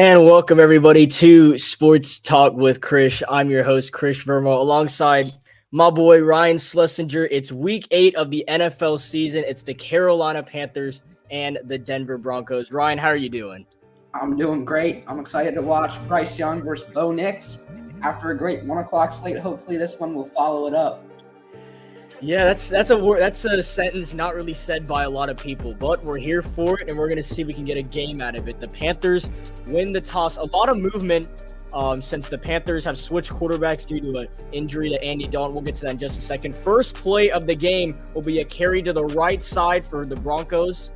And welcome everybody to Sports Talk with Krish. I'm your host, Krish Verma, alongside my boy Ryan Schlesinger. It's week 8 of the NFL season. It's the Carolina Panthers and the Denver Broncos. Ryan, how are you doing? I'm doing great. I'm excited to watch Bryce Young versus Bo Nix after a great 1 o'clock slate. Hopefully this one will follow it up. Yeah, that's a sentence not really said by a lot of people, but we're here for it, and we're going to see if we can get a game out of it. The Panthers win the toss. A lot of movement since the Panthers have switched quarterbacks due to an injury to Andy Dalton. We'll get to that in just a second. First play of the game will be a carry to the right side for the Broncos.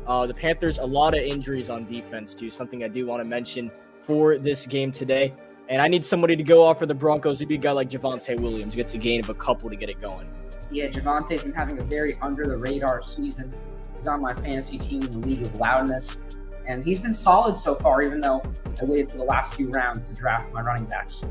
The Panthers, a lot of injuries on defense, too, something I do want to mention for this game today. And I need somebody to go off for the Broncos. Maybe a guy like Javonte Williams gets a gain of a couple to get it going. Yeah, Javonte's been having a very under-the-radar season. He's on my fantasy team in the League of Loudness. And he's been solid so far, even though I waited for the last few rounds to draft my running backs.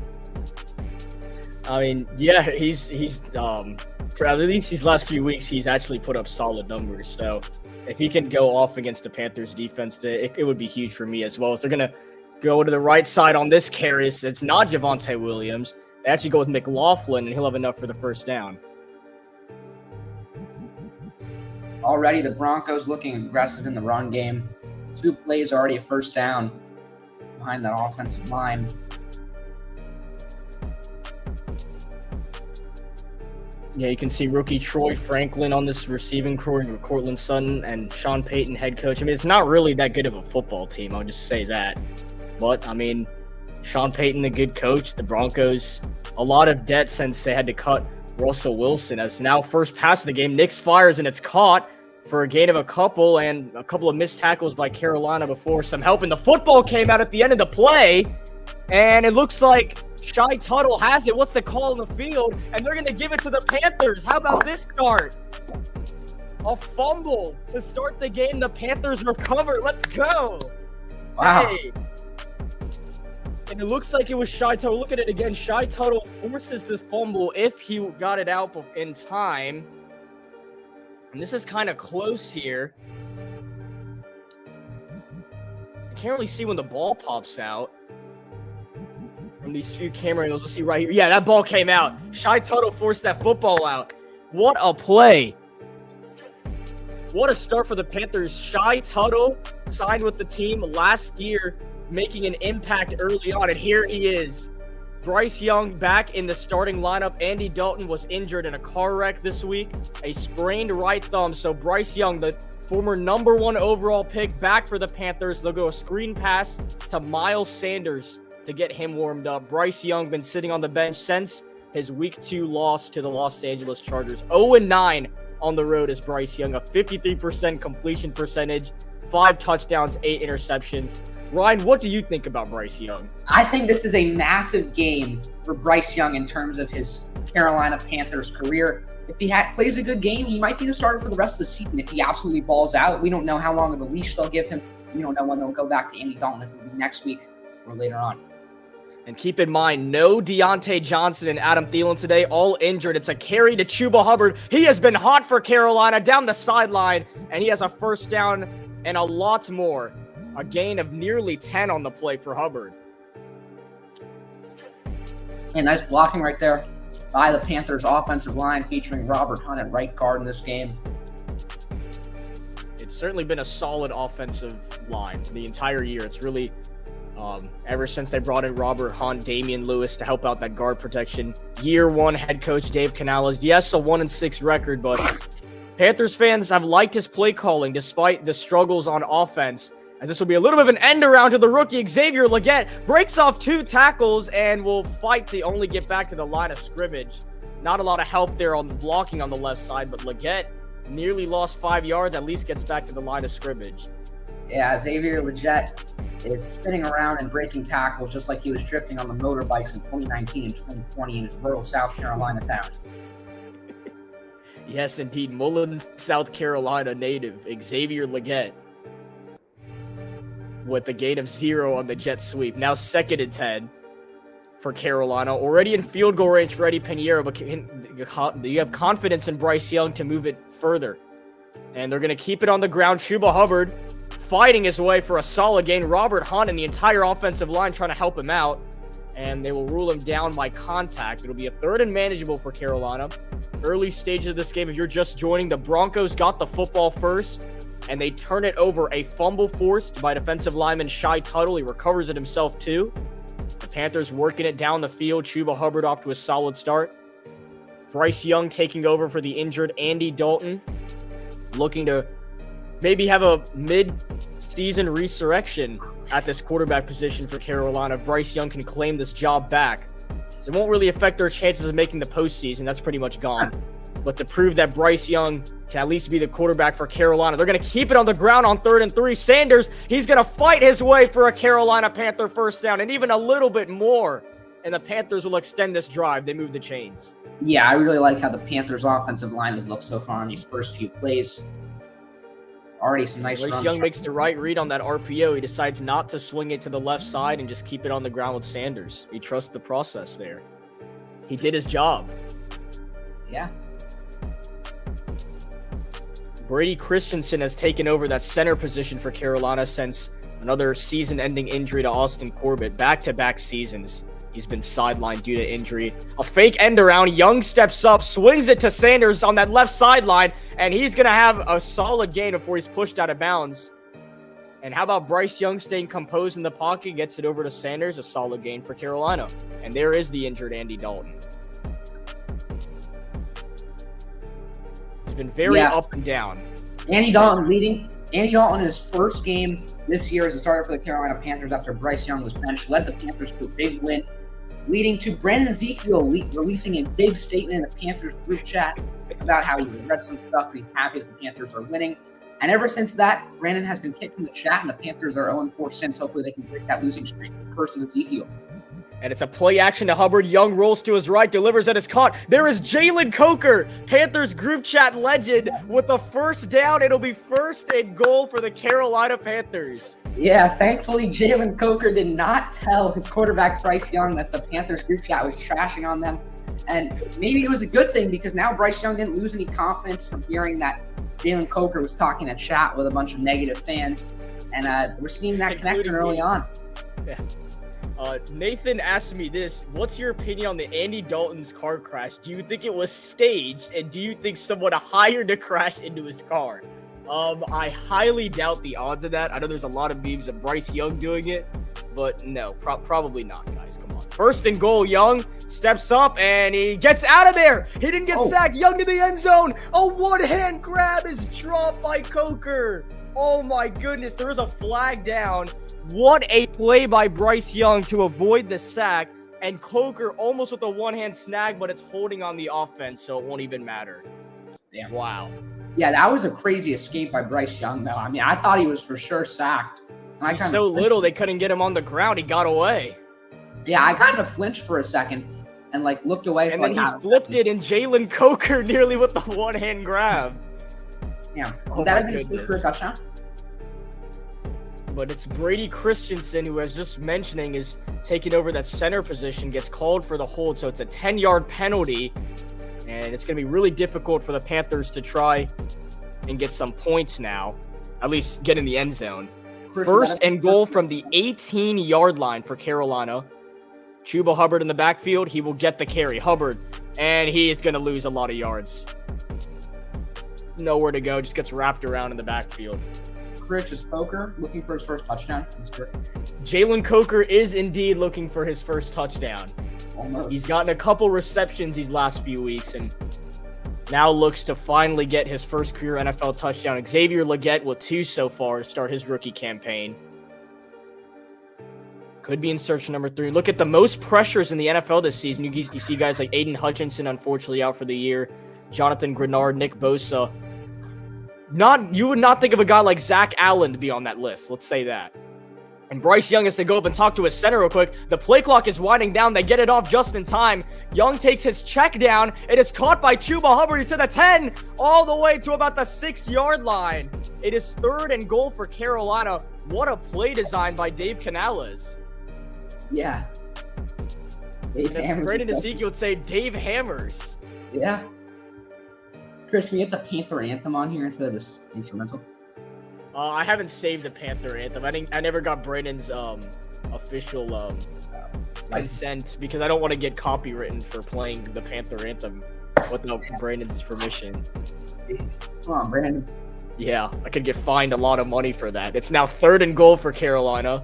I mean, yeah, he's for at least these last few weeks, he's actually put up solid numbers. So if he can go off against the Panthers defense, it would be huge for me as well. So they're going to go to the right side on this carry. It's not Javonte Williams. They actually go with McLaughlin, and he'll have enough for the first down. Already the Broncos looking aggressive in the run game. 2 plays already a first down behind that offensive line. Yeah, you can see rookie Troy Franklin on this receiving core with Cortland Sutton and Sean Payton, head coach. I mean, it's not really that good of a football team. I'll just say that. But, I mean, Sean Payton, the good coach. The Broncos, a lot of debt since they had to cut Russell Wilson. As now first pass of the game, Nix fires and it's caught for a gain of a couple, and a couple of missed tackles by Carolina before some help. And the football came out at the end of the play, and it looks like Shy Tuttle has it. What's the call in the field? And they're going to give it to the Panthers. How about this start? A fumble to start the game. The Panthers recover. Let's go. Wow. Hey. And it looks like it was Shy Tuttle. Look at it again. Shy Tuttle forces the fumble if he got it out in time. And this is kind of close here. I can't really see when the ball pops out from these few camera angles. We'll see right here. Yeah, that ball came out. Shy Tuttle forced that football out. What a play. What a start for the Panthers. Shy Tuttle signed with the team last year, making an impact early on, and here he is. Bryce Young back in the starting lineup. Andy Dalton was injured in a car wreck this week, a sprained right thumb. So Bryce Young, the former number 1 overall pick, back for the Panthers. They'll go a screen pass to Miles Sanders to get him warmed up. Bryce Young been sitting on the bench since his week 2 loss to the Los Angeles Chargers. 0-9 on the road is Bryce Young, a 53% completion percentage, 5 touchdowns, 8 interceptions. Ryan, what do you think about Bryce Young? I think this is a massive game for Bryce Young in terms of his Carolina Panthers career. If he plays a good game, he might be the starter for the rest of the season. If he absolutely balls out, we don't know how long of a leash they'll give him. We don't know when they'll go back to Andy Dalton, if it'll be next week or later on. And keep in mind, no Deontay Johnson and Adam Thielen today, all injured. It's a carry to Chuba Hubbard. He has been hot for Carolina down the sideline, and he has a first down and a lot more. A gain of nearly 10 on the play for Hubbard. And nice blocking right there by the Panthers offensive line, featuring Robert Hunt at right guard in this game. It's certainly been a solid offensive line the entire year. It's really, ever since they brought in Robert Hunt, Damian Lewis to help out that guard protection. Year 1 head coach Dave Canales, yes, a 1-6 record, but Panthers fans have liked his play calling despite the struggles on offense. As this will be a little bit of an end around to the rookie. Xavier Legette breaks off 2 tackles and will fight to only get back to the line of scrimmage. Not a lot of help there on the blocking on the left side, but Legette nearly lost 5 yards, at least gets back to the line of scrimmage. Yeah, Xavier Legette is spinning around and breaking tackles just like he was drifting on the motorbikes in 2019 and 2020 in his rural South Carolina town. Yes, indeed. Mullins, South Carolina native, Xavier Legette, with the gain of 0 on the jet sweep. Now 2nd and 10 for Carolina. Already in field goal range for Eddie Pinheiro, but you have confidence in Bryce Young to move it further. And they're going to keep it on the ground. Chuba Hubbard fighting his way for a solid gain. Robert Hunt and the entire offensive line trying to help him out. And they will rule him down by contact. It'll be a 3rd and manageable for Carolina. Early stages of this game, if you're just joining, the Broncos got the football first, and they turn it over. A fumble forced by defensive lineman Shy Tuttle. He recovers it himself too. The Panthers working it down the field. Chuba Hubbard off to a solid start. Bryce Young taking over for the injured Andy Dalton. Looking to maybe have a mid-season resurrection at this quarterback position for Carolina. If Bryce Young can claim this job back, so it won't really affect their chances of making the postseason. That's pretty much gone. But to prove that Bryce Young can at least be the quarterback for Carolina, they're going to keep it on the ground on 3rd and 3. Sanders, he's going to fight his way for a Carolina Panther first down, and even a little bit more. And the Panthers will extend this drive. They move the chains. Yeah, I really like how the Panthers' offensive line has looked so far in these first few plays. Already some nice runs. Bryce Young makes the right read on that RPO. He decides not to swing it to the left side and just keep it on the ground with Sanders. He trusts the process there. He did his job. Yeah. Brady Christensen has taken over that center position for Carolina since another season-ending injury to Austin Corbett. Back-to-back seasons, he's been sidelined due to injury. A fake end around. Young steps up, swings it to Sanders on that left sideline, and he's going to have a solid gain before he's pushed out of bounds. And how about Bryce Young staying composed in the pocket, gets it over to Sanders, a solid gain for Carolina. And there is the injured Andy Dalton. He's been very up and down. Andy Dalton in his first game this year as a starter for the Carolina Panthers after Bryce Young was benched, led the Panthers to a big win, leading to Brandon Ezekiel releasing a big statement in the Panthers group chat about how he read some stuff and he's happy that the Panthers are winning. And ever since that, Brandon has been kicked from the chat, and the Panthers are 0-4 since. Hopefully they can break that losing streak. The curse of Ezekiel. And it's a play action to Hubbard. Young rolls to his right, delivers it as caught. There is Jalen Coker, Panthers group chat legend, with a first down. It'll be 1st and goal for the Carolina Panthers. Yeah, thankfully Jalen Coker did not tell his quarterback Bryce Young that the Panthers group chat was trashing on them. And maybe it was a good thing because now Bryce Young didn't lose any confidence from hearing that Jalen Coker was talking in chat with a bunch of negative fans. And we're seeing that connection early on. Yeah. Nathan asked me this: what's your opinion on the Andy Dalton's car crash? Do you think it was staged, and do you think someone hired to crash into his car? I highly doubt the odds of that. I know there's a lot of memes of Bryce Young doing it, but no, probably not, guys. Come on. 1st and goal, Young steps up, and he gets out of there. He didn't get sacked. Young to the end zone. A one-hand grab is dropped by Coker. Oh, my goodness. There is a flag down. What a play by Bryce Young to avoid the sack, and Coker almost with a one-hand snag, but it's holding on the offense, so it won't even matter. Damn. Wow. Yeah, that was a crazy escape by Bryce Young, though. I mean, I thought he was for sure sacked. He's so little, they couldn't get him on the ground. He got away. Yeah, I kind of flinched for a second and, looked away. And then he flipped it, and Jalen Coker nearly with the one-hand grab. Yeah. Would that have been his first touchdown? But it's Brady Christensen, who I was just mentioning, is taking over that center position, gets called for the hold, so it's a 10-yard penalty, and it's going to be really difficult for the Panthers to try and get some points now, at least get in the end zone. 1st and goal from the 18-yard line for Carolina. Chuba Hubbard in the backfield. He will get the carry. Hubbard, and he is going to lose a lot of yards. Nowhere to go, just gets wrapped around in the backfield. Rich is Coker looking for his first touchdown. Jalen Coker is indeed looking for his first touchdown. Almost. He's gotten a couple receptions these last few weeks and now looks to finally get his first career NFL touchdown. Xavier Legette with 2 so far to start his rookie campaign. Could be insertion number 3. Look at the most pressures in the NFL this season. You see guys like Aiden Hutchinson, unfortunately out for the year. Jonathan Grenard, Nick Bosa. You would not think of a guy like Zach Allen to be on that list. Let's say that. And Bryce Young has to go up and talk to his center real quick. The play clock is winding down. They get it off just in time. Young takes his check down. It is caught by Chuba Hubbard. He's to the 10, all the way to about the 6-yard line. It is 3rd and goal for Carolina. What a play design by Dave Canales. Yeah. As Brandon Ezekiel would say, Dave Hammers. Yeah. Chris, can we get the Panther anthem on here instead of this instrumental? I haven't saved the Panther anthem. I never got Brandon's official consent because I don't want to get copywritten for playing the Panther anthem without Brandon's permission. Jeez. Come on, Brandon. Yeah, I could get fined a lot of money for that. It's now 3rd and goal for Carolina.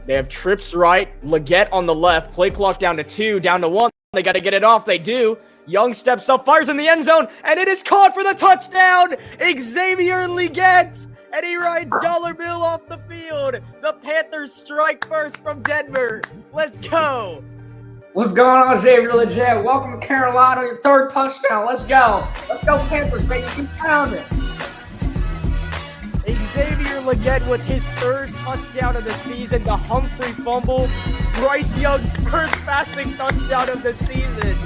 They have trips right, Leggett on the left, play clock down to 2, down to 1. They got to get it off. They do. Young steps up, fires in the end zone, and it is caught for the touchdown. Xavier Leggett, and he rides Dollar Bill off the field. The Panthers strike first from Denver. Let's go. What's going on, Xavier Leggett? Welcome to Carolina, your 3rd touchdown. Let's go. Let's go, Panthers, baby. You found it. Xavier Leggett with his 3rd touchdown of the season. The Humphrey fumble. Bryce Young's first passing touchdown of the season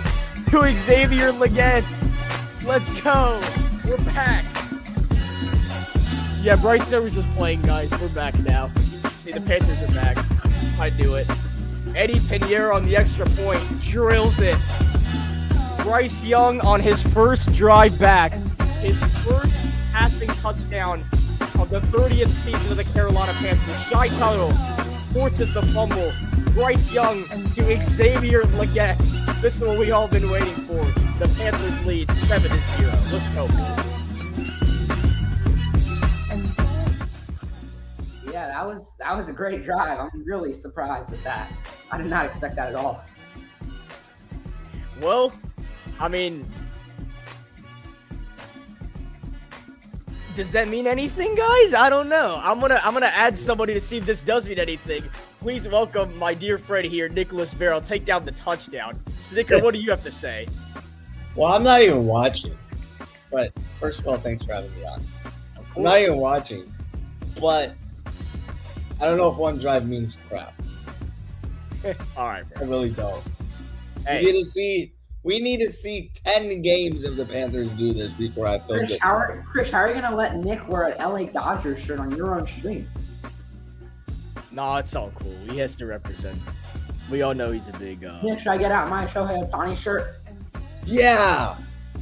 to Xavier Leggett. Let's go. We're back. Yeah, Bryce Young was just playing, guys. We're back now. See, the Panthers are back. I do it. Eddie Pinheiro on the extra point. Drills it. Bryce Young on his first drive back. His first passing touchdown of the 30th season of the Carolina Panthers. Shy Tuttle forces the fumble. Bryce Young to Xavier Leggett. This is what we all been waiting for. The Panthers lead 7-0. Let's go. Yeah, that was a great drive. I'm really surprised with that. I did not expect that at all. Well, I mean, does that mean anything, guys? I don't know. I'm gonna add somebody to see if this does mean anything. Please welcome my dear friend here, Nicholas Bear. I'll take down the touchdown. Snicker, what do you have to say? Well, I'm not even watching. But first of all, thanks for having me on. I'm not even watching. But I don't know if one drive means crap. All right, bro. I really don't. Hey. We need to see 10 games of the Panthers do this before I feel good. Chris, how are you going to let Nick wear an LA Dodgers shirt on your own stream? Nah, it's all cool. He has to represent. We all know he's a big... Nick, should I get out my Shohei Ohtani shirt? Yeah!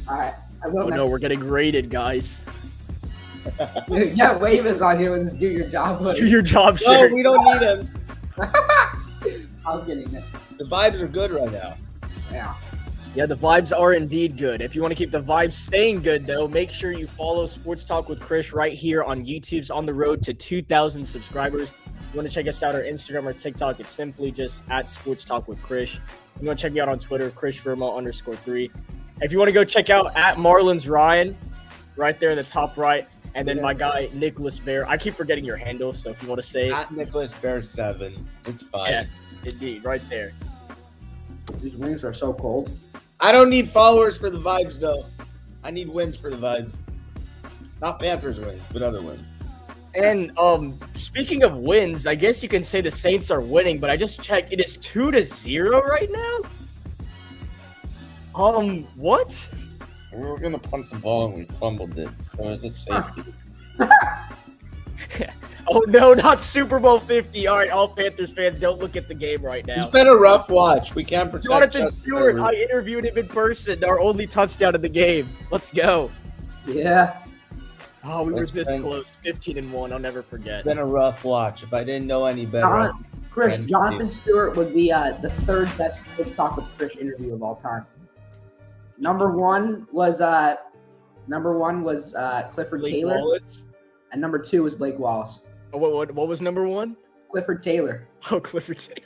All right. I will no, we're getting raided, guys. Yeah, Wave is on here with his do your job hoodie. Do your job No, shirt. we don't need him. I'm kidding, Nick. The vibes are good right now. Yeah. Yeah, the vibes are indeed good. If you want to keep the vibes staying good, though, make sure you follow Sports Talk with Krish right here on YouTube's on the road to 2,000 subscribers. If you want to check us out on Instagram or TikTok, it's simply just at Sports Talk with Krish. If you want to check me out on Twitter, KrishVermo_3. If you want to go check out at Marlins Ryan, right there in the top right, and then my guy Nicholas Bear. I keep forgetting your handle, so if you want to say At Nicholas Bear 7. It's fine. yes, indeed, right there. These wings are so cold. I don't need followers for the vibes, though. I need wins for the vibes. Not Panthers wins, but other wins. And speaking of wins, I guess you can say the Saints are winning, but I just checked. It is 2-0 right now. What? We were going to punt the ball and we fumbled it, so it's just safety. Oh no, not Super Bowl 50. All right, all Panthers fans, don't look at the game right now. It's been a rough watch. We can't protect Jonathan Justin Stewart, Herbert. I interviewed him in person. Our only touchdown of the game. Let's go. Yeah. Oh, we were It's this been- close. 15-1. I'll never forget. It's been a rough watch. If I didn't know any better, Chris, Jonathan Stewart was the 3rd best Sports Talk with Chris interview of all time. Number one was Clifford Blake Taylor, Wallace. and number 2 was Blake Wallace. Oh, what was number 1? Clifford Taylor. Oh, Clifford Taylor.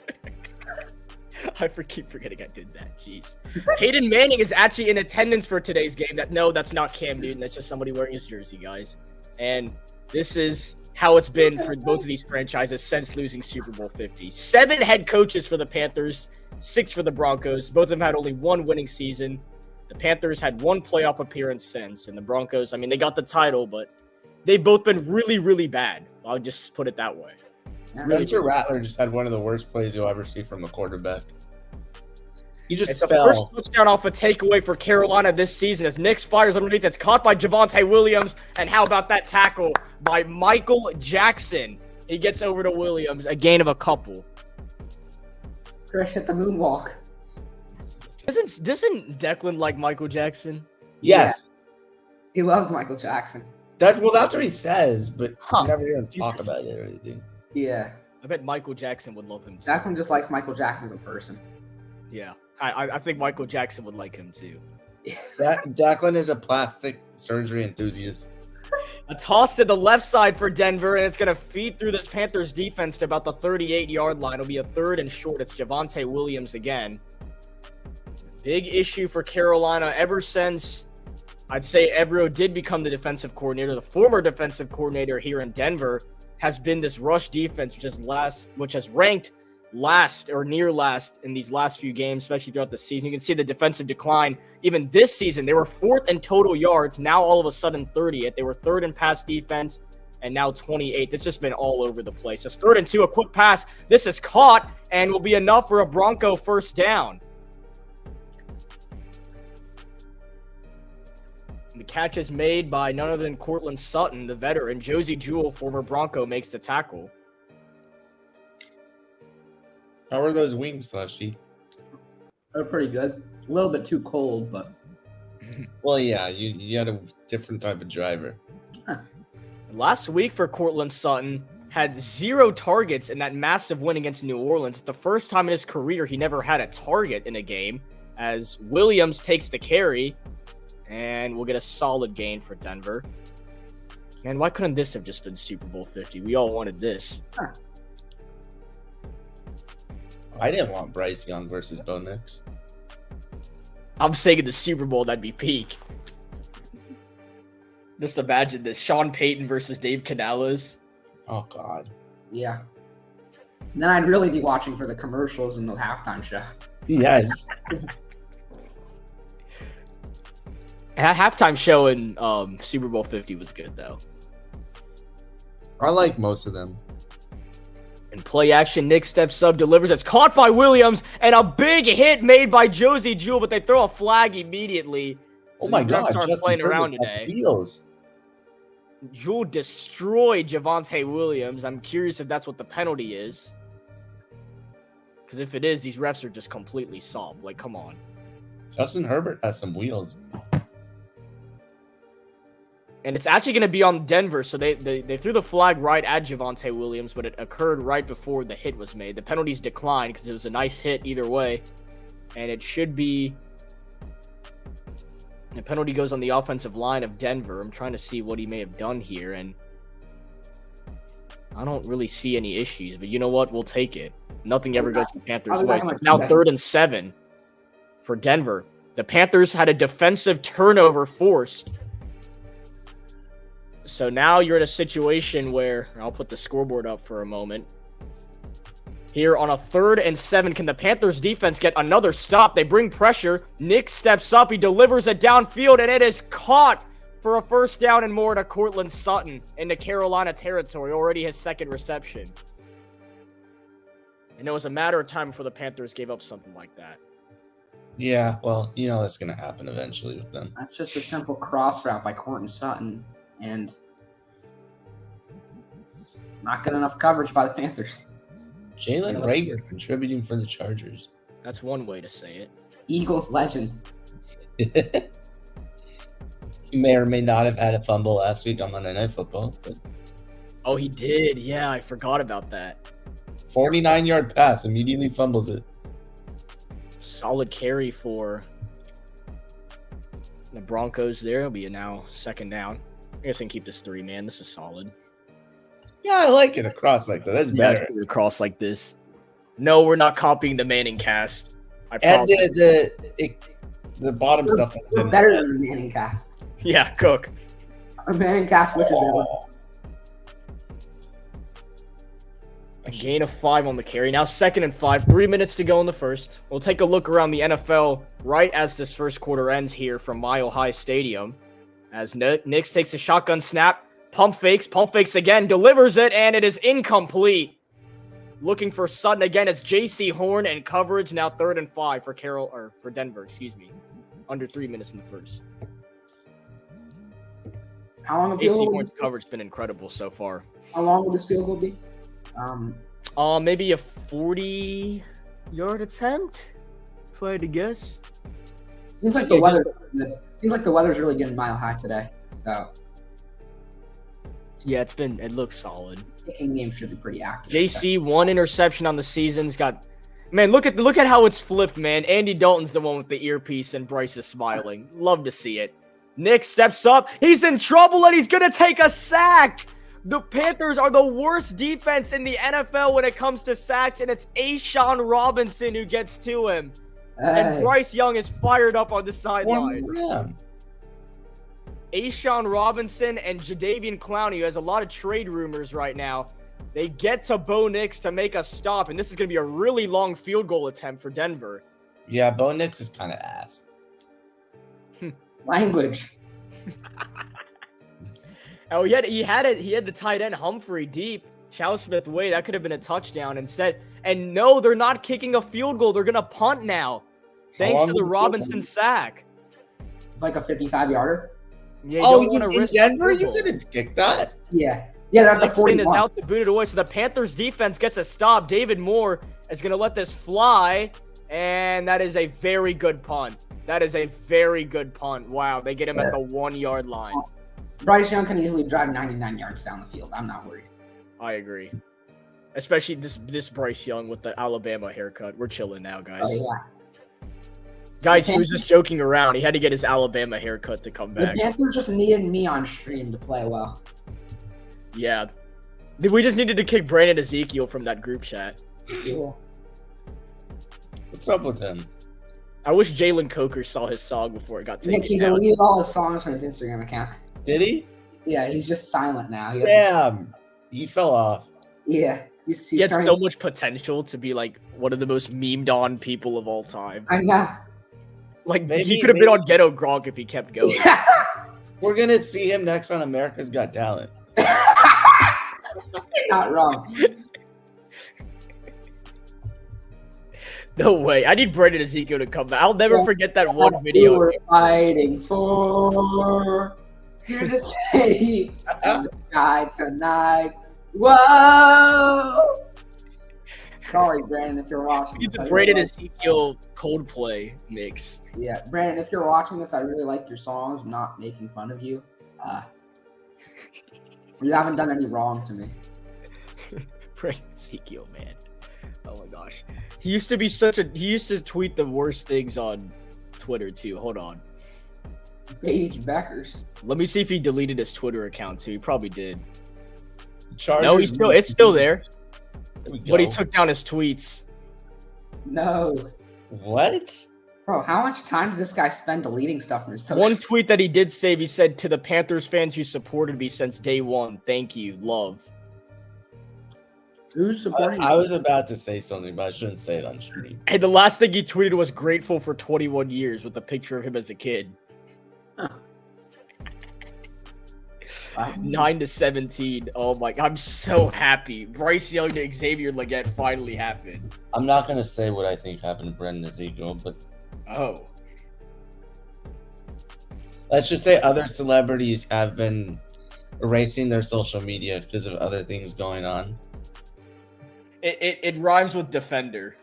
I keep forgetting I did that. Jeez. Peyton Manning is actually in attendance for today's game. That's not Cam Newton. That's just somebody wearing his jersey, guys. And this is how it's been for both of these franchises since losing Super Bowl 50. 7 head coaches for the Panthers, 6 for the Broncos. Both of them had only 1 winning season. The Panthers had 1 playoff appearance since, and the Broncos, I mean, they got the title, but they've both been really, really bad. I'll just put it that way. Spencer Rattler just had one of the worst plays you'll ever see from a quarterback. He just It's the fell. first touchdown off a takeaway for Carolina this season as Nix fires underneath. It's caught by Javonte Williams. And how about that tackle by Michael Jackson? He gets over to Williams, a gain of a couple. Chris hit the moonwalk. Doesn't Declan like Michael Jackson? Yes. He loves Michael Jackson. That's what he says, but Huh. you never hear him talk Jesus. about it or anything. Yeah. I bet Michael Jackson would love him too. Declan just likes Michael Jackson as a person. Yeah. I think Michael Jackson would like him too. Declan is a plastic surgery enthusiast. A toss to the left side for Denver, and it's going to feed through this Panthers defense to about the 38-yard line. It'll be a 3rd and short. It's Javonte Williams again. Big issue for Carolina ever since, I'd say, Evero did become the defensive coordinator. The former defensive coordinator here in Denver has been this rush defense, which has ranked last or near last in these last few games, especially throughout the season. You can see the defensive decline. Even this season, they were 4th in total yards. Now all of a sudden 30th. They were 3rd in pass defense and now 28th. It's just been all over the place. It's 3rd and 2, a quick pass. This is caught and will be enough for a Bronco first down. The catch is made by none other than Cortland Sutton, the veteran. Josie Jewell, former Bronco, makes the tackle. How are those wings, Slushy? They're pretty good. A little bit too cold, but Well, yeah, you had a different type of driver. Last week for Cortland Sutton, had 0 targets in that massive win against New Orleans. It's the first time in his career he never had a target in a game, as Williams takes the carry, and we'll get a solid gain for Denver. Man, why couldn't this have just been Super Bowl 50? We all wanted this. I didn't want Bryce Young versus Bo Nix. I'm saying in the Super Bowl, that'd be peak. Just imagine this. Sean Payton versus Dave Canales. Oh, God. yeah. And then I'd really be watching for the commercials and the halftime show. Yes. Halftime show in Super Bowl 50 was good, though. I like most of them. In play action, Nick steps up, delivers. It's caught by Williams, and a big hit made by Josie Jewell, but they throw a flag immediately. Oh, my God. Start Justin playing Herbert around had today. wheels. Jewell destroyed Javonte Williams. I'm curious if that's what the penalty is. Because if it is, these refs are just completely soft. Like, come on. Justin Herbert has some wheels. And it's actually going to be on Denver, so they threw the flag right at Javonte Williams, but it occurred right before the hit was made. The penalties declined because it was a nice hit either way, and it should be... The penalty goes on the offensive line of Denver. I'm trying to see what he may have done here, and I don't really see any issues, but you know what? We'll take it. Nothing ever goes the Panthers' way. It's now 3rd and 7 for Denver. The Panthers had a defensive turnover forced. So now you're in a situation where, I'll put the scoreboard up for a moment. Here on a 3rd and 7, can the Panthers defense get another stop? They bring pressure. Nick steps up. He delivers it downfield, and it is caught for a first down and more to Cortland Sutton into Carolina territory. Already his 2nd reception. And it was a matter of time before the Panthers gave up something like that. Yeah, well, you know that's going to happen eventually with them. That's just a simple cross route by Cortland Sutton, and not good enough coverage by the Panthers. Jalen Rager contributing for the Chargers. That's one way to say it. Eagles legend. He may or may not have had a fumble last week on Monday Night Football. But Oh, he did. Yeah, I forgot about that. 49-yard pass, immediately fumbles it. Solid carry for the Broncos there. It'll be now 2nd down. I guess I can keep this 3, man. This is solid. Yeah, I like it across like that. That's better. Yeah, across like this. No, we're not copying the Manning cast. I And promise. the bottom stuff has We're been better than the Manning cast. Yeah, Cook. The Manning cast, which is A gain of 5 on the carry. Now 2nd and 5. 3 minutes to go in the first. We'll take a look around the NFL right as this first quarter ends here from Mile High Stadium. As Nix takes a shotgun snap. Pump fakes again, delivers it, and it is incomplete. Looking for Sutton again as J.C. Horn and coverage. Now 3rd and 5 for Denver, Under 3 minutes in the first. how long of J.C. field Horn's coverage has been incredible so far. How long will this field goal be? Maybe a 40-yard attempt, if I had to guess. Seems like the weather's really good Mile High today. So Yeah, it looks solid. Kicking game should be pretty active. JC, 1 interception on the season's got. Man, look at how it's flipped, man. Andy Dalton's the one with the earpiece, and Bryce is smiling. Love to see it. Nick steps up. He's in trouble, and he's gonna take a sack. The Panthers are the worst defense in the NFL when it comes to sacks, and it's A'Shawn Robinson who gets to him. And Bryce Young is fired up on the sideline. A'Shawn Robinson and Jadeveon Clowney, who has a lot of trade rumors right now, they get to Bo Nix to make a stop, and this is going to be a really long field goal attempt for Denver. Yeah, Bo Nix is kind of ass. Language. Oh, he had the tight end Humphrey deep. Chow Smith Wade, that could have been a touchdown instead. And no, they're not kicking a field goal. They're going to punt now. Thanks to the Robinson sack. It's like a 55-yarder. Yeah, you in Denver? You didn't kick that? Yeah. Yeah, they're at the 41. Is out to boot it away. So the Panthers defense gets a stop. David Moore is going to let this fly. And that is a very good punt. That is a very good punt. Wow, they get him at the 1-yard line. Bryce Young can easily drive 99 yards down the field. I'm not worried. I agree. Especially this Bryce Young with the Alabama haircut. We're chilling now, guys. Oh, yeah. Guys, he was just joking around. He had to get his Alabama haircut to come back. The Panthers just needed me on stream to play well. Yeah. We just needed to kick Brandon Ezekiel from that group chat. Yeah. What's up with him? I wish Jalen Coker saw his song before it got taken Nick, he down. deleted all his songs from his Instagram account. Did he? Yeah, he's just silent now. Damn. He fell off. Yeah. He's He had so much potential to be like one of the most memed on people of all time. I know. Like he could have been on Ghetto Gronk if he kept going. We're gonna see him next on America's Got Talent. You're not wrong. No way. I need Brandon Ezekiel to come back. I'll never forget that one We video. were fighting for here to stay in the sky tonight. Whoa! Sorry, Brandon, if you're watching It's this. a Brandon Ezekiel Coldplay mix. Yeah, Brandon, if you're watching this, I really like your songs. I'm not making fun of you. You haven't done any wrong to me. Brandon Ezekiel, man. Oh my gosh. He used to tweet the worst things on Twitter too. Hold on. Paige Beckers. Let me see if he deleted his Twitter account too. He probably did. Chargers, No, it's still there. There But he took down his tweets. No. What? Bro, how much time does this guy spend deleting stuff from his social? One tweet that he did save, he said, "To the Panthers fans who supported me since day one, thank you, love." Who's supporting I you? was about to say something, but I shouldn't say it on stream. And the last thing he tweeted was grateful for 21 years with a picture of him as a kid. Huh. 9-17. Oh my! I'm so happy. Bryce Young to Xavier Legette finally happened. I'm not gonna say what I think happened to Brendan Ezekiel, but Oh, let's just say other celebrities have been erasing their social media because of other things going on. it rhymes with defender.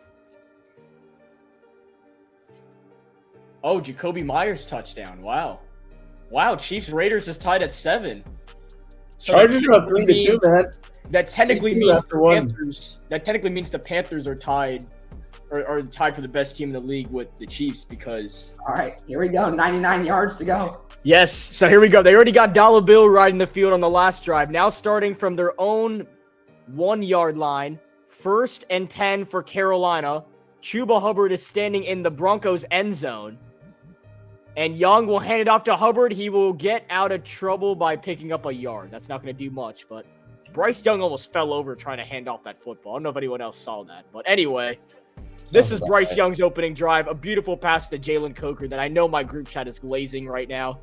Oh, Jacoby Myers touchdown! Wow. Chiefs Raiders is tied at 7. So Chargers are up 3-2, man. That technically 3-2 means after one. the Panthers are tied, or are tied for the best team in the league with the Chiefs because. All right, here we go. 99 yards to go. Yes, so here we go. They already got Dollar Bill riding the field on the last drive. Now starting from their own 1-yard line, 1st and 10 for Carolina. Chuba Hubbard is standing in the Broncos end zone. And Young will hand it off to Hubbard. He will get out of trouble by picking up a yard. That's not going to do much, but Bryce Young almost fell over trying to hand off that football. I don't know if anyone else saw that. But anyway, this is Bryce Young's opening drive. A beautiful pass to Jalen Coker that I know my group chat is glazing right now.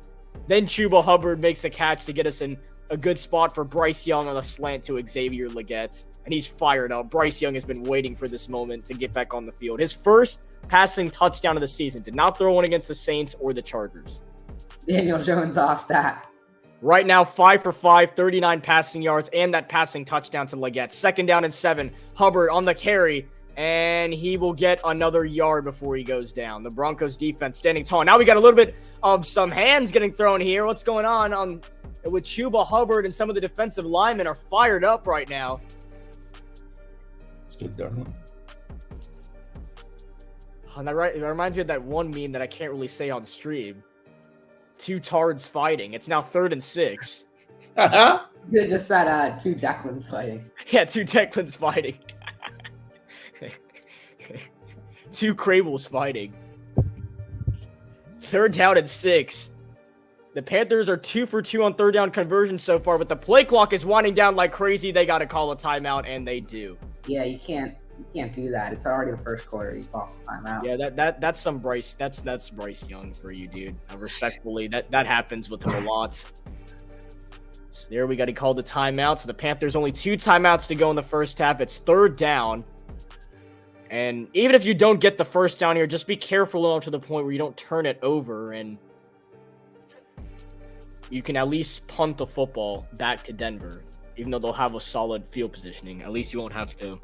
Then Chuba Hubbard makes a catch to get us in a good spot for Bryce Young on a slant to Xavier Legette. And he's fired up. Bryce Young has been waiting for this moment to get back on the field. His first passing touchdown of the season. Did not throw one against the Saints or the Chargers. Daniel Jones off stat. Right now, 5 for 5, 39 passing yards, and that passing touchdown to Legette. 2nd down and 7. Hubbard on the carry, and he will get another yard before he goes down. The Broncos defense standing tall. Now we got a little bit of some hands getting thrown here. What's going on and with Chuba Hubbard and some of the defensive linemen are fired up right now. It's good, Darnell. And that reminds me of that one meme that I can't really say on stream. Two tards fighting. It's now 3rd and 6. You just said 2 Declans fighting. Yeah, 2 Declans fighting. 2 Crables fighting. 3rd down and 6. The Panthers are 2 for 2 on 3rd down conversion so far, but the play clock is winding down like crazy. They got to call a timeout, and they do. Yeah, you can't do that. It's already the first quarter. You toss a timeout. Yeah, that's some Bryce. That's Bryce Young for you, dude. Respectfully, that happens with him a lot. So there we got to call the timeout. So the Panthers only 2 timeouts to go in the first half. It's 3rd down. And even if you don't get the first down here, just be careful enough to the point where you don't turn it over and you can at least punt the football back to Denver. Even though they'll have a solid field positioning, at least you won't have to.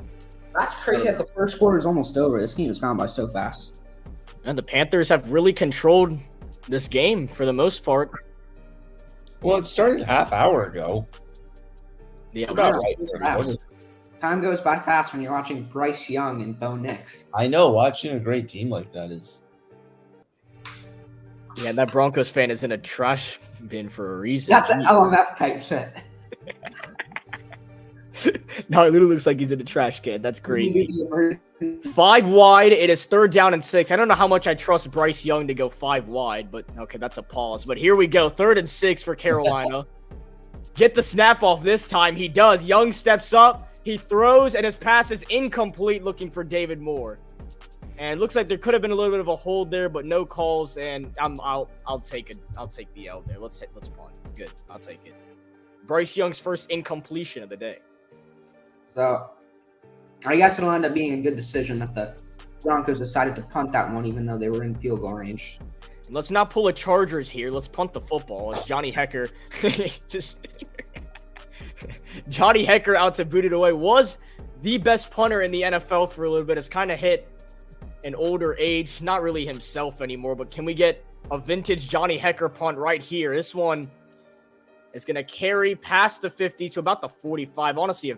That's crazy that the first quarter is almost over. This game has gone by so fast. And the Panthers have really controlled this game for the most part. Well, it started half hour ago. Yeah, It's about right. Fast. Time goes by fast when you're watching Bryce Young and Bo Nix. I know. Watching a great team like that is. Yeah, and that Broncos fan is in a trash bin for a reason. That's an LMF type shit. No, it literally looks like he's in a trash can. That's great. 5 wide. It is 3rd down and 6. I don't know how much I trust Bryce Young to go 5 wide, but okay, that's a pause. But here we go. 3rd and 6 for Carolina. Get the snap off this time. He does. Young steps up. He throws, and his pass is incomplete, looking for David Moore. And it looks like there could have been a little bit of a hold there, but no calls. And I'll take it. I'll take the L there. Let's punt. Good. I'll take it. Bryce Young's first incompletion of the day. So, I guess it'll end up being a good decision that the Broncos decided to punt that one, even though they were in field goal range. Let's not pull a Chargers here. Let's punt the football. It's Johnny Hecker. Johnny Hecker out to boot it away. Was the best punter in the NFL for a little bit. It's kind of hit an older age. Not really himself anymore, but can we get a vintage Johnny Hecker punt right here? This one is going to carry past the 50 to about the 45. Honestly,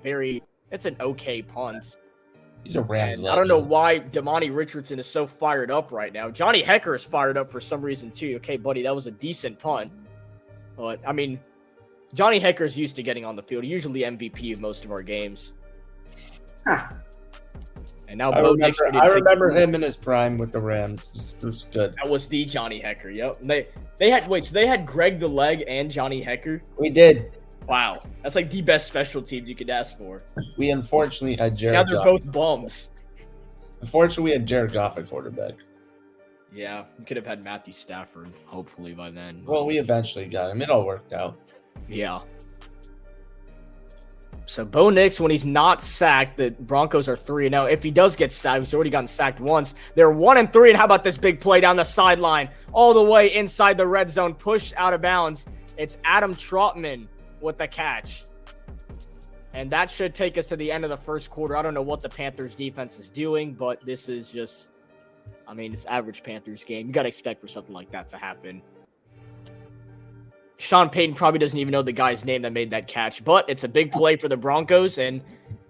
it's an okay punt. He's a Rams legend. I don't know why Damani Richardson is so fired up right now. Johnny Hecker is fired up for some reason too. Okay, buddy, that was a decent punt. But, I mean, Johnny Hecker is used to getting on the field. Usually MVP of most of our games. Huh. And now I remember him in his prime with the Rams. It was good. That was the Johnny Hecker. Yep. They had Greg the Leg and Johnny Hecker. We did. Wow, that's like the best special teams you could ask for. We unfortunately had Jared. Now they're Goff. both bums. Unfortunately, we had Jared Goff at quarterback. Yeah, we could have had Matthew Stafford, hopefully, by then. Well, we eventually got him. It all worked out. Yeah. So Bo Nix, when he's not sacked, the Broncos are 3-0. If he does get sacked, he's already gotten sacked once. They're 1-3. And how about this big play down the sideline, all the way inside the red zone, pushed out of bounds? It's Adam Trautman with the catch. And that should take us to the end of the first quarter. I don't know what the Panthers defense is doing, but this is just, I mean, it's average Panthers game. You got to expect for something like that to happen. Sean Payton probably doesn't even know the guy's name that made that catch, but it's a big play for the Broncos, and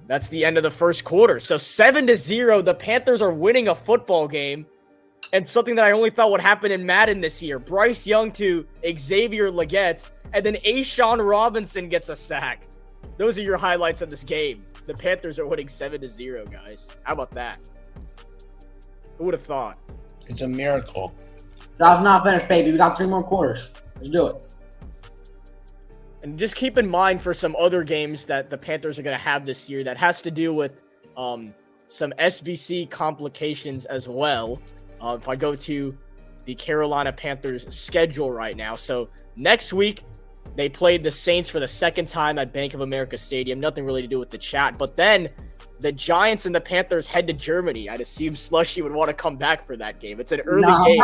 that's the end of the first quarter. So 7-0, the Panthers are winning a football game, and something that I only thought would happen in Madden this year. Bryce Young to Xavier Legette, and then Ashawn Robinson gets a sack. Those are your highlights of this game. The Panthers are winning 7-0, guys. How about that? Who would have thought? It's a miracle. Job's not finished, baby. We got 3 more quarters. Let's do it. And just keep in mind for some other games that the Panthers are going to have this year that has to do with some SBC complications as well. If I go to the Carolina Panthers schedule right now. So next week, they played the Saints for the second time at Bank of America Stadium. Nothing really to do with the chat. But then the Giants and the Panthers head to Germany. I'd assume Slushy would want to come back for that game. It's an early game.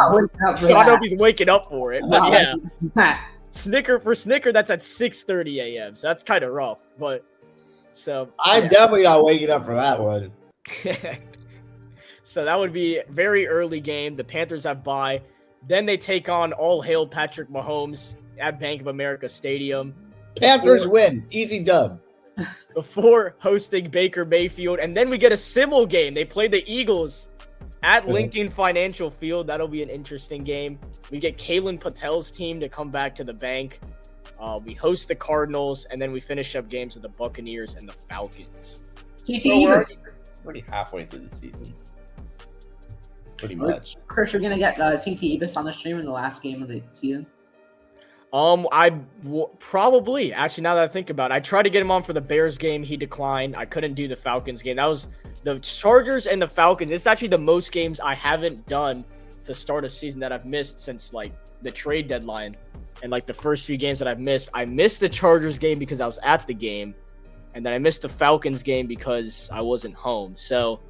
So I don't know if he's waking up for it. But yeah. Snicker, that's at 6:30 a.m. So that's kind of rough. But so I'm definitely not waking up for that one. So that would be a very early game. The Panthers have bye. Then they take on all hail Patrick Mahomes at Bank of America Stadium. Panthers win. Easy dub. Before hosting Baker Mayfield. And then we get a similar game. They play the Eagles at Lincoln Financial Field. That'll be an interesting game. We get Kalen Patel's team to come back to the bank. We host the Cardinals, and then we finish up games with the Buccaneers and the Falcons. CT we're Eagles. already halfway through the season. Pretty much. Chris, you're gonna get CT Ibis on the stream in the last game of the season. Probably. Actually, now that I think about it, I tried to get him on for the Bears game. He declined. I couldn't do the Falcons game. That was the Chargers and the Falcons. It's actually the most games I haven't done to start a season that I've missed since like the trade deadline. And like the first few games that I've missed, I missed the Chargers game because I was at the game. And then I missed the Falcons game because I wasn't home. So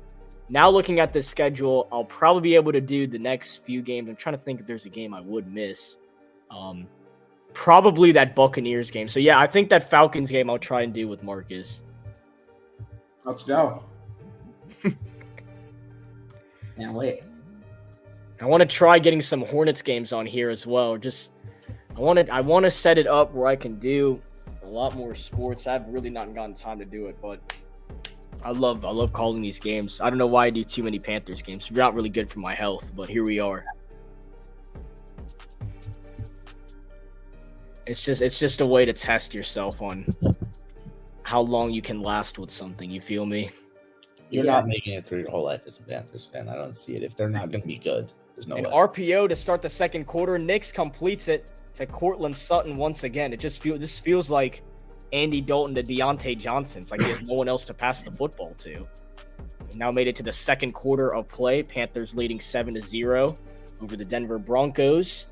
now looking at this schedule, I'll probably be able to do the next few games. I'm trying to think if there's a game I would miss. Probably that Buccaneers game. So yeah, I think that Falcons game I'll try and do with Marcus. Let's go. Can't wait. I want to try getting some Hornets games on here as well. I want to set it up where I can do a lot more sports. I've really not gotten time to do it, but I love calling these games. I don't know why I do too many Panthers games. They're not really good for my health, but here we are. It's just a way to test yourself on how long you can last with something. You feel me? You're not making it through your whole life as a Panthers fan. I don't see it. If they're not going to be good, there's no An way. RPO to start the second quarter. Knicks completes it to Cortland Sutton once again. This feels like Andy Dalton to Deontay Johnson. It's like he has no one else to pass the football to. We now made it to the second quarter of play. Panthers leading 7-0 over the Denver Broncos.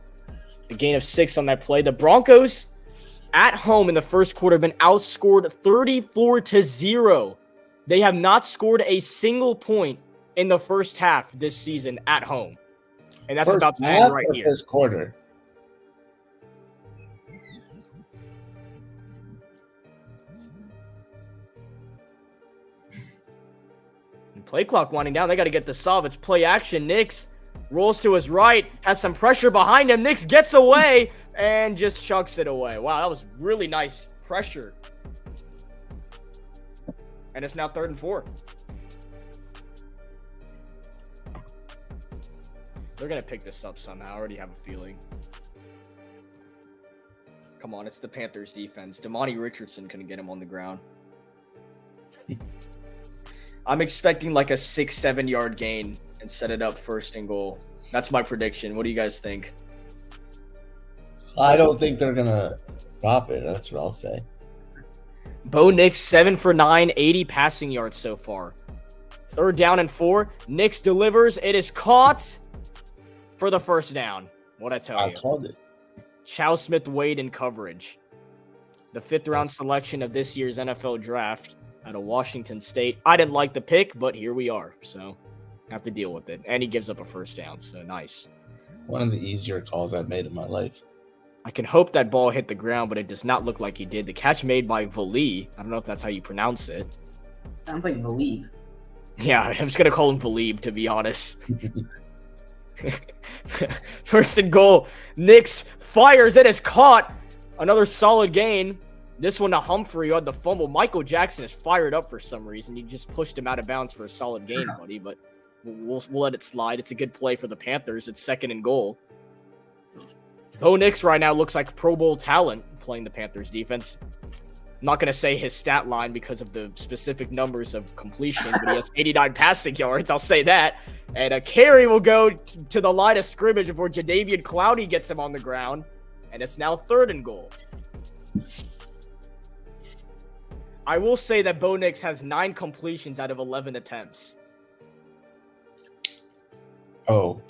A gain of 6 on that play. The Broncos at home in the first quarter have been outscored 34-0. They have not scored a single point in the first half this season at home. And that's about to end right here. First quarter. And play clock winding down. They got to get this off. It's play action. Knicks rolls to his right, has some pressure behind him. Knicks gets away and just chucks it away. Wow, that was really nice pressure. And it's now 3rd and 4. They're going to pick this up somehow. I already have a feeling. Come on, it's the Panthers defense. Damani Richardson couldn't get him on the ground. I'm expecting like a 6-7 yard gain and set it up 1st and goal. That's my prediction. What do you guys think? I don't think they're going to stop it. That's what I'll say. Bo Nix 7 for 9, 80 passing yards so far. 3rd down and 4. Nix delivers. It is caught for the 1st down. What'd I tell you? I called it. Chow Smith-Wade in coverage. The 5th round selection of this year's NFL draft out of Washington State. I didn't like the pick, but here we are. So I have to deal with it. And he gives up a 1st down. So nice. One of the easier calls I've made in my life. I can hope that ball hit the ground, but it does not look like he did. The catch made by Vali. I don't know if that's how you pronounce it. Sounds like Valib. Yeah, I'm just going to call him Valib, to be honest. 1st and goal. Knicks fires. It is caught. Another solid gain. This one to Humphrey who had the fumble. Michael Jackson is fired up for some reason. You just pushed him out of bounds for a solid gain, buddy, but we'll let it slide. It's a good play for the Panthers. It's 2nd and goal. Bo Nix right now looks like Pro Bowl talent playing the Panthers defense. I'm not going to say his stat line because of the specific numbers of completion, but he has 89 passing yards. I'll say that. And a carry will go to the line of scrimmage before Jadeveon Clowney gets him on the ground. And it's now 3rd and goal. I will say that Bo Nix has 9 completions out of 11 attempts. Oh.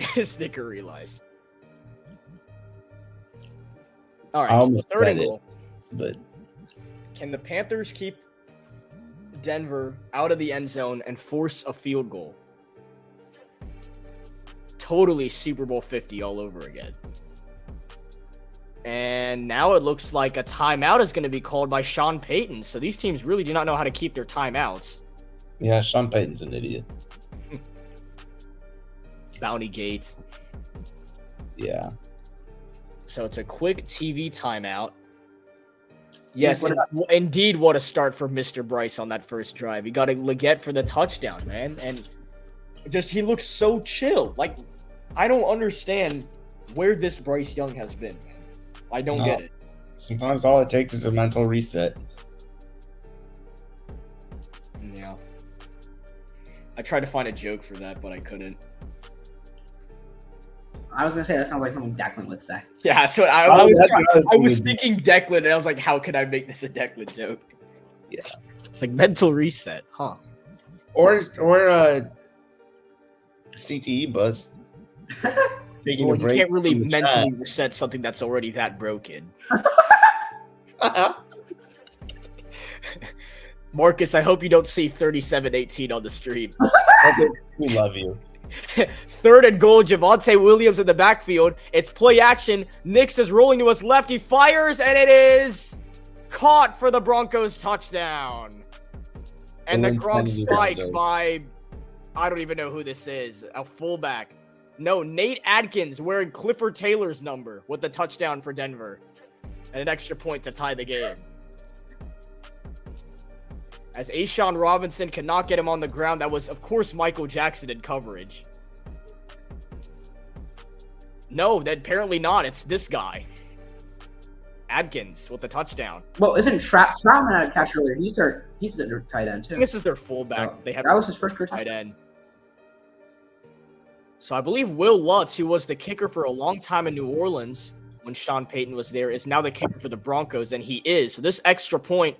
Snicker realize. All I right, almost 3rd said and it, goal. but Can the Panthers keep Denver out of the end zone and force a field goal? Totally Super Bowl 50 all over again. And now it looks like a timeout is going to be called by Sean Payton. So these teams really do not know how to keep their timeouts. yeah, Sean Payton's an idiot. Bounty Gate. Yeah. So it's a quick TV timeout. Yes, What about- indeed, what a start for Mr. Bryce on that first drive. He got a Leggett for the touchdown, man. And just he looks so chill. Like, I don't understand where this Bryce Young has been, man. I don't get it. Sometimes all it takes is a mental reset. Yeah. I tried to find a joke for that, but I couldn't. I was gonna say that sounds like something Declan would say. Yeah, that's what I was thinking Declan, and I was like, how can I make this a Declan joke? Yeah. It's like mental reset, huh? Or CTE bus. Taking Well, a you break can't really from the mentally reset something that's already that broken. chat. Marcus, I hope you don't see 37-18 on the stream. We love you. 3rd and goal, Javonte Williams in the backfield. It's play action. Nix is rolling to his left. He fires, and it is caught for the Broncos touchdown. And the Gronk spike by, I don't even know who this is, a fullback. No, Nate Adkins wearing Clifford Taylor's number with the touchdown for Denver. And an extra point to tie the game. As Ashawn Robinson cannot get him on the ground. That was, of course, Michael Jackson in coverage. No, apparently not. It's this guy. Adkins with the touchdown. Well, isn't Troutman had a catch earlier? He's their tight end too. This is their fullback. Oh, They have that was his first career tight touchdown. end. So I believe Will Lutz, who was the kicker for a long time in New Orleans when Sean Payton was there, is now the kicker for the Broncos, and he is. So this extra point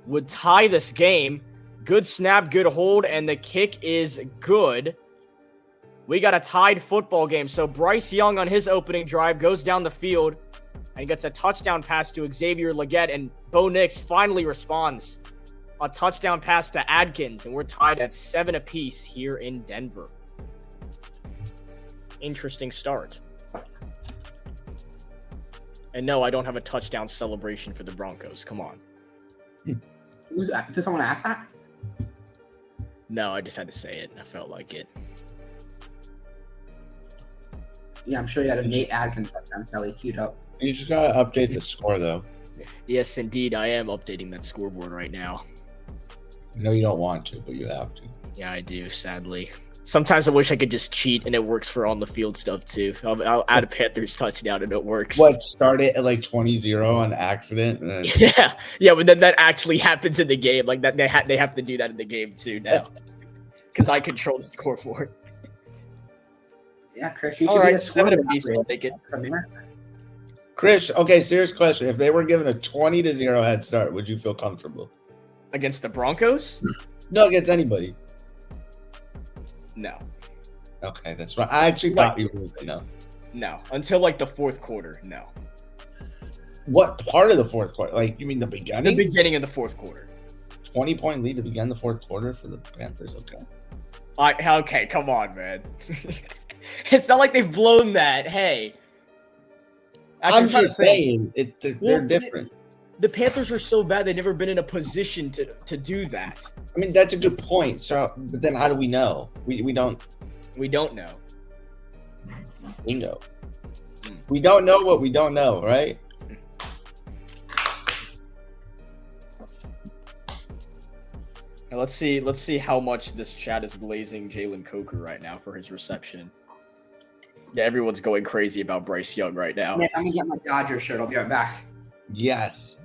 would tie this game. Good snap, good hold, and the kick is good. We got a tied football game. So Bryce Young on his opening drive goes down the field and gets a touchdown pass to Xavier Leggett, and Bo Nix finally responds. A touchdown pass to Adkins, and we're tied at 7 apiece here in Denver. Interesting start. And no, I don't have a touchdown celebration for the Broncos. Come on. Did someone ask that? No, I just had to say it. I felt like it. Yeah, I'm sure you had a Nate Adkins touchdown Sally queued up. You just gotta update the score though. Yes, indeed. I am updating that scoreboard right now. I know you don't want to, but you have to. Yeah, I do, sadly. Sometimes I wish I could just cheat and it works for on the field stuff too. I'll add a Panthers touchdown and it works. What, start it at like 20-0 on accident? And then... Yeah, but then that actually happens in the game. Like that, they have to do that in the game too now, because I control the scoreboard. Yeah, Chris, you should All be right, a 7 scorer apiece. I'll take it. from here. Chris, okay, serious question. If they were given a 20-0 head start, would you feel comfortable? Against the Broncos? No, against anybody. No. Okay, that's right. I actually thought you were going to say no. No. Until like the fourth quarter, no. What part of the fourth quarter? Like, you mean the The beginning? beginning of the fourth quarter. 20-point lead to begin the fourth quarter for the Panthers. Okay. Okay, come on, man. It's not like they've blown that. Hey. I'm just saying, they're different. The Panthers are so bad, they've never been in a position to do that. I mean, that's a good point. So, but then how do we know? We don't. We don't know. Bingo. We don't know what we don't know, right? Now let's see how much this chat is glazing Jalen Coker right now for his reception. Yeah, everyone's going crazy about Bryce Young right now. Man, I'm gonna get my Dodgers shirt. I'll be right back. Yes.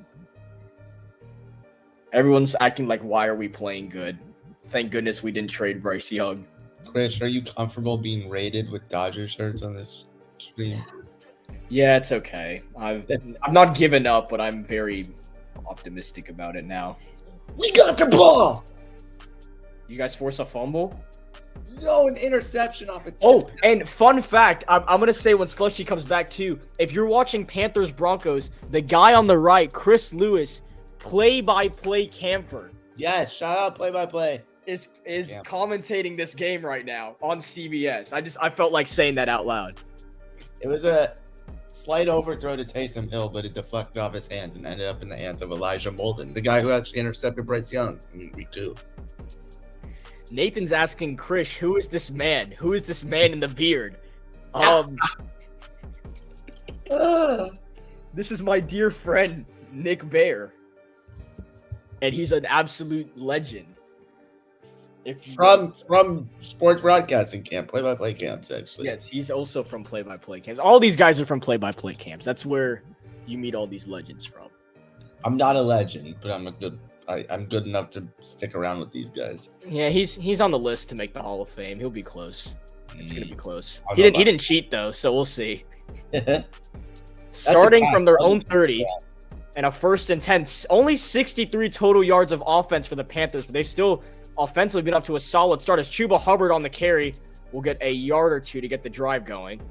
Everyone's acting like, why are we playing good? Thank goodness we didn't trade Bryce Young. Chris, are you comfortable being rated with Dodger shirts on this stream? Yeah, it's okay. I'm not giving up, but I'm very optimistic about it now. We got the ball! You guys force a fumble? No, an interception off a Oh, and fun fact, I'm going to say when Slushy comes back too, if you're watching Panthers Broncos, the guy on the right, Chris Lewis, play-by-play camper, Yes, shout out play-by-play. is commentating this game right now on CBS. I felt like saying that out loud. It was a slight overthrow to Taysom Hill, but it deflected off his hands and ended up in the hands of Elijah Molden, the guy who actually intercepted Bryce Young in week 2. Nathan's asking Krish, who is this man? Who is this man in the beard? This is my dear friend, Nick Bear. And he's an absolute legend. From sports broadcasting camp, play-by-play camps, actually. Yes, he's also from play-by-play camps. All these guys are from play-by-play camps. That's where you meet all these legends from. I'm not a legend, but I'm good enough to stick around with these guys. Yeah, he's on the list to make the Hall of Fame. He'll be close. It's gonna be close. I He don't know didn't cheat though, so we'll see. about- Starting fact. from their own 30 and a 1st and 10, only 63 total yards of offense for the Panthers, but they've still offensively been up to a solid start as Chuba Hubbard on the carry will get a yard or two to get the drive going.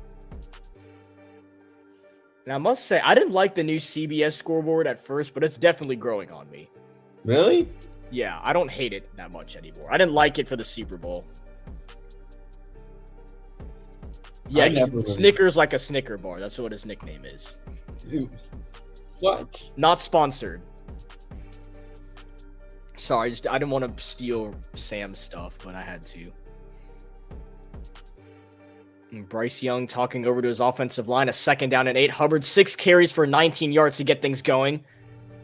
And I must say, I didn't like the new CBS scoreboard at first, but it's definitely growing on me. Really? Yeah, I don't hate it that much anymore. I didn't like it for the Super Bowl. Yeah, I he's never really- Snickers like a Snicker bar. That's what his nickname is. What? Not sponsored. Sorry, I didn't want to steal Sam's stuff, but I had to. And Bryce Young talking over to his offensive line. A 2nd down and 8. Hubbard 6 carries for 19 yards to get things going.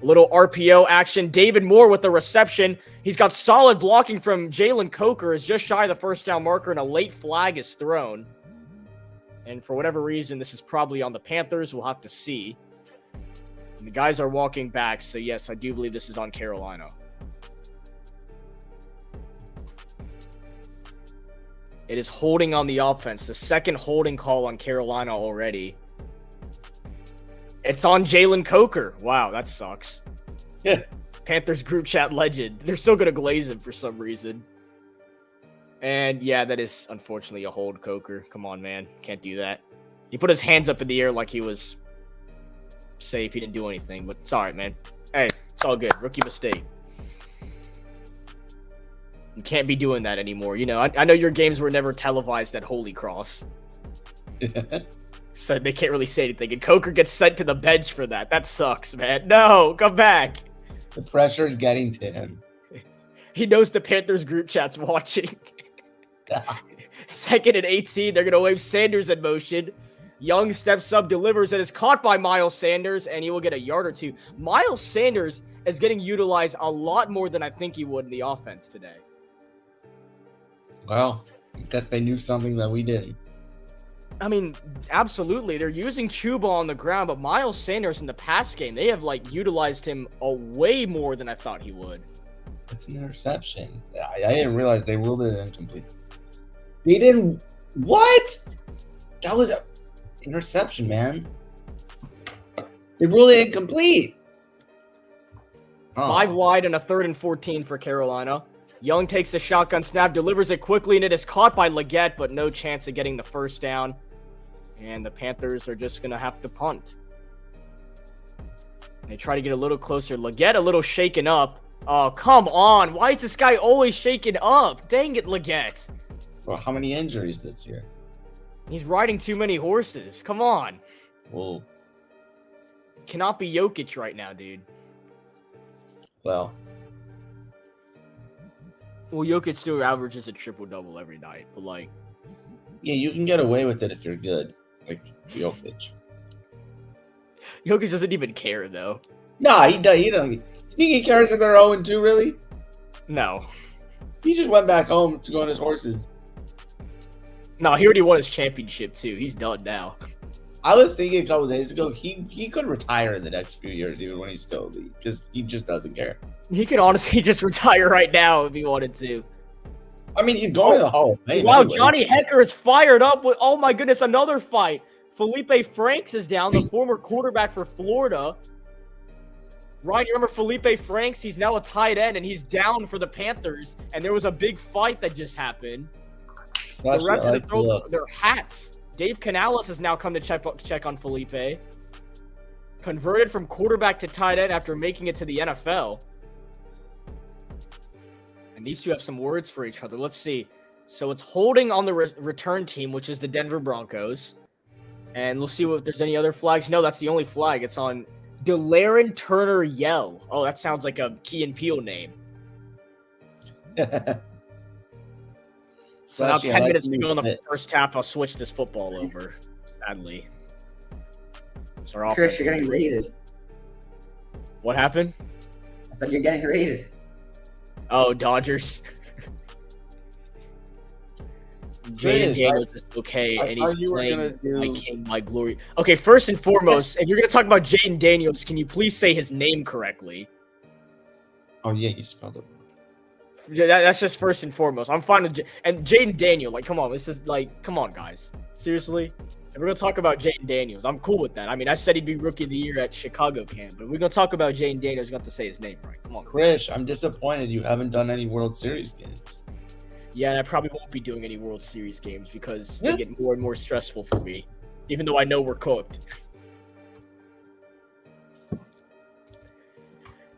A little RPO action. David Moore with the reception. He's got solid blocking from Jalen Coker. Is just shy of the 1st down marker, and a late flag is thrown. And for whatever reason, this is probably on the Panthers. We'll have to see. And the guys are walking back, so yes, I do believe this is on Carolina. It is holding on the offense. The 2nd holding call on Carolina already. It's on Jalen Coker. Wow, that sucks. Yeah. Panthers group chat legend. They're still going to glaze him for some reason. And yeah, that is unfortunately a hold, Coker. Come on, man. Can't do that. He put his hands up in the air like he was safe. He didn't do anything, but it's all right, man. Hey, it's all good. Rookie mistake. You can't be doing that anymore. You know, I know your games were never televised at Holy Cross. So they can't really say anything. And Coker gets sent to the bench for that. That sucks, man. No, come back. The pressure is getting to him. He knows the Panthers group chat's watching. 2nd and 18. They're going to wave Sanders in motion. Young steps up, delivers, and is caught by Miles Sanders, and he will get a yard or two. Miles Sanders is getting utilized a lot more than I think he would in the offense today. Well, I guess they knew something that we didn't. I mean, absolutely. They're using Chuba on the ground, but Miles Sanders in the pass game, they have, utilized him a way more than I thought he would. It's an interception. I didn't realize they ruled it incomplete. They didn't. What? That was an interception, man. They ruled it incomplete. 5 wide and a 3rd and 14 for Carolina. Young takes the shotgun snap, delivers it quickly, and it is caught by Leggett, but no chance of getting the 1st down. And the Panthers are just going to have to punt. They try to get a little closer. Leggett a little shaken up. Oh, come on. Why is this guy always shaken up? Dang it, Leggett. Well, how many injuries this year? He's riding too many horses. Come on. Well, Cannot be Jokic right now, dude. Well, Jokic still averages a triple-double every night, but yeah, you can get away with it if you're good, like Jokic. Jokic doesn't even care, though. Nah, he does. He don't. You think he cares if they're 0-2, really? No. He just went back home to go on his horses. No, he already won his championship, too. He's done now. I was thinking a couple days ago, he could retire in the next few years, even when he's still in the league, because he just doesn't care. He could honestly just retire right now if he wanted to. I mean, he's going to the Hall of Fame. Wow, anyway. Johnny Hecker is fired up with, oh my goodness, another fight. Felipe Franks is down, the former quarterback for Florida. Ryan, you remember Felipe Franks? He's now a tight end, and he's down for the Panthers, and there was a big fight that just happened. The refs had to throw their hats. Dave Canales has now come to check on Felipe. Converted from quarterback to tight end after making it to the NFL. And these two have some words for each other. Let's see. So it's holding on the return team, which is the Denver Broncos. And we'll see if there's any other flags. No, that's the only flag. It's on Delaren Turner Yell. Oh, that sounds like a Key and Peele name. So now 10 minutes to go in the first half. I'll switch this football over, sadly. Daniels. Our Chris, offense. you're getting rated. What happened? I said you're getting rated. Oh, Dodgers. Jaden Chris, Daniels is okay, I and he's thought you were playing gonna do- my king, my glory. Okay, first and foremost, if you're gonna talk about Jaden Daniels, can you please say his name correctly? Oh yeah, you spelled it. That's just first and foremost. I'm fine with and Jaden Daniel. Like, come on, this is like, come on, guys. Seriously, if we're gonna talk about Jaden Daniels, I'm cool with that. I mean, I said he'd be rookie of the year at Chicago camp, but if we're gonna talk about Jaden Daniels, you got to say his name right. Come on, Chris, I'm disappointed you haven't done any World Series games. Yeah, and I probably won't be doing any World Series games because they get more and more stressful for me, even though I know we're cooked.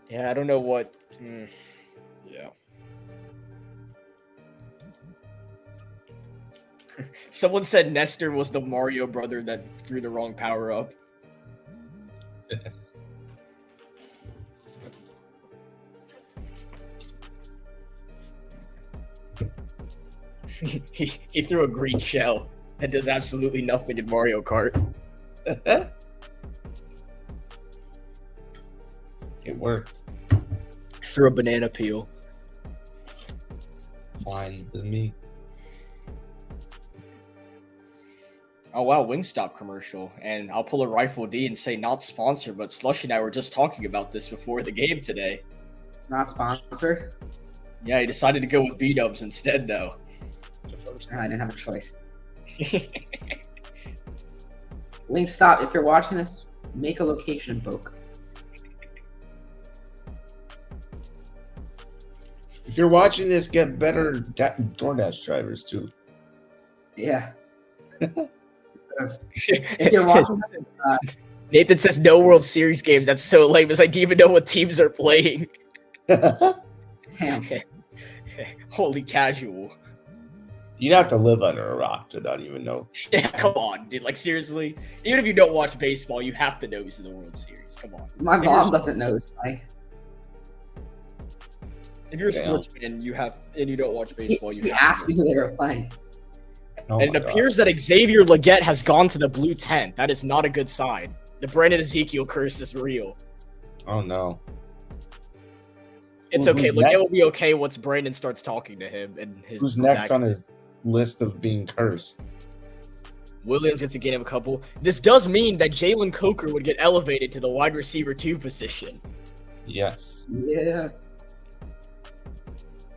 Yeah, I don't know what. Yeah. Someone said Nestor was the Mario brother that threw the wrong power up. He threw a green shell that does absolutely nothing in Mario Kart. It worked. Threw a banana peel. Fine with me. Oh wow, Wingstop commercial. And I'll pull a Rifle D and say not sponsored, but Slushy and I were just talking about this before the game today. Not sponsored. Yeah, he decided to go with B-dubs instead though. I didn't have a choice. Wingstop, if you're watching this, make a location in Boca. If you're watching this, get better DoorDash drivers too. Yeah. If you're watching this, Nathan says no World Series games. That's so lame. It's like, do you even know what teams are playing? damn. Holy casual. You'd have to live under a rock to not even know. Yeah, come on, dude. Like, seriously? Even if you don't watch baseball, you have to know he's in the World Series. Come on. My If mom you're- doesn't know. If you're a Damn. sports fan, and you don't watch baseball, you He have asked to me know. who they were playing. Oh And my it God. appears that Xavier Leggett has gone to the blue tent. That is not a good sign. The Brandon Ezekiel curse is real. Oh no. It's Who's okay. next? Leggett will be okay once Brandon starts talking to him. And his Who's next on access. his list of being cursed? Williams gets to gain him a couple. This does mean that Jalen Coker would get elevated to the wide receiver 2 position. Yes. Yeah.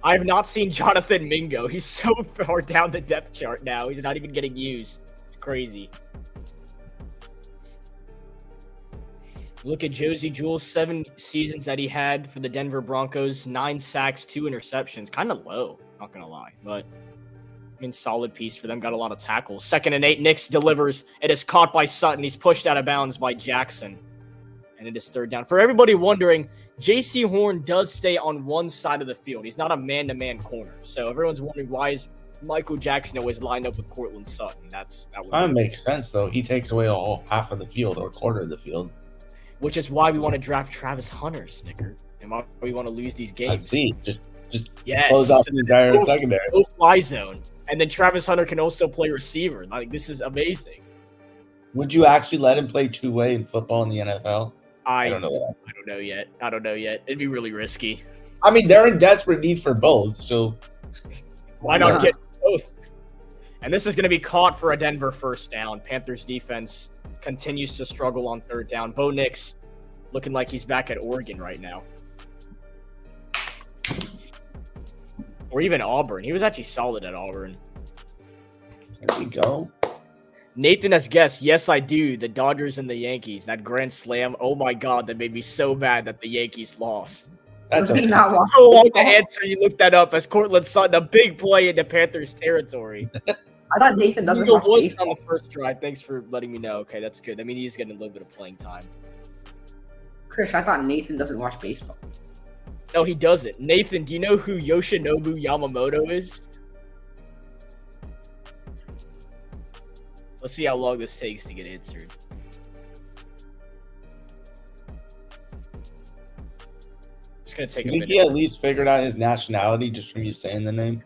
I have not seen Jonathan Mingo. He's so far down the depth chart now. He's not even getting used. It's crazy. Look at Josie Jewell's 7 seasons that he had for the Denver Broncos. 9 sacks, 2 interceptions. Kind of low, not going to lie. But, I mean, solid piece for them. Got a lot of tackles. 2nd and 8. Nix delivers. It is caught by Sutton. He's pushed out of bounds by Jackson. And it is 3rd down. For everybody wondering, J.C. Horn does stay on one side of the field. He's not a man-to-man corner. So everyone's wondering, why is Michael Jackson always lined up with Cortland Sutton? That would Makes sense though. He takes away a whole half of the field or quarter of the field. which is why we want to draft Travis Hunter, Snicker, and why we want to lose these games. I see. Just Yes. close off the entire secondary. No fly zone, and then Travis Hunter can also play receiver. Like, this is amazing. Would you actually let him play two-way in football in the NFL? I don't know that. I don't know yet. It'd be really risky. I mean, they're in desperate need for both, so Why not not? get both? And this is going to be caught for a Denver 1st down. Panthers defense continues to struggle on 3rd down. Bo Nix looking like he's back at Oregon right now. Or even Auburn. He was actually solid at Auburn. there you go. Nathan has guessed, yes, I do. The Dodgers and the Yankees. That grand slam. Oh my God, that made me so mad that the Yankees lost. That's Does he okay. not watch So long to baseball? answer. You looked that up as Cortland Sutton, a big play into Panthers territory. I thought Nathan doesn't Mingo watch was baseball. on the first drive. Thanks for letting me know. Okay, that's good. I mean, he's getting a little bit of playing time. Chris, I thought Nathan doesn't watch baseball. No, he doesn't. Nathan, do you know who Yoshinobu Yamamoto is? Let's see how long this takes to get answered. It's gonna take a You think minute. he at least figured out his nationality just from you saying the name?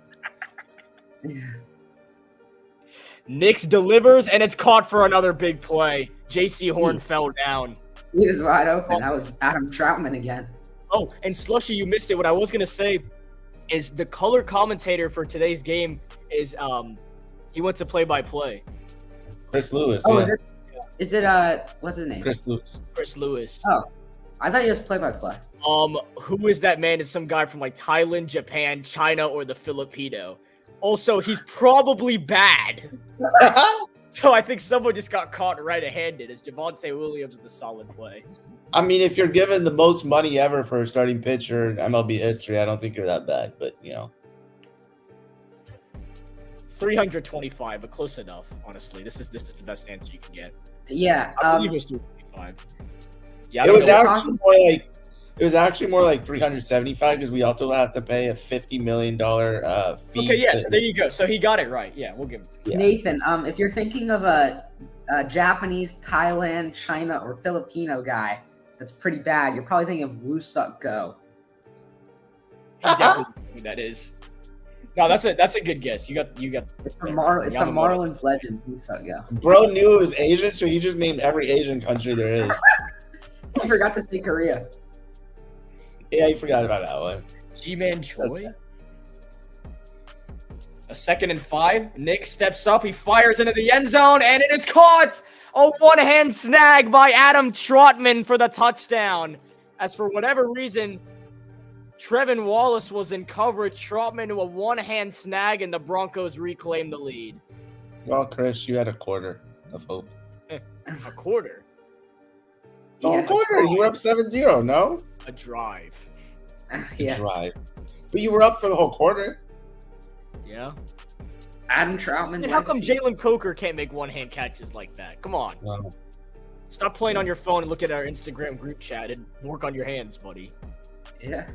Nix delivers, and it's caught for another big play. J.C. Horn fell down. He was wide open. That was Adam Troutman again. Oh, and Slushy, you missed it. What I was going to say is the color commentator for today's game is he went to play-by-play. Chris Lewis. Oh, yeah. is it what's his name? Chris Lewis. Chris Lewis. Oh, I thought he was play-by-play. Who is that man? It's some guy from like Thailand, Japan, China, or the Filipino. Also, he's probably bad. So I think someone just got caught right-handed as Javonte Williams with a solid play. I mean, if you're given the most money ever for a starting pitcher in MLB history, I don't think you're that bad. But, 325, but close enough, honestly. This is the best answer you can get. Yeah. I believe it was 325. Yeah, it was actually more like 375 because we also have to pay a $50 million fee. Okay, yeah, so there you go. So he got it right. Yeah, we'll give it to you. Yeah. Nathan, if you're thinking of a Japanese, Thailand, China, or Filipino guy that's pretty bad, you're probably thinking of Woo Suk Go. He definitely knows who that is. No, that's a good guess. You got. It's a Marlins legend, Woo Suk Go. Bro knew it was Asian, so he just named every Asian country there is. I forgot to say Korea. Yeah, you forgot about that one. G-Man Choi. A 2nd and 5. Nick steps up. He fires into the end zone, and it is caught. A one-hand snag by Adam Trotman for the touchdown. As for whatever reason, Trevin Wallace was in coverage. Trotman to a one-hand snag, and the Broncos reclaim the lead. Well, Chris, you had a quarter of hope. A quarter. Oh, a quarter. You were up 7-0, no? A drive. Yeah. Drive. But you were up for the whole quarter. Yeah. Adam Troutman. And how come Jalen Coker can't make one-hand catches like that? Come on. No. Stop playing on your phone and look at our Instagram group chat and work on your hands, buddy. Yeah.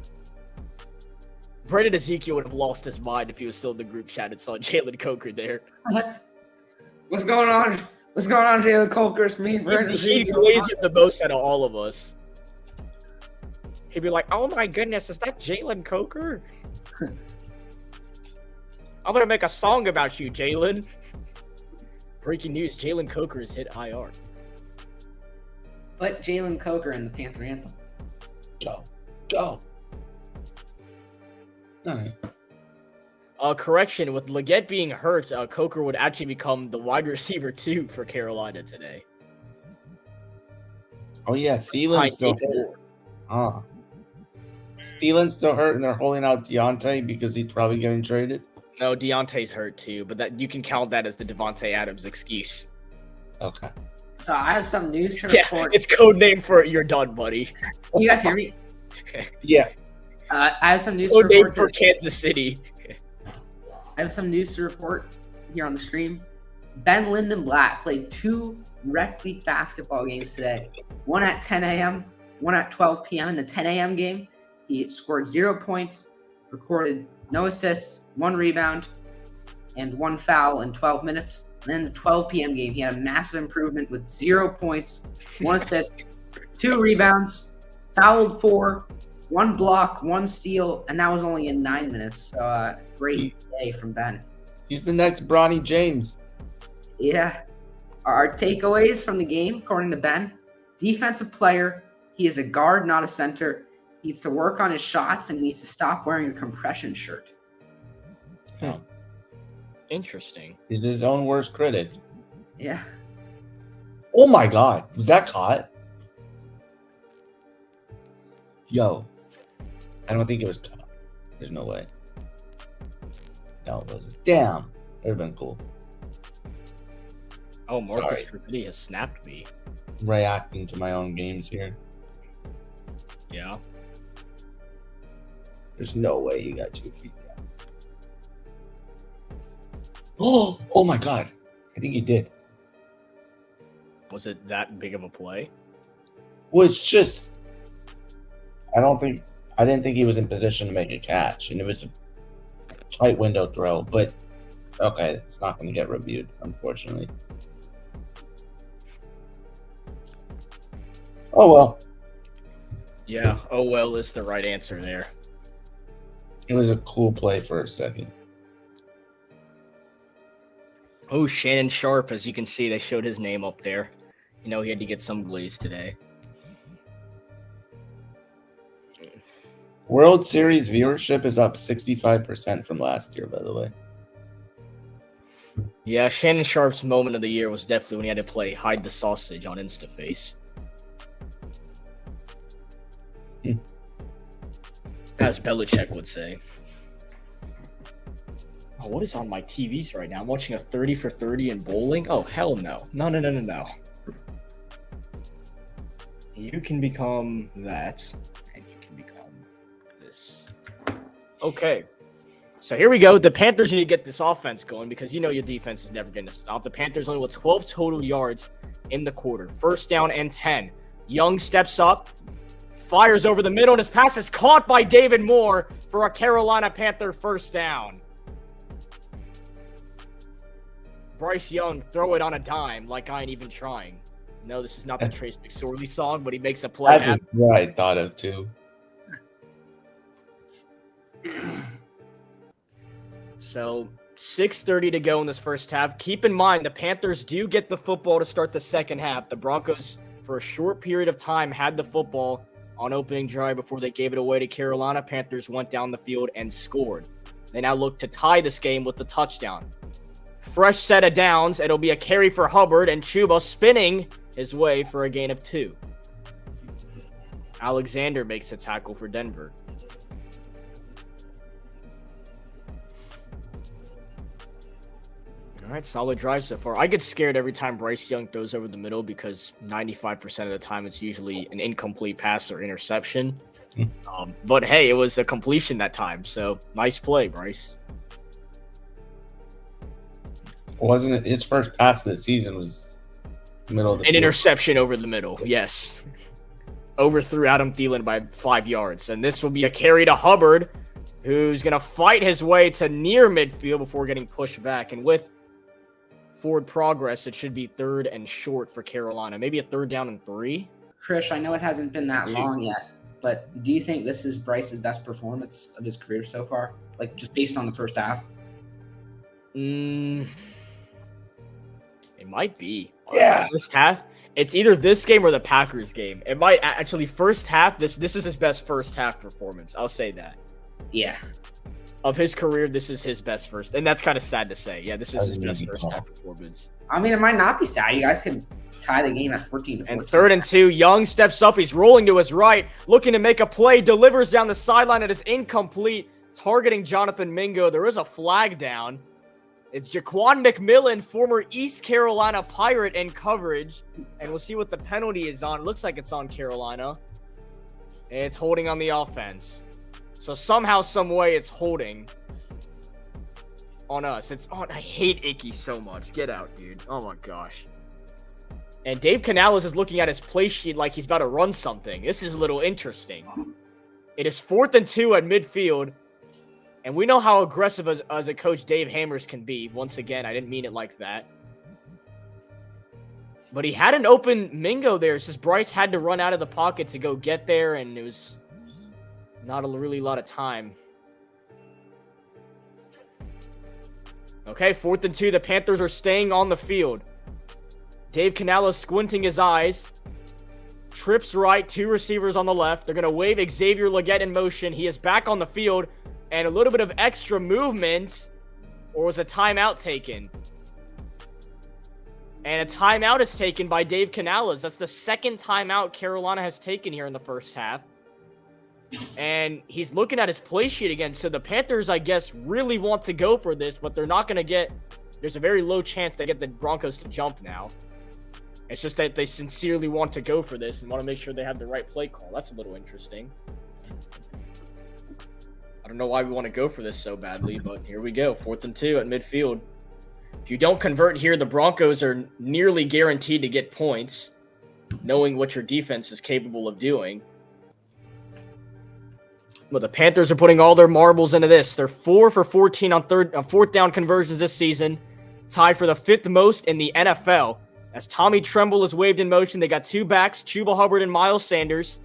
Brandon Ezekiel would have lost his mind if he was still in the group chat and saw Jalen Coker there. What's going on? What's going on, Jalen Coker? It's me, Brandon He'd Ezekiel. glaze you the most out of all of us. He'd be like, oh my goodness, is that Jalen Coker? I'm going to make a song about you, Jalen. Breaking news, Jalen Coker has hit IR. Put Jalen Coker in the Panther anthem. Go. All right. Correction, with Leggett being hurt, Coker would actually become the wide receiver 2 for Carolina today. Oh, yeah. Thielen's still hurt. Thielen's still hurt, and they're holding out Deontay because he's probably getting traded? No, Deontay's hurt too, but that you can count that as the Devontae Adams excuse. Okay. So I have some news to Yeah, report. it's code name for you're done, buddy. Can you guys hear me? Yeah. I have some news to Code name report. for Kansas City. I have some news to report here on the stream. Ben Linden Black played 2 rec league basketball games today. One at 10 a.m., one at 12 p.m. In the 10 a.m. game, he scored 0 points, recorded no assists, 1 rebound, and 1 foul in 12 minutes. And then the 12 p.m. game, he had a massive improvement with 0 points, 1 assist, 2 rebounds, fouled 4, 1 block, 1 steal, and that was only in 9 minutes. So great day from Ben. He's the next Bronny James. Yeah. Our takeaways from the game, according to Ben: defensive player. He is a guard, not a center. He needs to work on his shots and he needs to stop wearing a compression shirt. Interesting. He's his own worst critic. Yeah. Oh my God. Was that caught? Yo. I don't think it was caught. There's no way. No, it wasn't. Damn. That would have been cool. Oh, Marcus Sorry. Trividi has snapped me. Reacting to my own games here. Yeah. There's no way you got 2 feet down. Oh my God. I think he did. Was it that big of a play? Well, it's just, I didn't think he was in position to make a catch, and it was a tight window throw, but okay, it's not going to get reviewed, unfortunately. Oh well. Yeah. Oh well is the right answer there. It was a cool play for a second. Oh, Shannon Sharp, as you can see, they showed his name up there. You know, he had to get some glaze today. World Series viewership is up 65% from last year, by the way. Yeah, Shannon Sharp's moment of the year was definitely when he had to play Hide the Sausage on InstaFace. As Belichick would say. Oh, what is on my TVs right now? I'm watching a 30 for 30 in bowling? Oh, hell no. No. You can become that, and you can become this. Okay. So here we go. The Panthers need to get this offense going because you know your defense is never going to stop. The Panthers only with 12 total yards in the quarter. First down and 10. Young steps up, fires over the middle, and his pass is caught by David Moore for a Carolina Panther first down. Bryce Young, throw it on a dime like I ain't even trying. No, this is not the Trace McSorley song, but he makes a play. That's just what I thought of, too. So 6:30 to go in this first half. Keep in mind, the Panthers do get the football to start the second half. The Broncos, for a short period of time, had the football on opening drive before they gave it away to Carolina. Panthers went down the field and scored. They now look to tie this game with the touchdown. Fresh set of downs. It'll be a carry for Hubbard, and Chuba spinning his way for a gain of 2. Alexander makes a tackle for Denver. All right, solid drive so far. I get scared every time Bryce Young throws over the middle because 95% of the time it's usually an incomplete pass or interception. But hey, it was a completion that time, so nice play, Bryce. Wasn't it his first pass of the season was middle of the An field. interception over the middle, yes. Overthrew Adam Thielen by 5 yards. And this will be a carry to Hubbard, who's going to fight his way to near midfield before getting pushed back. And with forward progress, it should be 3rd and short for Carolina. Maybe a 3rd down and 3. Krish, I know it hasn't been that long yet, but do you think this is Bryce's best performance of his career so far? Like, just based on the first half? It might be. Yeah. First half. It's either this game or the Packers game. It might actually first half. This is his best first half performance. I'll say that. Yeah. Of his career, this is his best first. And that's kind of sad to say. Yeah, this is his best first half performance. I mean, it might not be sad. You guys could tie the game at 14-14. And 3rd and 2. Young steps up. He's rolling to his right, looking to make a play. Delivers down the sideline. It is incomplete. Targeting Jonathan Mingo. There is a flag down. It's Jaquan McMillan, former East Carolina Pirate, in coverage. And we'll see what the penalty is on. It looks like it's on Carolina. It's holding on the offense. So somehow, some way, it's holding on us. It's on. I hate Icky so much. Get out, dude. Oh, my gosh. And Dave Canales is looking at his play sheet like he's about to run something. This is a little interesting. It is 4th and 2 at midfield. And we know how aggressive as a coach Dave Hammers can be. Once again, I didn't mean it like that. But he had an open Mingo there. It's just Bryce had to run out of the pocket to go get there, and it was not a lot of time. Okay, 4th and 2. The Panthers are staying on the field. Dave Canales squinting his eyes. Trips right, 2 receivers on the left. They're going to wave Xavier Legette in motion. He is back on the field. And a little bit of extra movement, or was a timeout taken? And a timeout is taken by Dave Canales. That's the 2nd timeout Carolina has taken here in the first half. And he's looking at his play sheet again. So the Panthers, I guess, really want to go for this, but they're not going to get... There's a very low chance they get the Broncos to jump now. It's just that they sincerely want to go for this and want to make sure they have the right play call. That's a little interesting. I don't know why we want to go for this so badly, but here we go. 4th and 2 at midfield. If you don't convert here, the Broncos are nearly guaranteed to get points, knowing what your defense is capable of doing. But the Panthers are putting all their marbles into this. They're 4 for 14 on 4th down conversions this season, tied for the 5th most in the NFL. As Tommy Tremble is waved in motion, they got 2 backs, Chuba Hubbard and Miles Sanders.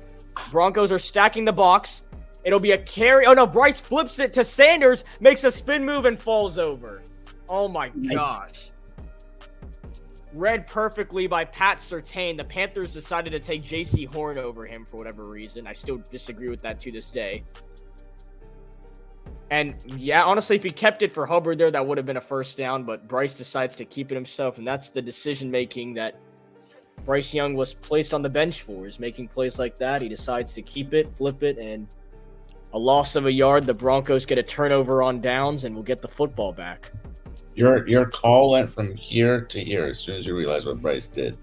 Broncos are stacking the box. It'll be a carry. Oh, no, Bryce flips it to Sanders, makes a spin move, and falls over. Oh, my gosh. read perfectly by Pat Surtain, the Panthers decided to take J.C. Horn over him for whatever reason. I still disagree with that to this day. And yeah, honestly, if he kept it for Hubbard there, that would have been a first down, but Bryce decides to keep it himself, and that's the decision-making that Bryce Young was placed on the bench for, is making plays like that. He decides to keep it, flip it, and a loss of a yard. The Broncos get a turnover on downs, and will get the football back. Your call went from here to here as soon as you realized what Bryce did.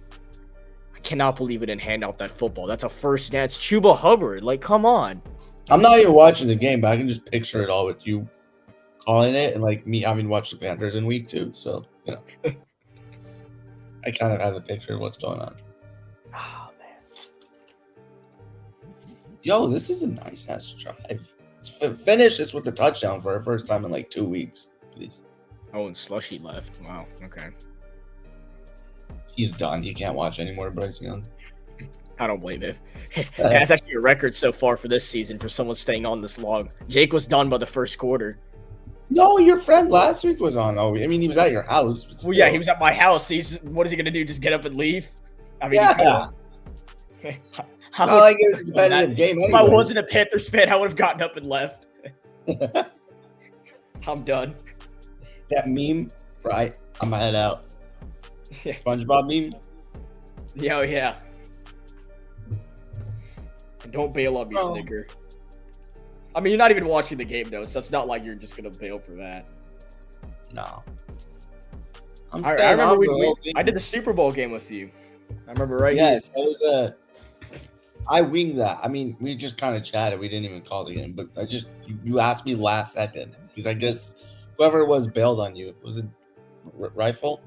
I cannot believe we didn't hand out that football. That's a first down. It's Chuba Hubbard. Like, come on. I'm not even watching the game, but I can just picture it all with you calling it, and like me having watched the Panthers in week 2. So, you know, I kind of have a picture of what's going on. Oh, man. Yo, this is a nice ass drive. Finish this with the touchdown for our first time in like 2 weeks, please. Oh, and Slushy left. Wow. Okay. He's done. You can't watch anymore, Bryce Young. I don't blame him. That's actually a record so far for this season for someone staying on this long. Jake was done by the first quarter. No, your friend last week was on. Oh, I mean, he was at your house. But Well, yeah, he was at my house. What is he going to do? Just get up and leave? I mean, yeah. How Not like it was a competitive game if anyway. I wasn't a Panthers fan, I would have gotten up and left. I'm done. That meme, right? I'm gonna head out. SpongeBob meme. Yeah, yeah. Don't bail on me, Snicker. I mean, you're not even watching the game, though, so it's not like you're just going to bail for that. No. I remember I did the Super Bowl game with you. I remember, right? Yes, that was I winged that. I mean, we just kind of chatted. We didn't even call the game, but you asked me last second because I guess whoever it was bailed on you. Was it Rifle?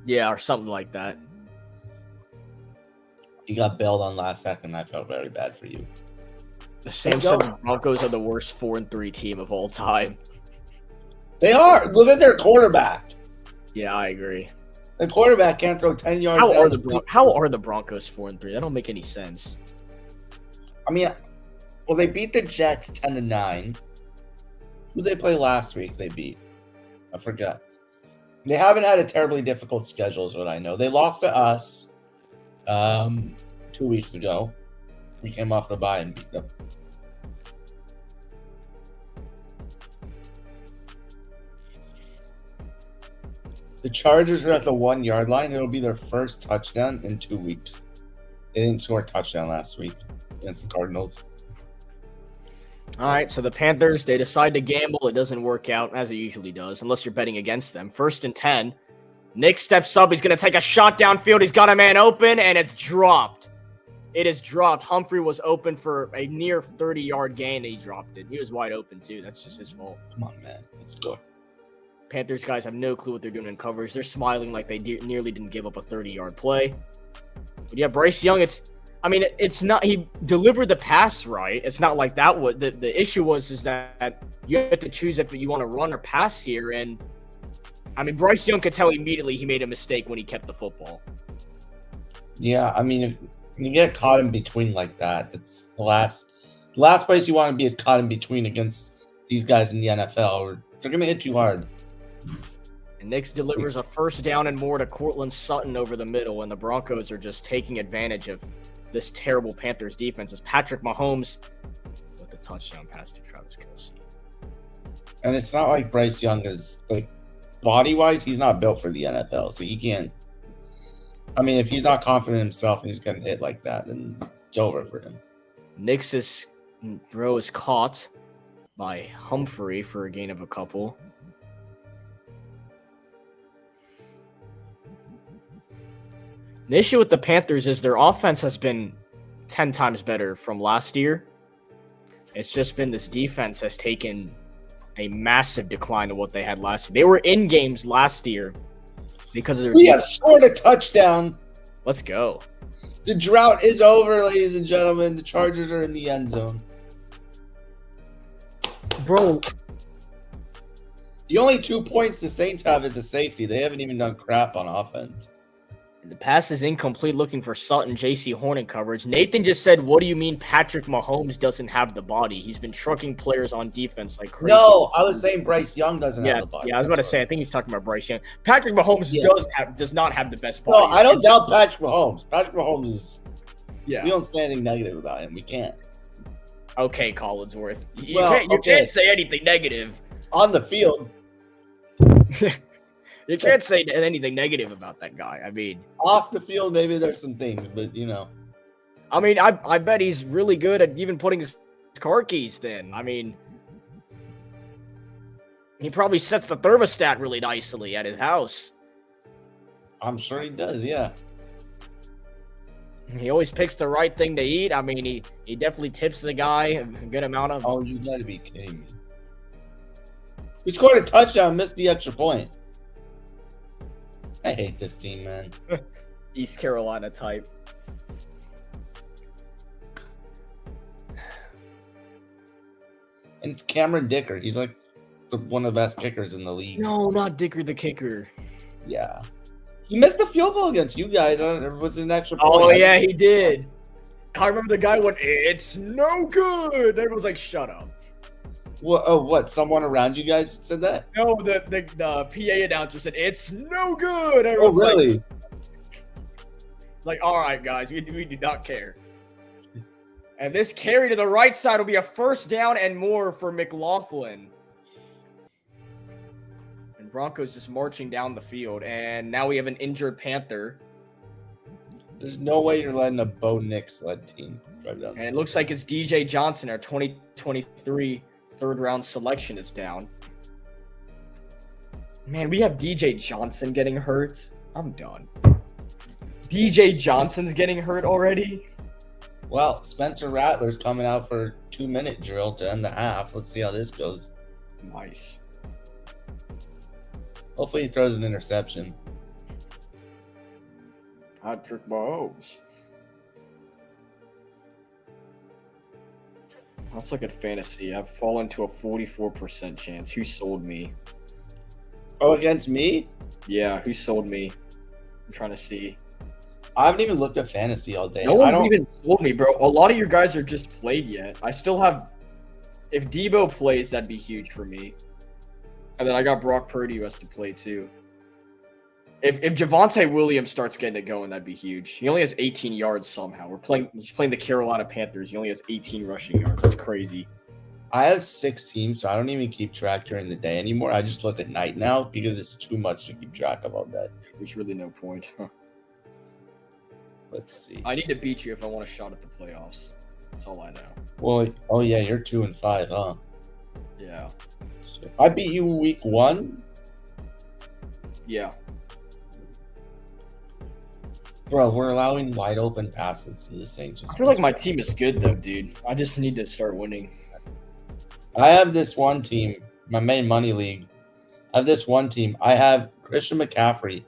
Yeah, or something like that. You got bailed on last second. I felt very bad for you. The Samsung Broncos are the worst 4-3 team of all time. They are. Look at their quarterback. Yeah, I agree. The quarterback can't throw 10 yards. How are the Broncos 4-3? That don't make any sense. I mean, well, they beat the Jets 10-9. Who did they play last week? They beat. I forgot. They haven't had a terribly difficult schedule, is what I know. They lost to us 2 weeks ago. We came off the bye and beat them. The Chargers are at the 1 yard line. It'll be their first touchdown in 2 weeks. They didn't score a touchdown last week against the Cardinals. All right, so the Panthers, they decide to gamble. It doesn't work out, as it usually does, unless you're betting against them. 1st and 10. Nick steps up. He's going to take a shot downfield. He's got a man open, and it's dropped. It is dropped. Humphrey was open for a near 30-yard gain, and he dropped it. He was wide open, too. That's just his fault. Come on, man. Let's go. Panthers guys have no clue what they're doing in coverage. They're smiling like they nearly didn't give up a 30-yard play. But yeah, Bryce Young, it's not, he delivered the pass right. It's not like that. What the issue is that you have to choose if you want to run or pass here. And I mean, Bryce Young could tell immediately he made a mistake when he kept the football. Yeah, I mean, if you get caught in between like that, it's the last place you want to be is caught in between against these guys in the NFL. Or they're going to hit you hard. And Nix delivers a 1st down and more to Cortland Sutton over the middle, and the Broncos are just taking advantage of this terrible Panthers defense as Patrick Mahomes with the touchdown pass to Travis Kelce. And it's not like Bryce Young is, like, body-wise, he's not built for the NFL, so he can't. I mean, if he's not confident in himself and he's getting hit like that, then it's over for him. Nix's throw is caught by Humphrey for a gain of a couple. The issue with the Panthers is their offense has been 10 times better from last year. It's just been this defense has taken a massive decline to what they had last year. They were in games last year because of their We have scored a touchdown. Let's go. The drought is over, ladies and gentlemen. The Chargers are in the end zone. Bro. The only 2 points the Saints have is a safety. They haven't even done crap on offense. The pass is incomplete, looking for Sutton, J.C. Horn coverage. Nathan just said, what do you mean Patrick Mahomes doesn't have the body? He's been trucking players on defense like crazy. No, I was saying Bryce Young doesn't have the body. Yeah, I was about to say, I think he's talking about Bryce Young. Patrick Mahomes does not have the best No, body. I don't doubt Patrick Mahomes. Patrick Mahomes is... Yeah. We don't say anything negative about him. We can't. Okay, Collinsworth. You Well, can't say anything negative. On the field, You can't say anything negative about that guy. I mean, off the field, maybe there's some things, but you know. I mean, I bet he's really good at even putting his car keys in. I mean, he probably sets the thermostat really nicely at his house. I'm sure he does, yeah. He always picks the right thing to eat. I mean, he definitely tips the guy a good amount of. Oh, you gotta be kidding me. We scored a touchdown, missed the extra point. I hate this team, man. East Carolina type. And it's Cameron Dicker. He's like one of the best kickers in the league. No, not Dicker the kicker. Yeah. He missed the field goal against you guys. It was an extra point. Oh, yeah, he did. I remember the guy went, it's no good. Everyone's like, shut up. What? Someone around you guys said that? No, the PA announcer said, it's no good. Oh, Everyone's really? like, all right, guys, we do not care. And this carry to the right side will be a first down and more for McLaughlin. And Broncos just marching down the field. And now we have an injured Panther. There's no way you're letting a Bo Nix led team drive down. And it looks like it's DJ Johnson, our 2023 third-round selection is down. Man, we have DJ Johnson getting hurt. I'm done. DJ Johnson's getting hurt already? Well, Spencer Rattler's coming out for a 2-minute drill to end the half. Let's see how this goes. Nice. Hopefully he throws an interception. Patrick Mahomes. Let's look at fantasy. I've fallen to a 44% chance. Who sold me? Oh, against me? Yeah, who sold me? I'm trying to see. I haven't even looked at fantasy all day. No one even sold me, bro. A lot of you guys are just played yet. I still have... If Debo plays, that'd be huge for me. And then I got Brock Purdy who has to play too. If Javonte Williams starts getting it going, that'd be huge. He only has 18 yards somehow. He's playing the Carolina Panthers. He only has 18 rushing yards. That's crazy. I have 6 teams, so I don't even keep track during the day anymore. I just look at night now because it's too much to keep track of all day. There's really no point. Let's see. I need to beat you if I want a shot at the playoffs. That's all I know. Well, oh yeah, you're 2-5, huh? Yeah. So if I beat you week 1, Yeah. bro, we're allowing wide open passes to the Saints. I feel like my team is good though, dude. I just need to start winning. I have this one team, my main money league. I have this one team. I have Christian McCaffrey.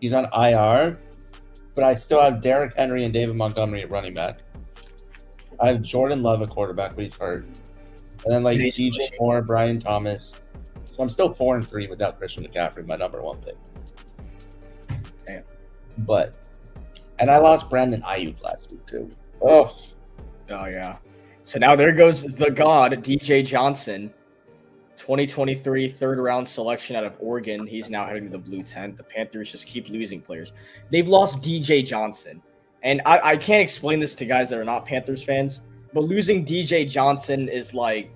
He's on IR, but I still have Derrick Henry and David Montgomery at running back. I have Jordan Love at quarterback, but he's hurt. And then like DJ Moore, Brian Thomas. So I'm still 4-3 without Christian McCaffrey, my number 1 pick. Damn. But, and I lost Brandon Ayuk last week too. Oh Yeah. So now there goes the god, DJ Johnson. 2023 third-round selection out of Oregon. He's now heading to the blue tent. The Panthers just keep losing players. They've lost DJ Johnson. And I can't explain this to guys that are not Panthers fans, but losing DJ Johnson is like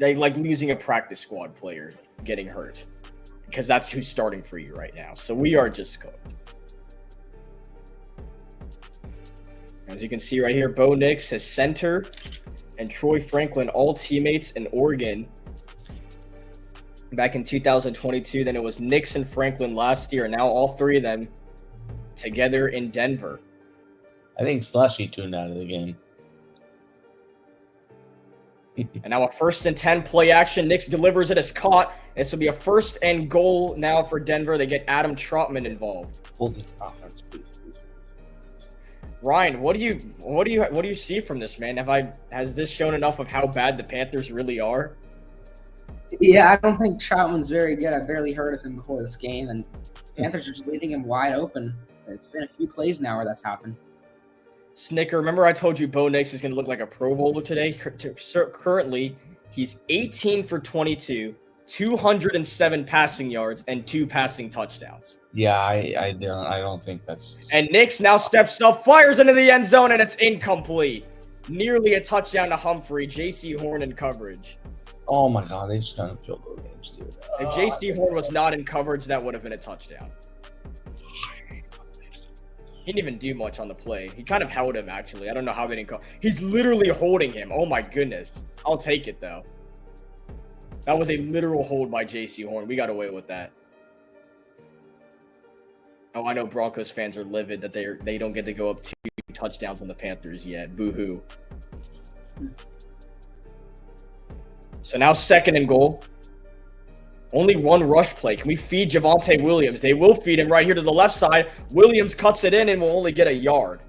losing a practice squad player getting hurt, because that's who's starting for you right now. So we are just cooked. As you can see right here, Bo Nix has center and Troy Franklin, all teammates in Oregon back in 2022. Then it was Nix and Franklin last year, and now all three of them together in Denver. I think Slushy tuned out of the game. And now a 1st and 10 play action. Nix delivers it as caught. This will be a 1st and goal now for Denver. They get Adam Trotman involved. Hold the offense, please. Ryan, what do you see from this, man? Has this shown enough of how bad the Panthers really are? Yeah, I don't think Troutman's very good. I barely heard of him before this game, and Panthers are just leaving him wide open. It's been a few plays now where that's happened. Snicker, remember I told you Bo Nix is going to look like a Pro Bowler today? Currently, he's 18 for 22, 207 passing yards, and 2 passing touchdowns. Yeah, I don't think that's. And Nix now steps up, fires into the end zone, and it's incomplete. Nearly a touchdown to Humphrey. J.C. Horn in coverage. Oh my God, they just done field goal games, dude. If J.C. Horn was not in coverage, that would have been a touchdown. He didn't even do much on the play. He kind of held him, actually. I don't know how they didn't call. He's literally holding him. Oh my goodness. I'll take it, though. That was a literal hold by J.C. Horn. We got away with that. Oh, I know Broncos fans are livid that they don't get to go up 2 touchdowns on the Panthers yet. Boo-hoo. So now 2nd and goal. Only 1 rush play. Can we feed Javonte Williams? They will feed him right here to the left side. Williams cuts it in and will only get a yard.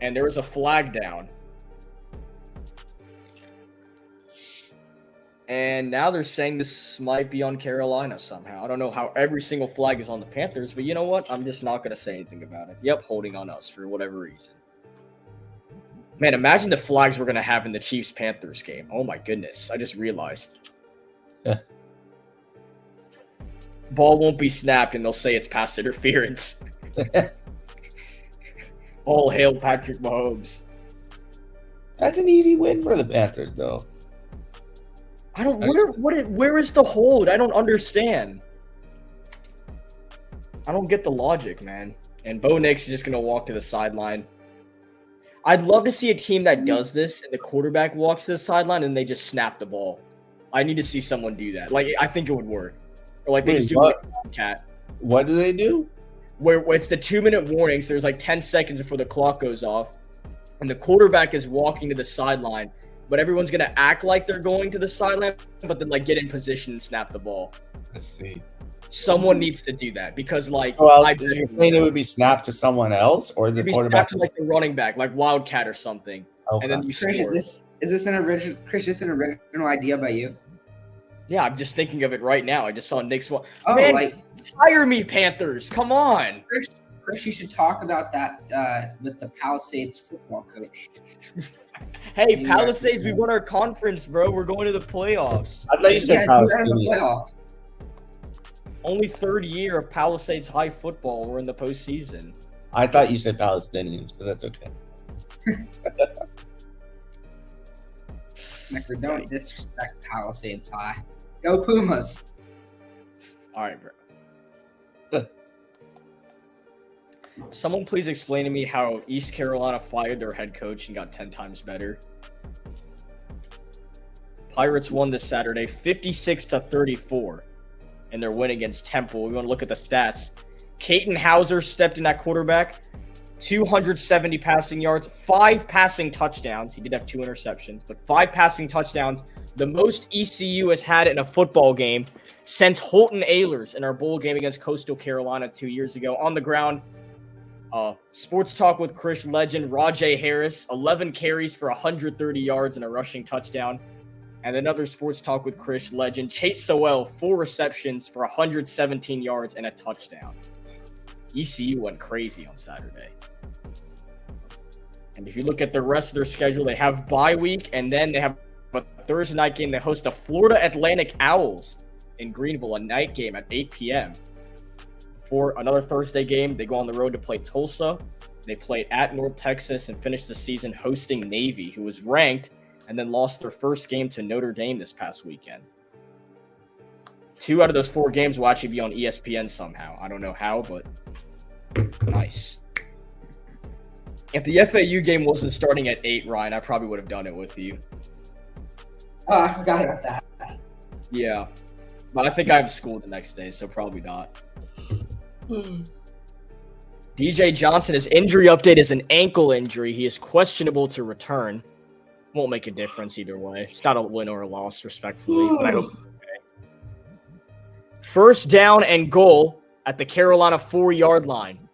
And there is a flag down. And now they're saying this might be on Carolina somehow. I don't know how every single flag is on the Panthers, but you know what? I'm just not going to say anything about it. Yep, holding on us for whatever reason. Man, imagine the flags we're going to have in the Chiefs-Panthers game. Oh my goodness. I just realized. Yeah. Ball won't be snapped and they'll say it's pass interference. All hail Patrick Mahomes. That's an easy win for the Panthers, though. I don't. Where is the hold? I don't understand. I don't get the logic, man. And Bo Nix is just gonna walk to the sideline. I'd love to see a team that does this and the quarterback walks to the sideline and they just snap the ball. I need to see someone do that. Like, I think it would work. Or like they just do what? Like cat. What do they do? Where it's the 2-minute warnings. There's like 10 seconds before the clock goes off, and the quarterback is walking to the sideline, but everyone's gonna act like they're going to the sideline, but then like get in position and snap the ball. Let's see. Someone needs to do that because like you're saying it would be snapped to someone else or the quarterback to like the running back, like Wildcat or something, okay. And then you Chris, score. is this an original? Chris, is this an original idea by you? Yeah, I'm just thinking of it right now. I just saw Nick's one. Oh, Man, like fire me, Panthers! Come on. Chris, you should talk about that with the Palisades football coach. Hey, Maybe Palisades, we won our conference, bro. We're going to the playoffs. I thought you said do that in the Palestinian. playoffs. Only 3rd year of Palisades High football. We're in the postseason. I thought you said Palestinians, but that's okay. Snicker, don't disrespect Palisades High. Go Pumas. All right, bro. Someone please explain to me how East Carolina fired their head coach and got 10 times better. Pirates won this Saturday 56-34 in their win against Temple. We want to look at the stats. Caton Hauser stepped in at quarterback, 270 passing yards, 5 passing touchdowns. He did have 2 interceptions, but 5 passing touchdowns. The most ECU has had in a football game since Holton Ahlers in our bowl game against Coastal Carolina 2 years ago. On the ground, Sports Talk with Chris legend Rajay Harris, 11 carries for 130 yards and a rushing touchdown. And another Sports Talk with Chris legend Chase Sowell, 4 receptions for 117 yards and a touchdown. ECU went crazy on Saturday. And if you look at the rest of their schedule, they have bye week, and then they have a Thursday night game. They host the Florida Atlantic Owls in Greenville, a night game at 8 p.m. For another Thursday game, they go on the road to play Tulsa. They play at North Texas and finish the season hosting Navy, who was ranked and then lost their first game to Notre Dame this past weekend. 2 out of those 4 games will actually be on ESPN somehow. I don't know how, but nice. If the FAU game wasn't starting at 8, Ryan, I probably would have done it with you. Oh, I forgot about that. Yeah. But I think I have school the next day, so probably not. DJ Johnson, his injury update is an ankle injury. He is questionable to return. Won't make a difference either way. It's not a win or a loss, respectfully. But I hope okay. First down and goal at the Carolina 4-yard line.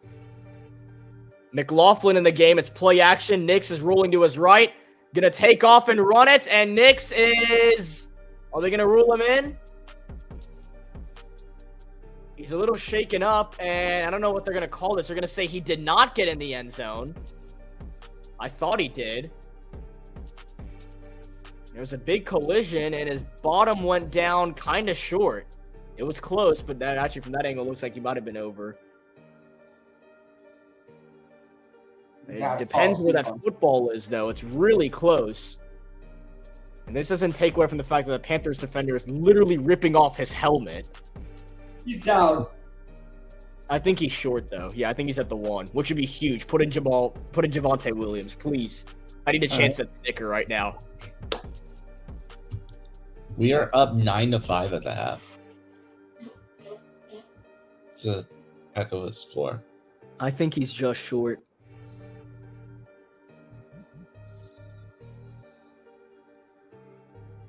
McLaughlin in the game. It's play action. Nix is rolling to his right. Gonna take off and run it. And Nix is... Are they gonna rule him in? He's a little shaken up, and I don't know what they're going to call this. They're going to say he did not get in the end zone. I thought he did. There was a big collision, and his bottom went down kind of short. It was close, but that actually from that angle looks like he might have been over. It depends where that football is, though. It's really close. And this doesn't take away from the fact that the Panthers defender is literally ripping off his helmet. He's down. I think he's short, though. Yeah, I think he's at the 1, which would be huge. Put in Javonte Williams, please. I need to chance that sticker right now. We are up 9-5 at the half. It's a heck of a score. I think he's just short.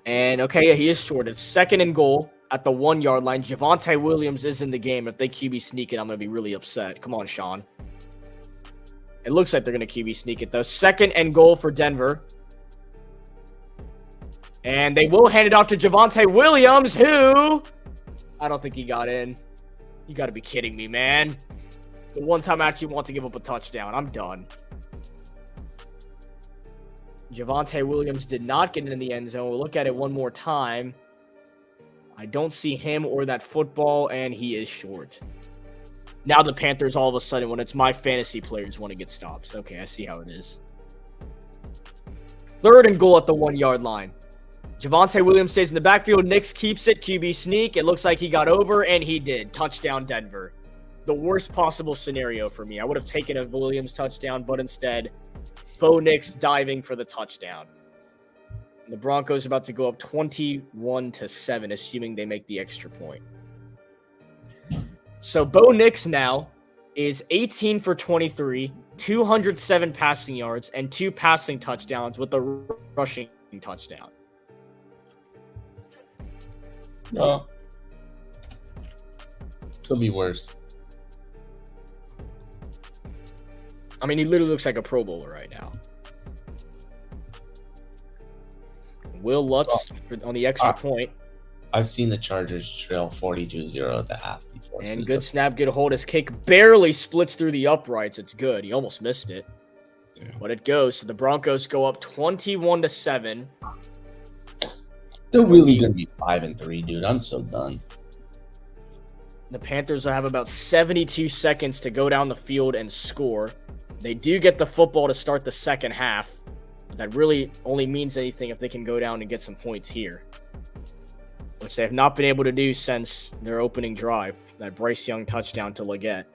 And, okay, yeah, he is short. It's 2nd and goal at the 1-yard line. Javonte Williams is in the game. If they QB sneak it, I'm going to be really upset. Come on, Sean. It looks like they're going to QB sneak it, though. 2nd and goal for Denver. And they will hand it off to Javonte Williams, who... I don't think he got in. You got to be kidding me, man. The one time I actually want to give up a touchdown. I'm done. Javonte Williams did not get in the end zone. We'll look at it one more time. I don't see him or that football, and he is short. Now the Panthers, all of a sudden, when it's my fantasy players, want to get stops. Okay, I see how it is. 3rd and goal at the 1-yard line. Javonte Williams stays in the backfield. Nix keeps it. QB sneak. It looks like he got over, and he did. Touchdown, Denver. The worst possible scenario for me. I would have taken a Williams touchdown, but instead, Bo Nix diving for the touchdown. And the Broncos about to go up 21-7, assuming they make the extra point. So Bo Nix now is 18 for 23, 207 passing yards, and 2 passing touchdowns with a rushing touchdown. No. Could be worse. I mean, he literally looks like a Pro Bowler right now. Will Lutz on the extra point. I've seen the Chargers trail 42-0 at the half before. And good snap, good hold. His kick barely splits through the uprights. It's good. He almost missed it. Yeah. But it goes. So the Broncos go up 21-7. They're really going to be 5-3, dude. I'm so done. The Panthers will have about 72 seconds to go down the field and score. They do get the football to start the second half. But that really only means anything if they can go down and get some points here, which they have not been able to do since their opening drive, that Bryce Young touchdown to Leggett,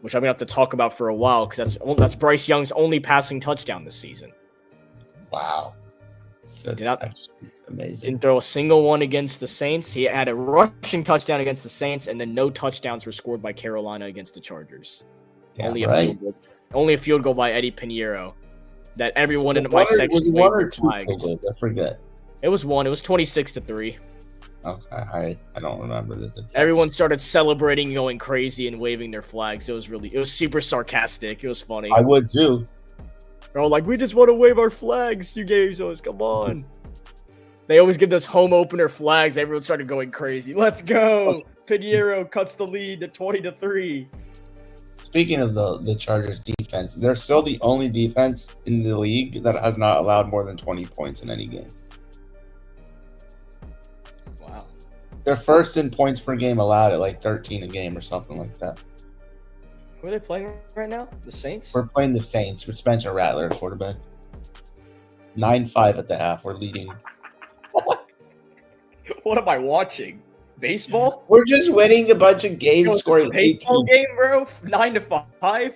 which I'm going to have to talk about for a while because that's Bryce Young's only passing touchdown this season. Wow. That's actually amazing. Didn't throw a single one against the Saints. He had a rushing touchdown against the Saints, and then no touchdowns were scored by Carolina against the Chargers. Yeah, Only a field goal by Eddie Pinheiro that everyone in my was section one or two flags. field goals? I forget. It was one. It was 26-3. Okay, I don't remember that. Everyone started celebrating, going crazy, and waving their flags. It was super sarcastic. It was funny. I would too. They're all like, "We just want to wave our flags you gave us. Come on." They always give those home opener flags. Everyone started going crazy. Let's go. Pinheiro cuts the lead to 20-3. Speaking of the Chargers defense, they're still the only defense in the league that has not allowed more than 20 points in any game. Wow. They're first in points per game allowed at like 13 a game or something like that. Who are they playing right now? The Saints? We're playing the Saints with Spencer Rattler, quarterback. 9-5 at the half. We're leading. What am I watching? Baseball? We're just winning a bunch of games, scoring baseball 18. Game, bro. 9-5.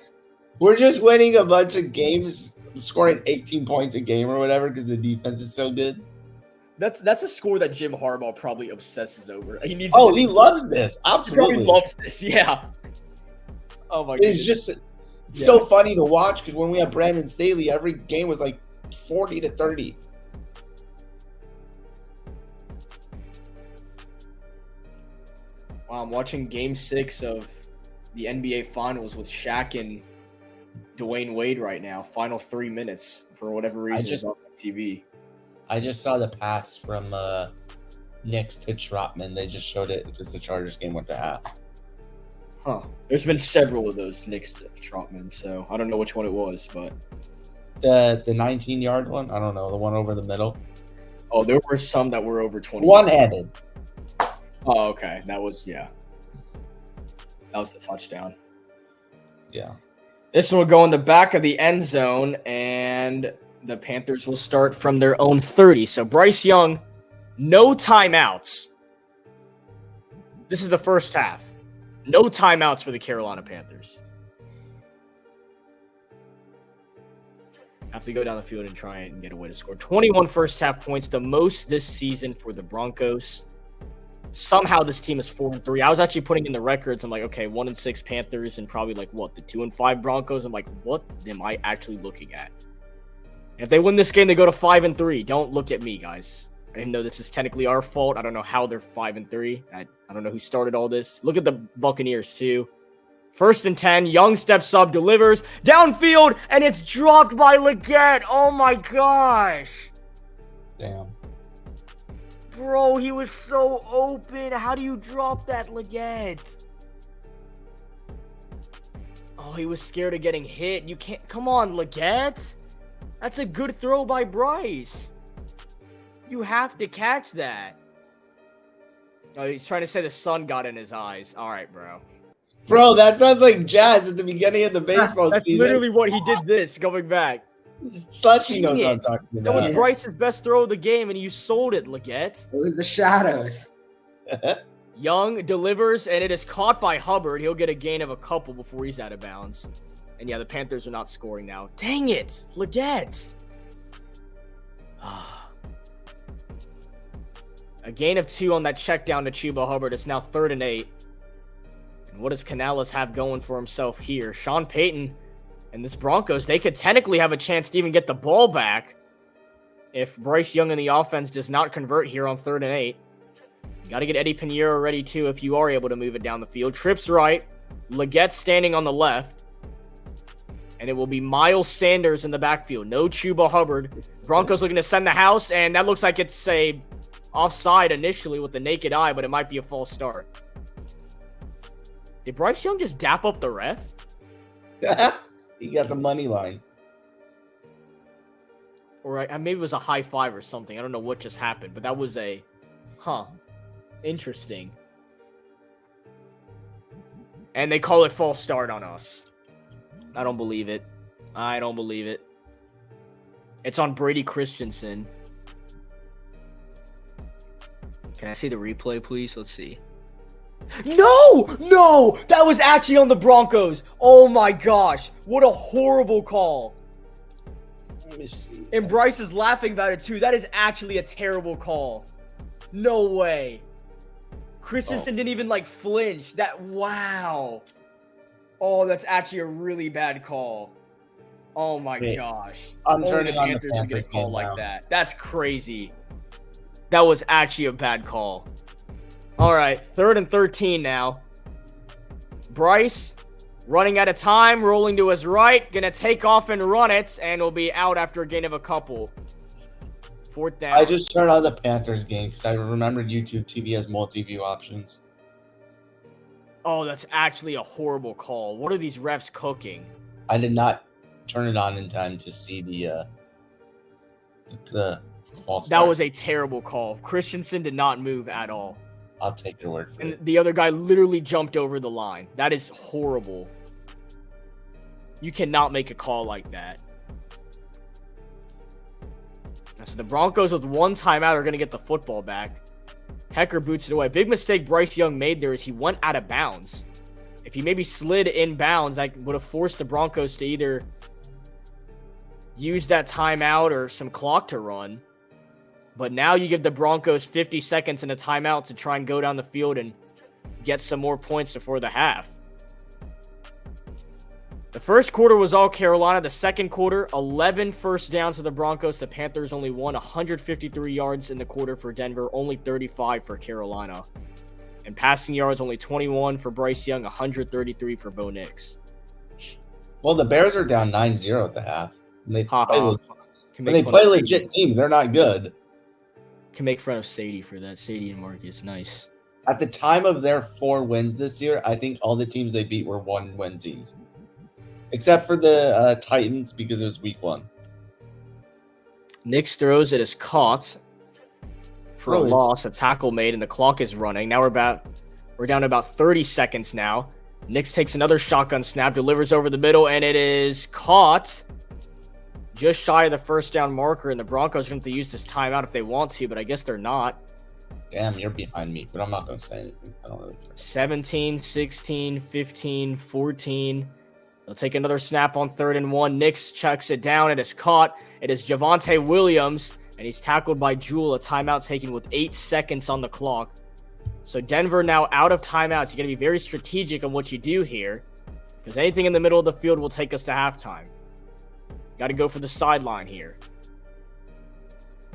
We're just winning a bunch of games, scoring 18 points a game or whatever because the defense is so good. That's a score that Jim Harbaugh probably obsesses over. He loves this. He Absolutely. probably loves this. Yeah. Oh my god. It's just so funny to watch because when we had Brandon Staley, every game was like 40-30. Wow, I'm watching Game 6 of the NBA Finals with Shaq and Dwayne Wade right now. Final 3 minutes for whatever reason it's on TV. I just saw the pass from Knicks to Trotman. They just showed it because the Chargers game went to half. Huh. There's been several of those Knicks to Trotman, so I don't know which one it was, but The 19-yard one? I don't know. The one over the middle? oh, there were some that were over 20. One-handed. Oh, okay. That was the touchdown. Yeah. This one will go in the back of the end zone, and the Panthers will start from their own 30. So Bryce Young, no timeouts. This is the first half. No timeouts for the Carolina Panthers. Have to go down the field and try and get a way to score. 21 first half points, the most this season for the Broncos. Somehow this team is 4-3. I was actually putting in the records. I'm like, okay, 1-6 Panthers and probably like what, the 2-5 Broncos. I'm like, what am I actually looking at? If they win this game, they go to 5-3. Don't look at me, guys. I didn't know this is technically our fault. I don't know how they're 5-3. I don't know who started all this. Look at the Buccaneers too. 1st and 10. Young steps up, delivers downfield, and it's dropped by Leggett. Oh my gosh. Damn. Bro, he was so open. How do you drop that, Leggett? Oh, he was scared of getting hit. You can't. Come on, Leggett. That's a good throw by Bryce. You have to catch that. Oh, he's trying to say the sun got in his eyes. All right, bro. Bro, that sounds like Jazz at the beginning of the baseball That's season. literally what he did this, going back. Slushy knows what I'm Dang it. talking That was about. Bryce's best throw of the game, and you sold it, Leggett. It was the shadows. Young delivers, and it is caught by Hubbard. He'll get a gain of a couple before he's out of bounds. And yeah, the Panthers are not scoring now. Dang it, Leggett. A gain of 2 on that check down to Chuba Hubbard. It's now 3rd and 8. And what does Canales have going for himself here? Sean Payton and this Broncos, they could technically have a chance to even get the ball back if Bryce Young in the offense does not convert here on 3rd and 8. You got to get Eddie Pinheiro ready too if you are able to move it down the field. Trips right. Leggett standing on the left. And it will be Miles Sanders in the backfield. No Chuba Hubbard. Broncos looking to send the house, and that looks like it's a offside initially with the naked eye, but it might be a false start. Did Bryce Young just dap up the ref? He got the money line. Or maybe it was a high five or something. I don't know what just happened, but that was a... Interesting. And they call it false start on us. I don't believe it. I don't believe it. It's on Brady Christensen. Can I see the replay, please? Let's see. No! That was actually on the Broncos. Oh my gosh. What a horrible call. Let me see. And Bryce is laughing about it too. That is actually a terrible call. No way. Christensen didn't even flinch. Wow. Oh, that's actually a really bad call. Oh my gosh. I'm Only turning on the Panthers would get a Panthers call game like now. that. That's crazy. That was actually a bad call. All right, 3rd and 13 now. Bryce running out of time, rolling to his right, gonna take off and run it, and will be out after a gain of a couple. 4th down. I just turned on the Panthers game because I remembered YouTube TV has multi-view options. Oh, that's actually a horrible call. What are these refs cooking? I did not turn it on in time to see the false That start. was a terrible call. Christensen did not move at all. I'll take your word for And it. the other guy literally jumped over the line. That is horrible. You cannot make a call like that. So the Broncos with 1 timeout are going to get the football back. Hecker boots it away. Big mistake Bryce Young made there is he went out of bounds. If he maybe slid in bounds, that would have forced the Broncos to either use that timeout or some clock to run. But now you give the Broncos 50 seconds and a timeout to try and go down the field and get some more points before the half. The first quarter was all Carolina. The second quarter, 11 first downs to the Broncos. The Panthers only won 153 yards in the quarter for Denver, only 35 for Carolina. And passing yards, only 21 for Bryce Young, 133 for Bo Nix. Well, the Bears are down 9-0 at the half. And they play, Can when make they fun play of legit teams, they're not good. Can make fun of Sadie for that. Sadie and Marcus, nice. At the time of their 4 wins this year, I think all the teams they beat were 1-win teams, except for the Titans because it was week 1. Knicks throws, it is caught for a Oh, it's- loss. A tackle made, and the clock is running. Now we're down to about 30 seconds now. Knicks takes another shotgun snap, delivers over the middle, and it is caught just shy of the first down marker. And the Broncos are going to have to use this timeout if they want to, but I guess they're not. Damn, you're behind me, but I'm not going to say anything. I don't really care. 17, 16, 15, 14. They'll take another snap on 3rd and 1. Knicks checks it down. It is caught. It is Javonte Williams, and he's tackled by Jewell. A timeout taken with 8 seconds on the clock. So Denver now out of timeouts. You got to be very strategic on what you do here, because anything in the middle of the field will take us to halftime. Got to go for the sideline here,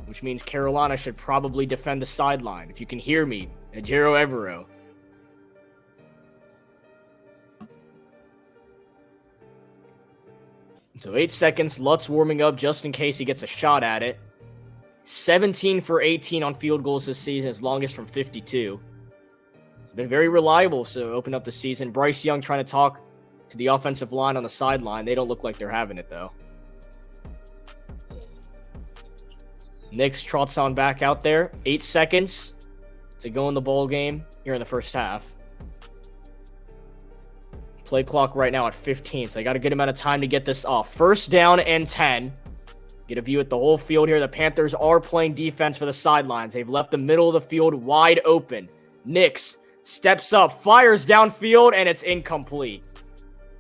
which means Carolina should probably defend the sideline. If you can hear me, Ejiro Evero. So 8 seconds. Lutz warming up just in case he gets a shot at it. 17 for 18 on field goals this season, his longest from 52. He's been very reliable, so open up the season. Bryce Young trying to talk to the offensive line on the sideline. They don't look like they're having it, though. Knicks trots on back out there. 8 seconds to go in the ball game here in the first half. Play clock right now at 15, so they got a good amount of time to get this off. 1st down and 10. Get a view at the whole field here. The Panthers are playing defense for the sidelines. They've left the middle of the field wide open. Knicks steps up, fires downfield, and it's incomplete.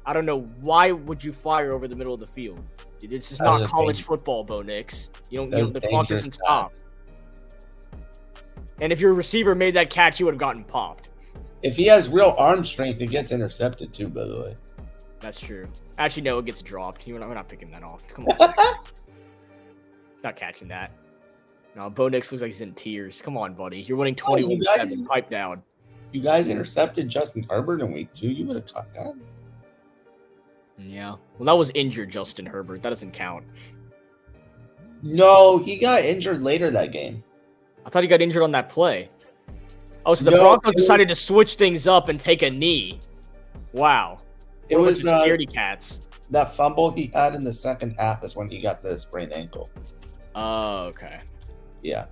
I don't know. Why would you fire over the middle of the field? This is not college football, Bo Nix. The clock doesn't stop. And if your receiver made that catch, you would have gotten popped. If he has real arm strength, it gets intercepted too, by the way. That's true. Actually, no, it gets dropped. We're not picking that off. Come on. Not catching that. No, Bo Nix looks like he's in tears. Come on, buddy. You're winning 21-7. Pipe down. You guys intercepted Justin Herbert in week 2. You would have caught that. Yeah. Well, that was injured Justin Herbert. That doesn't count. No, he got injured later that game. I thought he got injured on that play. Oh, so the No, Broncos decided to switch things up and take a knee. Wow. It was scaredy cats. That fumble he had in the second half is when he got the sprained ankle. Oh, okay. Yeah.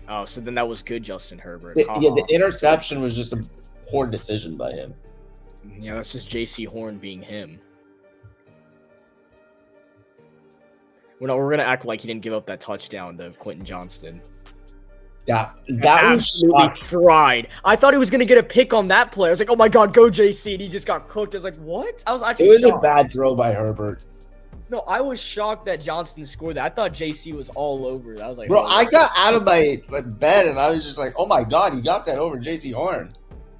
Oh, so then that was good, Justin Herbert. The interception was just a poor decision by him. Yeah, that's just J.C. Horn being him. We're going to act like he didn't give up that touchdown to Quentin Johnston. That was absolutely fried. I thought he was going to get a pick on that play. I was like, oh my God, go JC. And he just got cooked. I was like, what? I was actually It was shocked. a bad throw by Herbert. No, I was shocked that Johnston scored that. I thought JC was all over it. I was like, Bro, oh, I got out of my bed and I was just like, oh my God, he got that over JC Horn.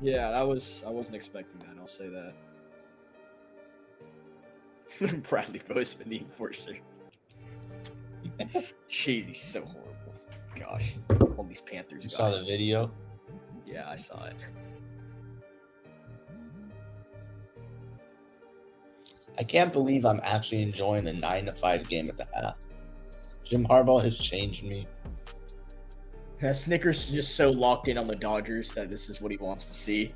Yeah, I wasn't expecting that. I'll say that. Bradley Bozeman, the enforcer. Jeez, he's so horrible. Gosh, all these Panthers You guys. saw the video? Yeah, I saw it. I can't believe I'm actually enjoying the 9-5 game at the half. Jim Harbaugh has changed me. Yeah, Snickers is just so locked in on the Dodgers that this is what he wants to see.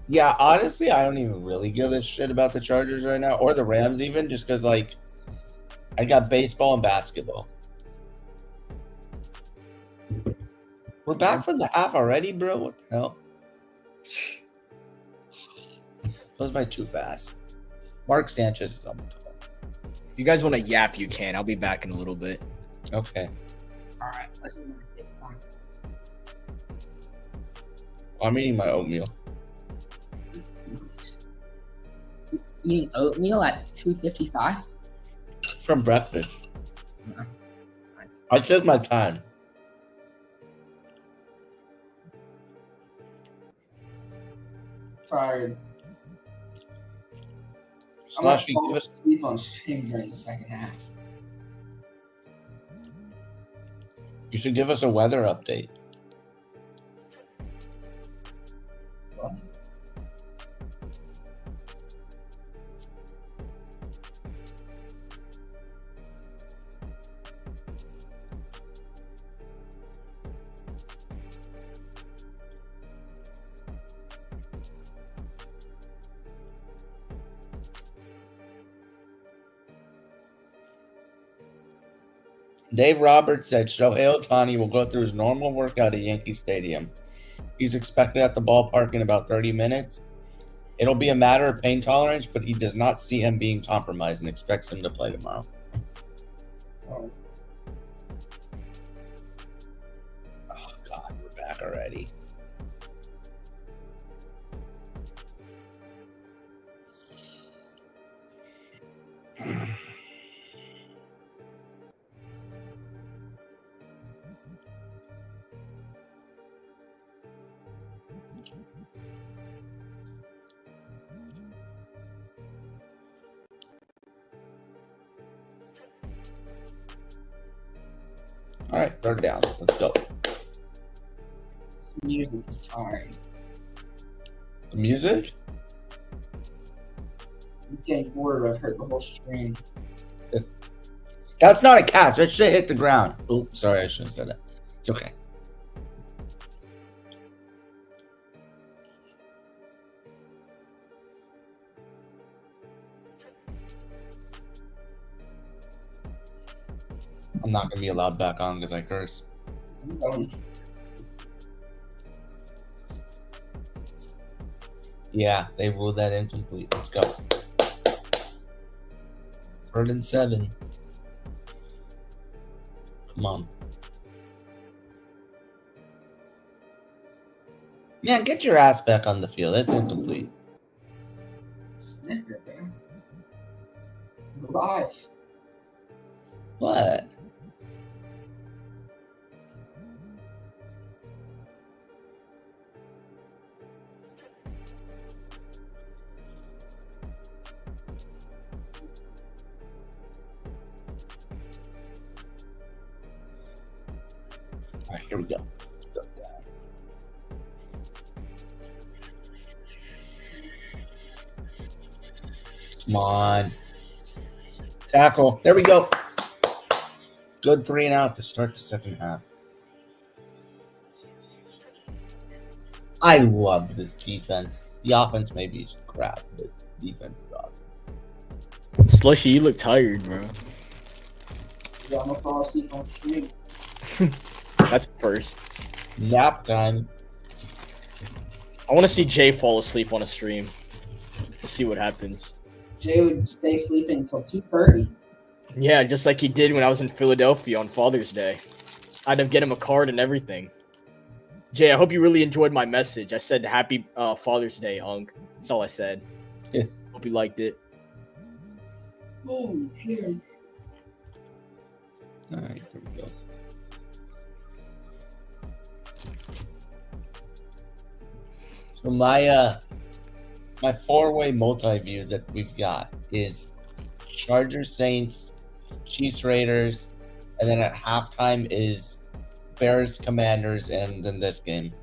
Yeah, honestly, I don't even really give a shit about the Chargers right now, or the Rams even, just because, like, I got baseball and basketball. We're back from the half already, bro? What the hell? Goes by too fast. Mark Sanchez is on the call. If you guys want to yap, you can. I'll be back in a little bit. Okay. All right. I'm eating my oatmeal. Eating oatmeal at 2:55. From breakfast. Nice. I took my time. Tired. I'm Slash, gonna fall asleep on stream during the second half. you should give us a weather update. Dave Roberts said Shohei Ohtani will go through his normal workout at Yankee Stadium. He's expected at the ballpark in about 30 minutes. It'll be a matter of pain tolerance, but he does not see him being compromised and expects him to play tomorrow. Oh, Oh, God, we're back already. All right, third down. Let's go. this music is tiring. The music? I'm getting bored. I've heard the whole stream. That's not a catch. That shit hit the ground. Oh, sorry, I shouldn't have said that. It's okay. I'm not gonna be allowed back on because I cursed. I'm going. Yeah, they ruled that incomplete. Let's go. 3rd and 7. Come on. Man, get your ass back on the field. That's incomplete. Snicker, man. He's alive. What? All right, here we go. Come on. Tackle. There we go. Good 3 and out to start the second half. I love this defense. The offense may be crap, but defense is awesome. Slushy, you look tired, bro. Yeah, I'm gonna fall asleep on the stream. That's first. Nap time. I want to see Jay fall asleep on a stream. Let's see what happens. Jay would stay sleeping until 2:30. Yeah, just like he did when I was in Philadelphia on Father's Day. I'd have get him a card and everything. Jay, I hope you really enjoyed my message. I said happy Father's Day, Hunk. That's all I said. Yeah. Hope you liked it. Oh, here. All right, here we go. So my 4-way multi-view that we've got is Chargers, Saints, Chiefs, Raiders, and then at halftime is Bears, Commanders, and then this game.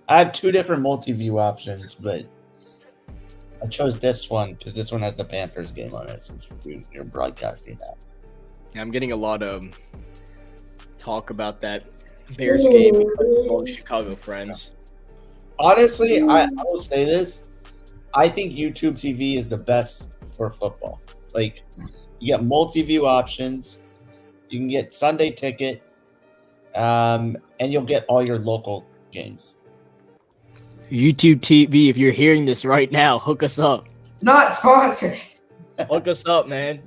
I have 2 different multi-view options, but I chose this one because this one has the Panthers game on it since you're broadcasting that. Yeah, I'm getting a lot of talk about that Bears game because of all the Chicago friends. Honestly, I will say this. I think YouTube TV is the best for football. Like, you get multi-view options. You can get Sunday ticket. And you'll get all your local games. YouTube TV, if you're hearing this right now, hook us up. Not sponsored. Hook us up, man.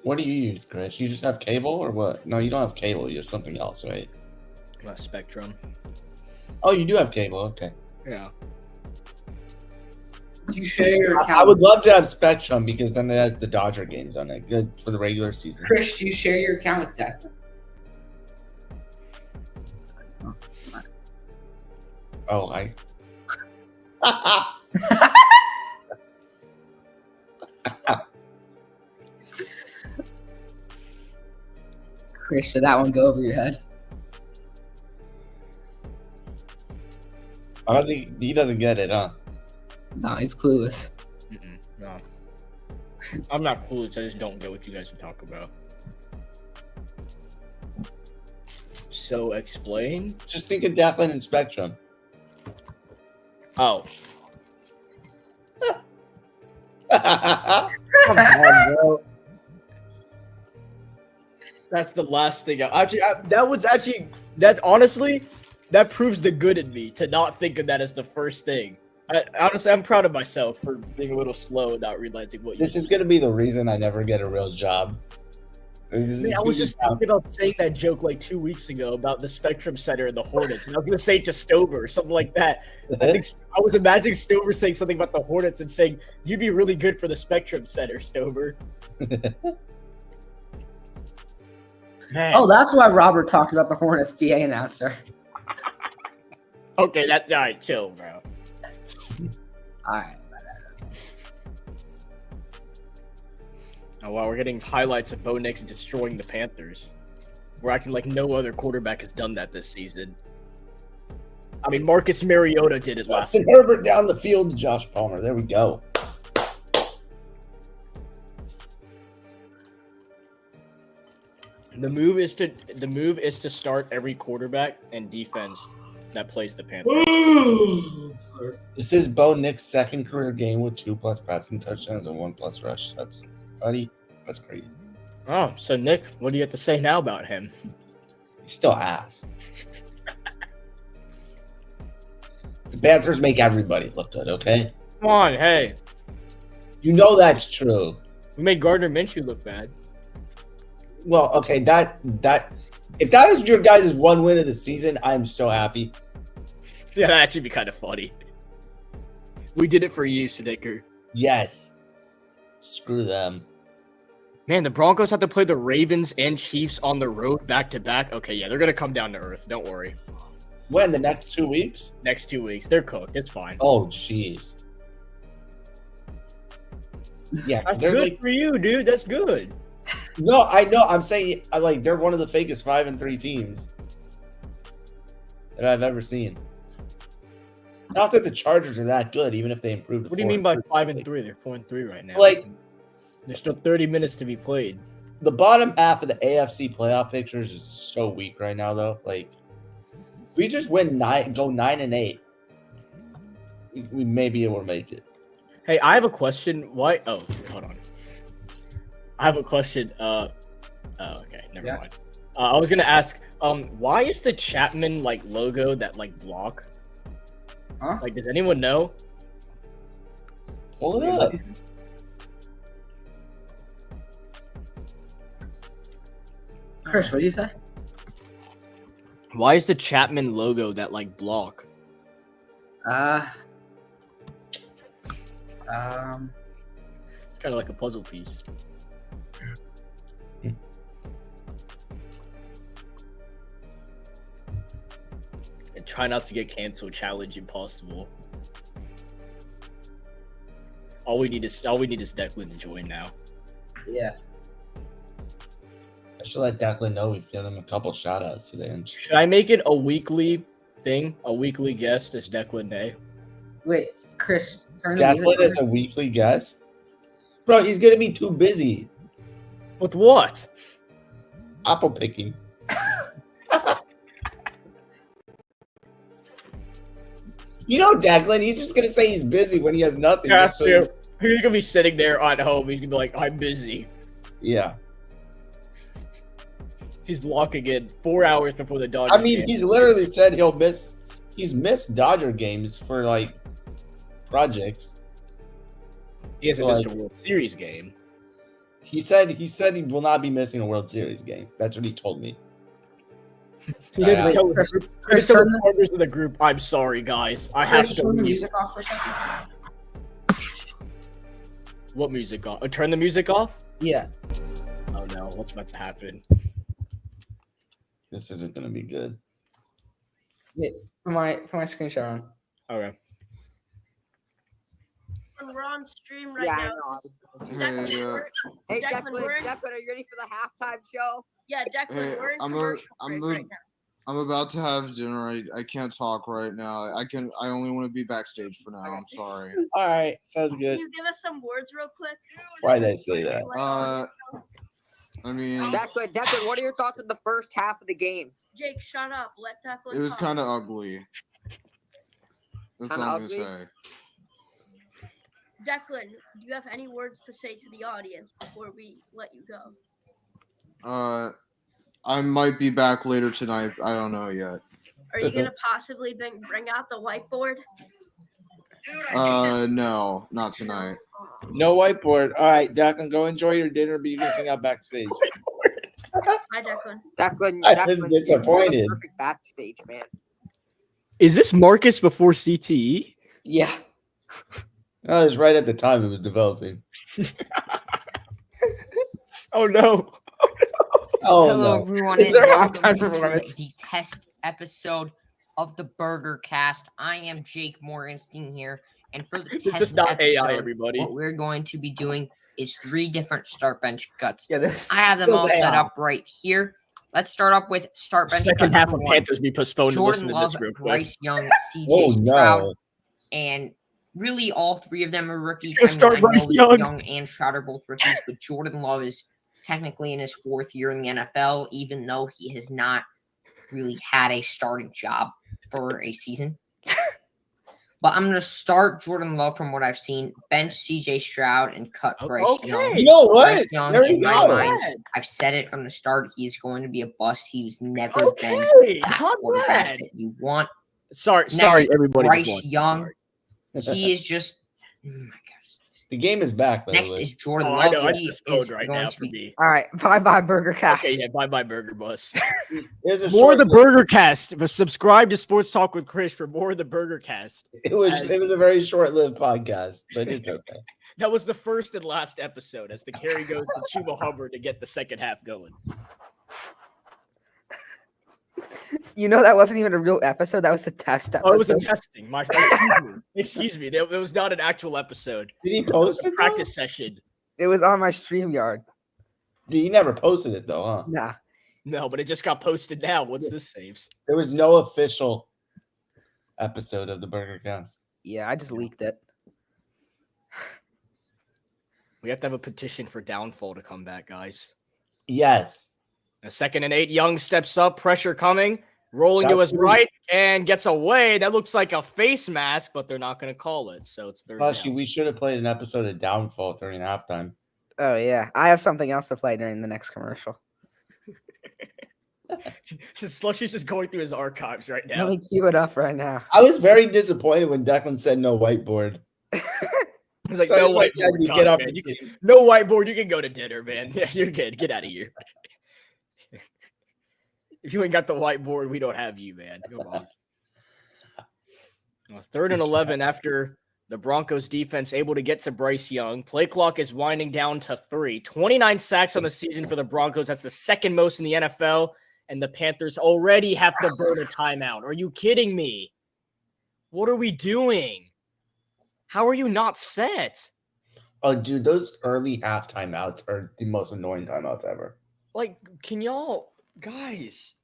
What do you use, Chris? You just have cable or what? No, you don't have cable. You have something else, right? Spectrum. Oh, you do have cable. Okay. Yeah. You share your account. I would love to have Spectrum because then it has the Dodger games on it. Good for the regular season. Chris, you share your account with that. Oh, I. Chris, did that one go over your head? I don't think he doesn't get it, huh? No, he's clueless. No. I'm not clueless. I just don't get what you guys are talking about. So explain. Just think of Declan and Spectrum. Oh, Come on, bro. that's the last thing. That's honestly, that proves the good in me to not think of that as the first thing. Honestly, I'm proud of myself for being a little slow and not realizing what you This is gonna be the reason I never get a real job. Man, I was just thinking about saying that joke like 2 weeks ago about the Spectrum Center and the Hornets, and I was gonna say it to Stover or something like that. I was imagining Stover saying something about the Hornets and saying you'd be really good for the Spectrum Center, Stover. Man. Oh, that's why Robert talked about the Hornets PA announcer. Okay, that's all right. Chill, bro. All right. Oh wow, we're getting highlights of Bo Nix destroying the Panthers. We're acting like no other quarterback has done that this season. I mean, Marcus Mariota did it last Justin Herbert down the field to Josh Palmer. There we go. The move is to start every quarterback and defense that plays the Panthers. This is Bo Nix's second career game with 2+ passing touchdowns and 1+ rush. That's crazy. Oh, so Nick, what do you have to say now about him? He's still ass. The Panthers make everybody look good, okay? Come on, hey. You know that's true. We made Gardner Minshew look bad. Well, okay, that if that is your guys' one win of the season, I'm so happy. Yeah, that'd actually be kind of funny. We did it for you, Snicker. Yes. Screw them. Man, the Broncos have to play the Ravens and Chiefs on the road back to back. Okay, yeah, they're gonna come down to earth. Don't worry. When, the next 2 weeks? Next 2 weeks, they're cooked. It's fine. Oh, jeez. Yeah, That's they're good like, for you, dude. That's good. no, I know. I'm saying like they're one of the fakest 5-3 teams that I've ever seen. Not that the Chargers are that good, even if they improved. What do you mean by 5-3? They're 4-3 right now. Like, there's still 30 minutes to be played. the bottom half of the AFC playoff pictures is so weak right now, though. Like, if we just go 9-8, we may be able to make it. Hey, I have a question. Why? Oh, hold on. I have a question. Okay, never mind. I was gonna ask, why is the Chapman logo that block? Huh? Does anyone know? Pull it up. Chris, what do you say? Why is the Chapman logo that block? It's kind of like a puzzle piece. And try not to get canceled. Challenge impossible. All we need is Declan to join now. Yeah. I should let Declan know we've given him a couple shout outs today. And Should I make it a weekly thing? A weekly guest is Declan Day? Wait, Chris, turn the Declan music is a weekly guest? Bro, he's going to be too busy. With what? Apple picking. You know, Declan, he's just going to say he's busy when he has nothing. He's gonna be sitting there at home. He's gonna be like, "I'm busy." Yeah. He's locking in 4 hours before the Dodgers. I mean, he's literally said he's missed Dodger games for projects. He hasn't missed a World Series game. He said he will not be missing a World Series game. That's what he told me. He didn't tell Chris, the partners of the group, "I'm sorry, guys. I have Chris, to." turn the leave." music off for a second. What music off? Oh, turn the music off? Yeah. Oh no, what's about to happen? This isn't going to be good. Put my screenshot on. Okay. We're on stream right Yeah, now. I know. Declan, Hey, we're- Hey, Declan, we're in- Declan, are you ready for the halftime show? Yeah, Declan, Hey, we're in I'm commercial I'm break right now. I'm about to have dinner. I can't talk right now. I only want to be backstage for now. I'm sorry. All right. Sounds Can good. you give us some words real quick? Why did I say that? I mean, Declan, what are your thoughts on the first half of the game? Jake, shut up. Let Declan it was talk. kind of ugly. That's Kinda all I'm gonna ugly. say. Declan, do you have any words to say to the audience before we let you go? I might be back later tonight. I don't know yet. Are you gonna possibly bring out the whiteboard? No, not tonight. Aw. No whiteboard. All right, Declan, go enjoy your dinner, but you can hang out backstage. Hi, Declan. Declan, I was Declan, disappointed. you're the perfect backstage, man. Is this Marcus before CTE? Yeah. That was right at the time it was developing. Oh no. Oh Hello, no. everyone, Is and there a welcome halftime to performance? the test episode of the Burger Cast. I am Jake Morgenstein here, and for the This test is not episode, AI, everybody. what we're going to be doing is 3 different start bench cuts. Yeah, this I have them feels all set AI. up right here. Let's start off with start bench Second cut half number of 1. Panthers be postponed to Jordan listen to Love, this real quick. Bryce Young, CJ Oh Stroud, no. and really all 3 of them are rookies. He's gonna start I Bryce know Young. Young and Stroud are both rookies, but Jordan Love is technically in his 4th year in the NFL, even though he has not really had a starting job for a season. But I'm going to start Jordan Love from what I've seen, bench CJ Stroud, and cut Bryce Young. You know what? Bryce Young, There in you my go. mind, I've said it from the start, he's going to be a bust. He's never been Okay, that not quarterback bad. that you want. Sorry, Next, everybody. Bryce was watching. Young. Sorry. He is just, oh my gosh. The game is back, by Next the way. is Jordan Oh, I Love. know. It's He postponed is right going now to for be me. All right, bye Burger Cast. Okay, yeah, bye Burger Bus. There's a More of the short- Burger Cast. But subscribe to Sports Talk with Chris for more of the Burger Cast. It was a very short-lived podcast, but it's okay. That was the first and last episode as the carry goes to Chuba Hubbard to get the second half going. You know that wasn't even a real episode. That was a test episode. Oh, it was a testing. Excuse me. It was not an actual episode. Did he It was post a it? practice session. It was on my StreamYard. He never posted it though, huh? Nah. No, but it just got posted now. What's this saves? There was no official episode of the Burger Cast. Yeah, I just leaked it. We have to have a petition for downfall to come back, guys. Yes. A 2nd and 8. Young steps up, pressure coming, rolling to That's his great. right and gets away. That looks like a face mask, but they're not going to call it. So it's third Slushy, down. we should have played an episode of Downfall during halftime. Oh yeah, I have something else to play during the next commercial. Slushy's just going through his archives right now. Let me cue it up right now. I was very disappointed when Declan said no whiteboard. He's like, So no it's like, whiteboard. you Con, get off man. this You can- game. no whiteboard. You can go to dinner, man. Yeah, you're good. Get out of here. If you ain't got the whiteboard, we don't have you, man. Come on. Well, 3rd and 11 after the Broncos defense able to get to Bryce Young. Play clock is winding down to 3. 29 sacks on the season for the Broncos. That's the 2nd most in the NFL. And the Panthers already have to burn a timeout. Are you kidding me? What are we doing? How are you not set? Oh, dude, those early half timeouts are the most annoying timeouts ever. Like, can y'all, guys?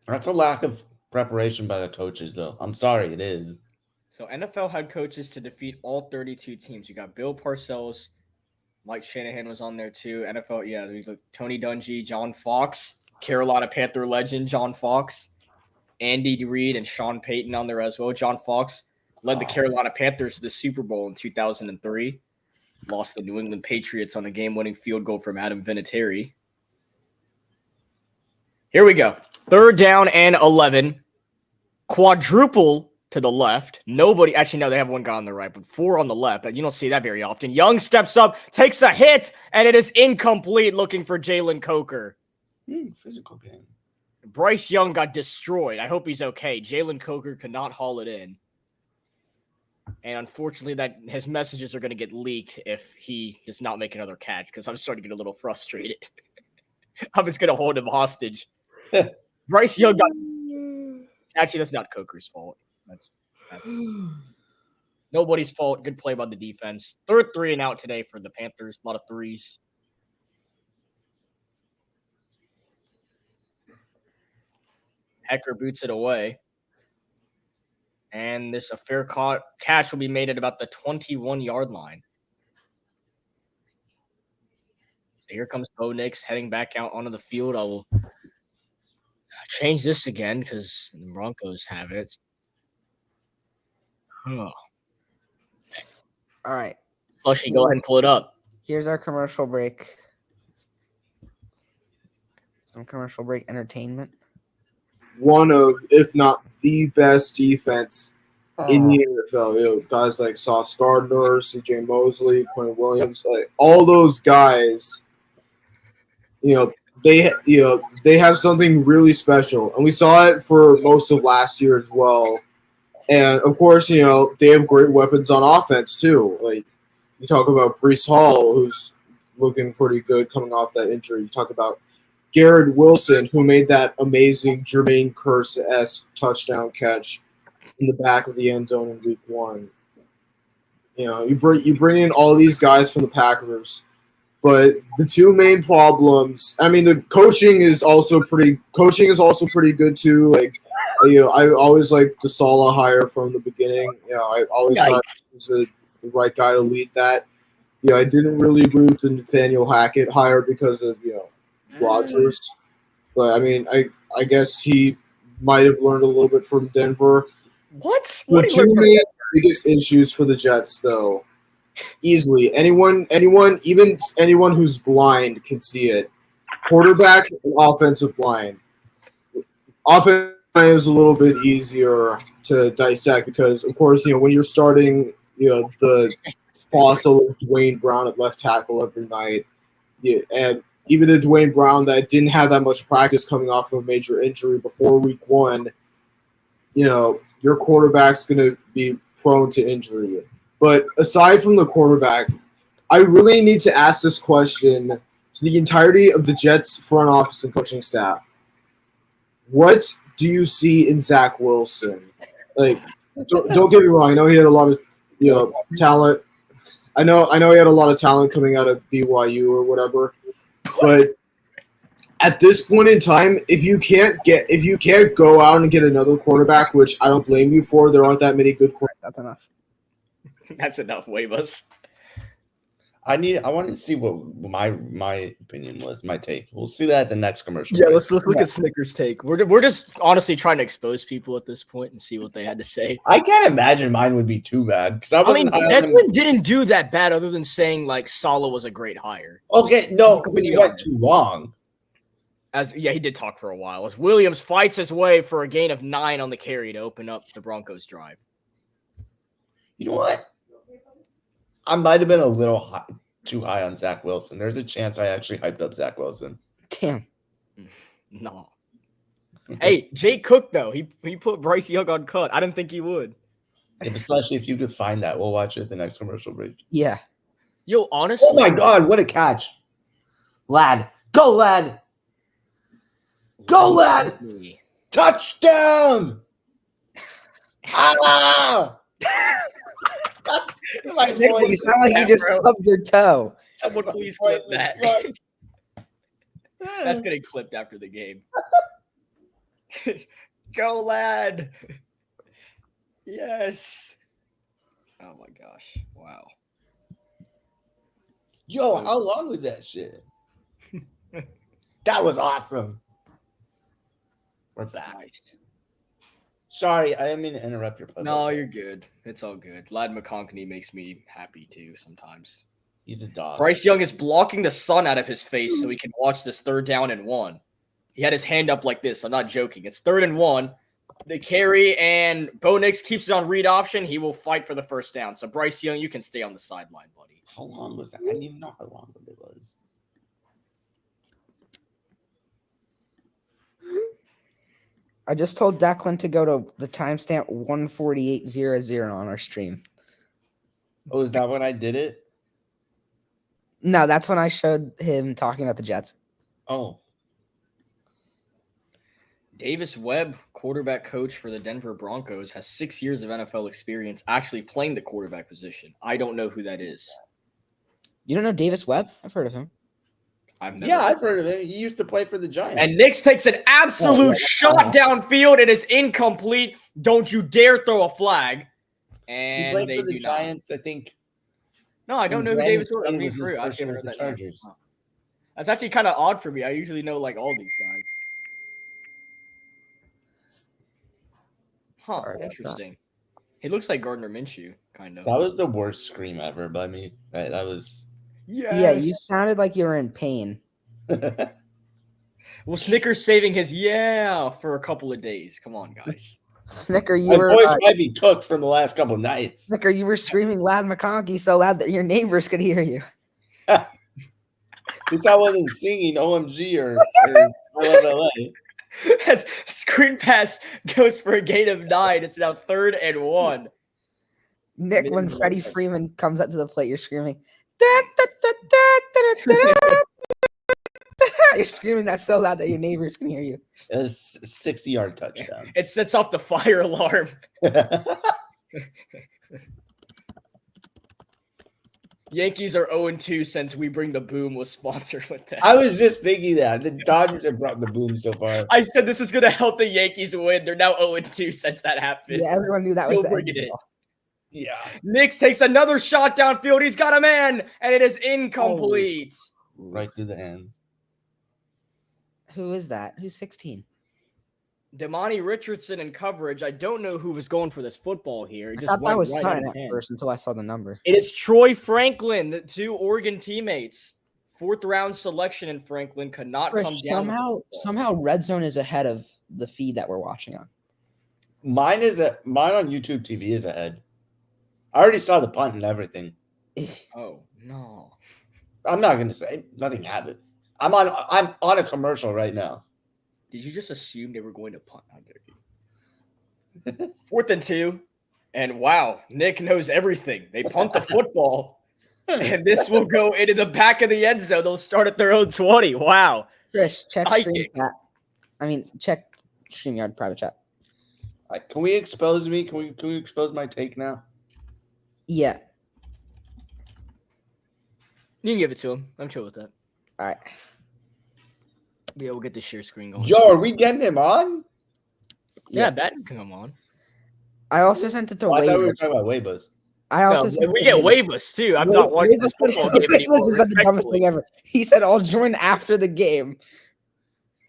That's a lack of preparation by the coaches, though. I'm sorry, it is. So NFL head coaches to defeat all 32 teams. You got Bill Parcells, Mike Shanahan was on there too. NFL, yeah, there's like Tony Dungy, John Fox, Carolina Panther legend John Fox, Andy Reid, and Sean Payton on there as well. John Fox led the Carolina Panthers to the Super Bowl in 2003. Lost the New England Patriots on a game-winning field goal from Adam Vinatieri. Here we go. 3rd down and 11. Quadruple to the left. Nobody, actually, no, they have one guy on the right, but 4 on the left. You don't see that very often. Young steps up, takes a hit, and it is incomplete looking for Jalen Coker. Physical game. Bryce Young got destroyed. I hope he's okay. Jalen Coker could not haul it in. And unfortunately, that his messages are going to get leaked if he does not make another catch, because I'm starting to get a little frustrated. I'm just going to hold him hostage. Bryce Young got... Actually, that's not Coker's fault. That's nobody's fault. Good play by the defense. 3rd 3 and out today for the Panthers. A lot of threes. Hecker boots it away. And this fair catch will be made at about the 21-yard line. Here comes Bo Nix heading back out onto the field. I will change this again because the Broncos have it. Oh. All right. Slushy, go ahead and pull it up. Here's our commercial break. Some commercial break entertainment. One of, if not the best defense in Oh, the NFL. Guys like Sauce Gardner, C.J. Mosley, Quinn Williams, like all those guys. They have something really special, and we saw it for most of last year as well. And of course, they have great weapons on offense too. Like you talk about Brees Hall, who's looking pretty good coming off that injury. You talk about Garrett Wilson, who made that amazing Jermaine Kearse-esque touchdown catch in the back of the end zone in Week 1. You bring in all these guys from the Packers, but the two main problems. I mean, the coaching is also pretty good too. Like, I always liked the Saleh hire from the beginning. I always thought he was the right guy to lead that. I didn't really agree with the Nathaniel Hackett hire because of Rodgers, but I mean, I guess he might have learned a little bit from Denver. What? The two main biggest issues for the Jets, though, easily even anyone who's blind can see it. Quarterback and offensive line. Offensive line is a little bit easier to dissect because, of course, when you're starting, the fossil of Dwayne Brown at left tackle every night, and even the Dwayne Brown that didn't have that much practice coming off of a major injury before Week 1, your quarterback's going to be prone to injury. But aside from the quarterback, I really need to ask this question to the entirety of the Jets front office and coaching staff. What do you see in Zach Wilson? Like, don't get me wrong. I know he had a lot of talent. I know he had a lot of talent coming out of BYU or whatever. But at this point in time, if you can't go out and get another quarterback, which I don't blame you for, there aren't that many good quarterbacks. that's enough. That's enough, Waybus. I wanted to see what my opinion was, my take. We'll see that at the next commercial. Yeah, break. let's look at Snickers' take. We're just honestly trying to expose people at this point and see what they had to say. I can't imagine mine would be too bad because I I mean, wasn't high on him. Declan didn't do that bad, other than saying like Saleh was a great hire. Okay, no, but you went too long. He did talk for a while. As Williams fights his way for a gain of 9 on the carry to open up the Broncos' drive. You know what? I might have been a little too high on Zach Wilson. There's a chance I actually hyped up Zach Wilson. Damn. No. Hey, Jake Cook though, he put Bryce Young on cut. I didn't think he would. Especially if you could find that. We'll watch it at the next commercial break. Yeah. Yo, honestly. Oh my God, what a catch. Lad. Go, Lad. Go, Lad. Touchdown. Ah! You sound like you just stubbed your toe. Someone please clip that. That's getting clipped after the game. Go, lad. Yes. Oh my gosh. Wow. Yo, how long was that shit? That was awesome. We're back. Nice. Sorry, I didn't mean to interrupt your. No, you're good. It's all good. Lad McConkey makes me happy too sometimes. He's a dog. Bryce Young is blocking the sun out of his face so he can watch this 3rd down and 1. He had his hand up like this. I'm not joking. It's 3rd and 1. The carry and Bo Nix keeps it on read option. He will fight for the 1st down. So Bryce Young, you can stay on the sideline, buddy. How long was that? I didn't even know how long it was. I just told Declan to go to the timestamp 148:00 on our stream. Oh, is that when I did it? No, that's when I showed him talking about the Jets. Oh. Davis Webb, quarterback coach for the Denver Broncos, has 6 years of NFL experience actually playing the quarterback position. I don't know who that is. You don't know Davis Webb? I've heard of him. I've heard of him. He used to play for the Giants. And Nix takes an absolute shot downfield. It is incomplete. Don't you dare throw a flag. And he played they for the do Giants, I think. No, I don't know who Davis Webb is. Was his first year with the Chargers. That's actually kind of odd for me. I usually know like all these guys. Huh, Sorry about interesting. He looks like Gardner Minshew, kind of. That was the worst scream ever by me. That was. Yeah, you sounded like you were in pain. Well, Snicker's saving his for a couple of days. Come on, guys. Snicker, you My were voice might be cooked from the last couple nights. Snicker, you were screaming loud McConkey so loud that your neighbors could hear you. At least I wasn't singing OMG or I Love LA. As screen pass goes for a gain of 9, it's now 3rd and 1. Nick, when Minimum Freddie effort. Freeman comes up to the plate, you're screaming. "Da, da, da, da, da, da, da." You're screaming that so loud that your neighbors can hear you. It's a 60-yard touchdown. It sets off the fire alarm. Yankees are 0-2 since We Bring the Boom was sponsored with that. I was just thinking that. The Dodgers have brought the boom so far. I said this is going to help the Yankees win. They're now 0-2 since that happened. Yeah, everyone knew that was Still the bringing end it. goal. Yeah. Knicks takes another shot downfield. He's got a man, and it is incomplete. Right through the hands. Who is that? Who's 16? Damani Richardson in coverage. I don't know who was going for this football here. It I just thought that went was right out Sun of at hand. first until I saw the number. It is Troy Franklin, the 2 Oregon teammates. 4th round selection in Franklin could not come Chris, down. with the football. somehow Red Zone is ahead of the feed that we're watching on. Mine on YouTube TV is ahead. I already saw the punt and everything. Oh no! I'm not gonna say nothing happened. I'm on a commercial right now. Did you just assume they were going to punt? How dare you? 4th and 2, and wow, Nick knows everything. They punt the football, and this will go into the back of the end zone. They'll start at their own 20. Wow. Chris, check Psychic. check StreamYard private chat. Can we expose me? Can we expose my take now? Yeah. You can give it to him. I'm chill with that. All right. Yeah, we'll get the share screen going. Yo, are we getting him on? Yeah, Batten can come on. I also sent it to Oh, I thought we Waybus. were talking about Weibus. I also No, sent we it get to Waybus too. I'm not watching this football game anymore. Waybus is the dumbest thing ever. He said, "I'll join after the game."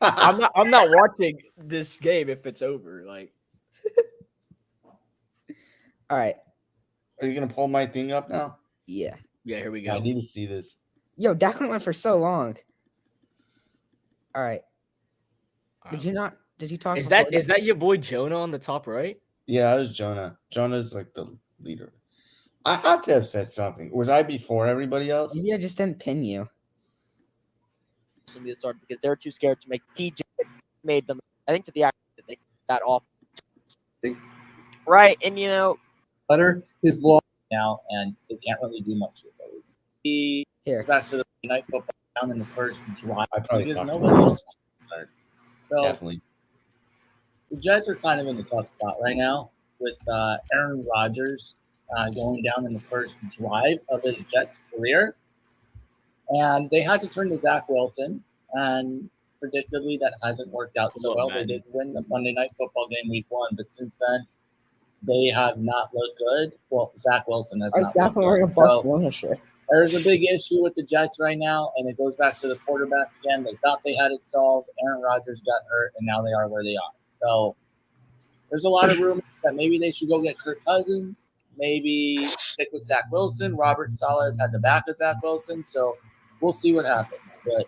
I'm not watching this game if it's over. Like, All right. Are you gonna pull my thing up now? Yeah. yeah, here we I go. need to see this. Yo, Declan went for so long. All right. Did you not? Did you talk? Is before that your boy Jonah on the top right? Yeah, that was Jonah. Jonah's like the leader. I had to have said something. Was I before everybody else? Maybe I just didn't pin you. To be the start because they're too scared to make PJ made them. I think to the act that they that off. Right, and letter is long now, and they can't really do much with it. He Here. back to the night football down in the first drive. I probably because talked nobody about else wants to start. So Definitely. the Jets are kind of in a tough spot right now with Aaron Rodgers going down in the first drive of his Jets career, and they had to turn to Zach Wilson, and predictably that hasn't worked out so well. They did win the Monday Night Football game week 1, but since then they have not looked good. Well, Zach Wilson has I was not looked definitely wearing a good. So Barcelona shirt. there's a big issue with the Jets right now, and it goes back to the quarterback again. They thought they had it solved. Aaron Rodgers got hurt, and now they are where they are. So there's a lot of rumors that maybe they should go get Kirk Cousins, maybe stick with Zach Wilson. Robert Saleh has had the back of Zach Wilson, so we'll see what happens. But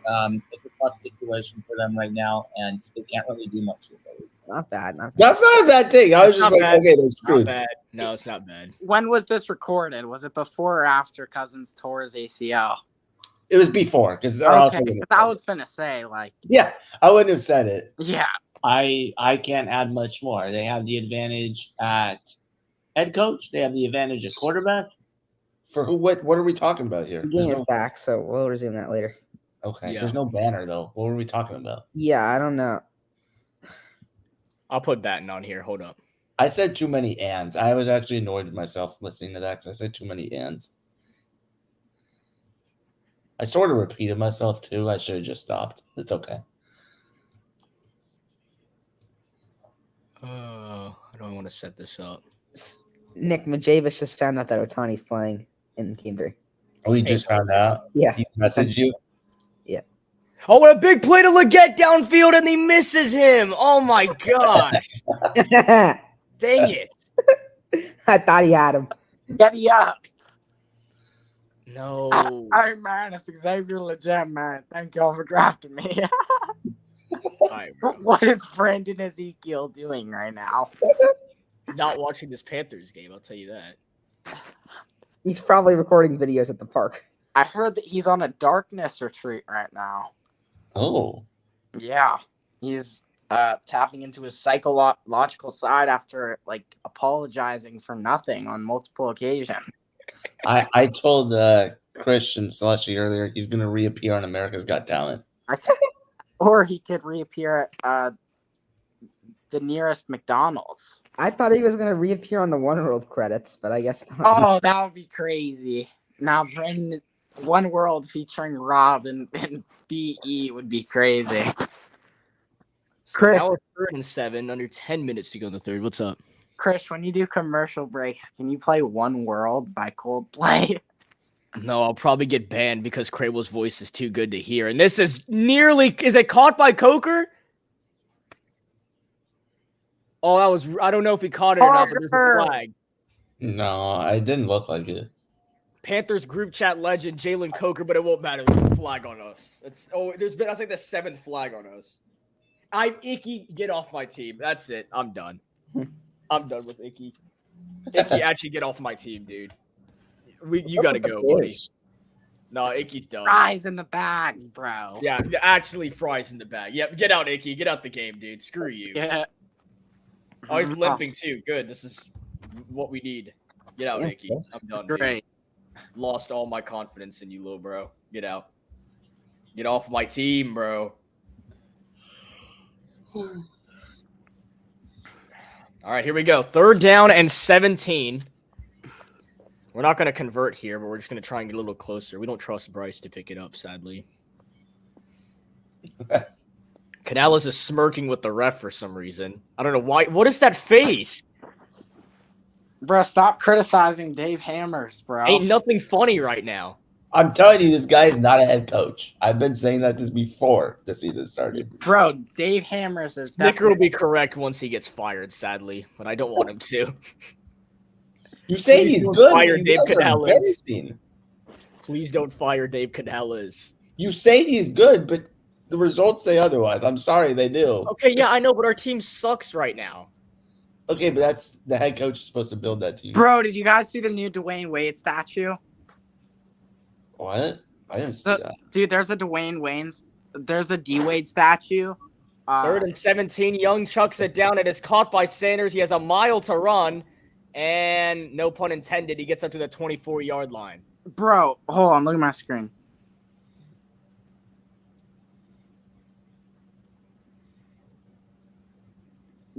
it's a tough situation for them right now, and they can't really do much with it. Not bad. Not bad. That's not a bad take. I was just Not like, bad. okay, they're Not screwed. bad. No, it's not bad. When was this recorded? Was it before or after Cousins tore his ACL? It was before because they're also Okay, gonna 'cause I was gonna say, like, yeah, I wouldn't have said it. yeah, I can't add much more. They have the advantage at head coach. They have the advantage at quarterback. For who? What are we talking about here? The There's game is no- back, so we'll resume that later. okay, Yeah. there's no banner though. What were we talking about? Yeah, I don't know. I'll put Batten on here. Hold up. I said too many ands. I was actually annoyed with myself listening to that because I said too many ands. I sort of repeated myself too. I should have just stopped. It's okay. How do I want to set this up? Nick Majavis just found out that Otani's playing in Game 3. Oh, he just found out. Yeah. He messaged you. Oh, what a big play to Leggett downfield, and he misses him. Oh my gosh. Dang it. I thought he had him. Get me up. No. Hey, man, it's Xavier Legit, man. Thank y'all for drafting me. All right, bro. What is Brandon Ezekiel doing right now? Not watching this Panthers game, I'll tell you that. He's probably recording videos at the park. I heard that he's on a darkness retreat right now. Oh. Yeah. He's tapping into his psychological side after, like, apologizing for nothing on multiple occasions. I told Christian Celestia earlier he's going to reappear on America's Got Talent. Or he could reappear at the nearest McDonald's. I thought he was going to reappear on the One World credits, but I guess not. Oh, that would be crazy. Now, Brandon, One World featuring Rob and BE would be crazy. Chris. Now we're 3rd and 7, under 10 minutes to go in the third. What's up? Chris, when you do commercial breaks, can you play One World by Coldplay? No, I'll probably get banned because Crable's voice is too good to hear. And this is nearly... Is it caught by Coker? Oh, that was... I don't know if he caught it or not, but there's a flag. No, it didn't look like it. Panthers group chat legend, Jalen Coker, but it won't matter. There's a flag on us. There's been... That's like the 7th flag on us. Icky, get off my team. That's it. I'm done. I'm done with Icky. Icky, actually get off my team, dude. You gotta go, buddy. No, Icky's done. Fries in the bag, bro. Yeah, actually fries in the bag. Yep, get out, Icky. Get out the game, dude. Screw you. Yeah. Oh, he's limping too. Good. This is what we need. Get out, Icky. I'm done. Great. Dude. Lost all my confidence in you, little bro. Get out. Get off my team, bro. All right, here we go. 3rd down and 17. We're not going to convert here, but we're just going to try and get a little closer. We don't trust Bryce to pick it up, sadly. Canales is smirking with the ref for some reason. I don't know why. What is that face? Bro, stop criticizing Dave Hammers, bro. Ain't nothing funny right now. I'm telling you, this guy is not a head coach. I've been saying that since before the season started. Bro, Dave Hammers is... Snicker will be correct once he gets fired, sadly, but I don't want him to. You say Please he's don't good. Fire You Dave guys are Canales. embarrassing. Please don't fire Dave Canales. You say he's good, but the results say otherwise. I'm sorry, they do. Okay, yeah, I know, but our team sucks right now. Okay, but that's the head coach is supposed to build that team. Bro, did you guys see the new Dwayne Wade statue? What? I didn't see that. Dude, there's a there's a D-Wade statue. 3rd and 17. Young chucks it down. It is caught by Sanders. He has a mile to run. And no pun intended, he gets up to the 24-yard line. Bro, hold on. Look at my screen.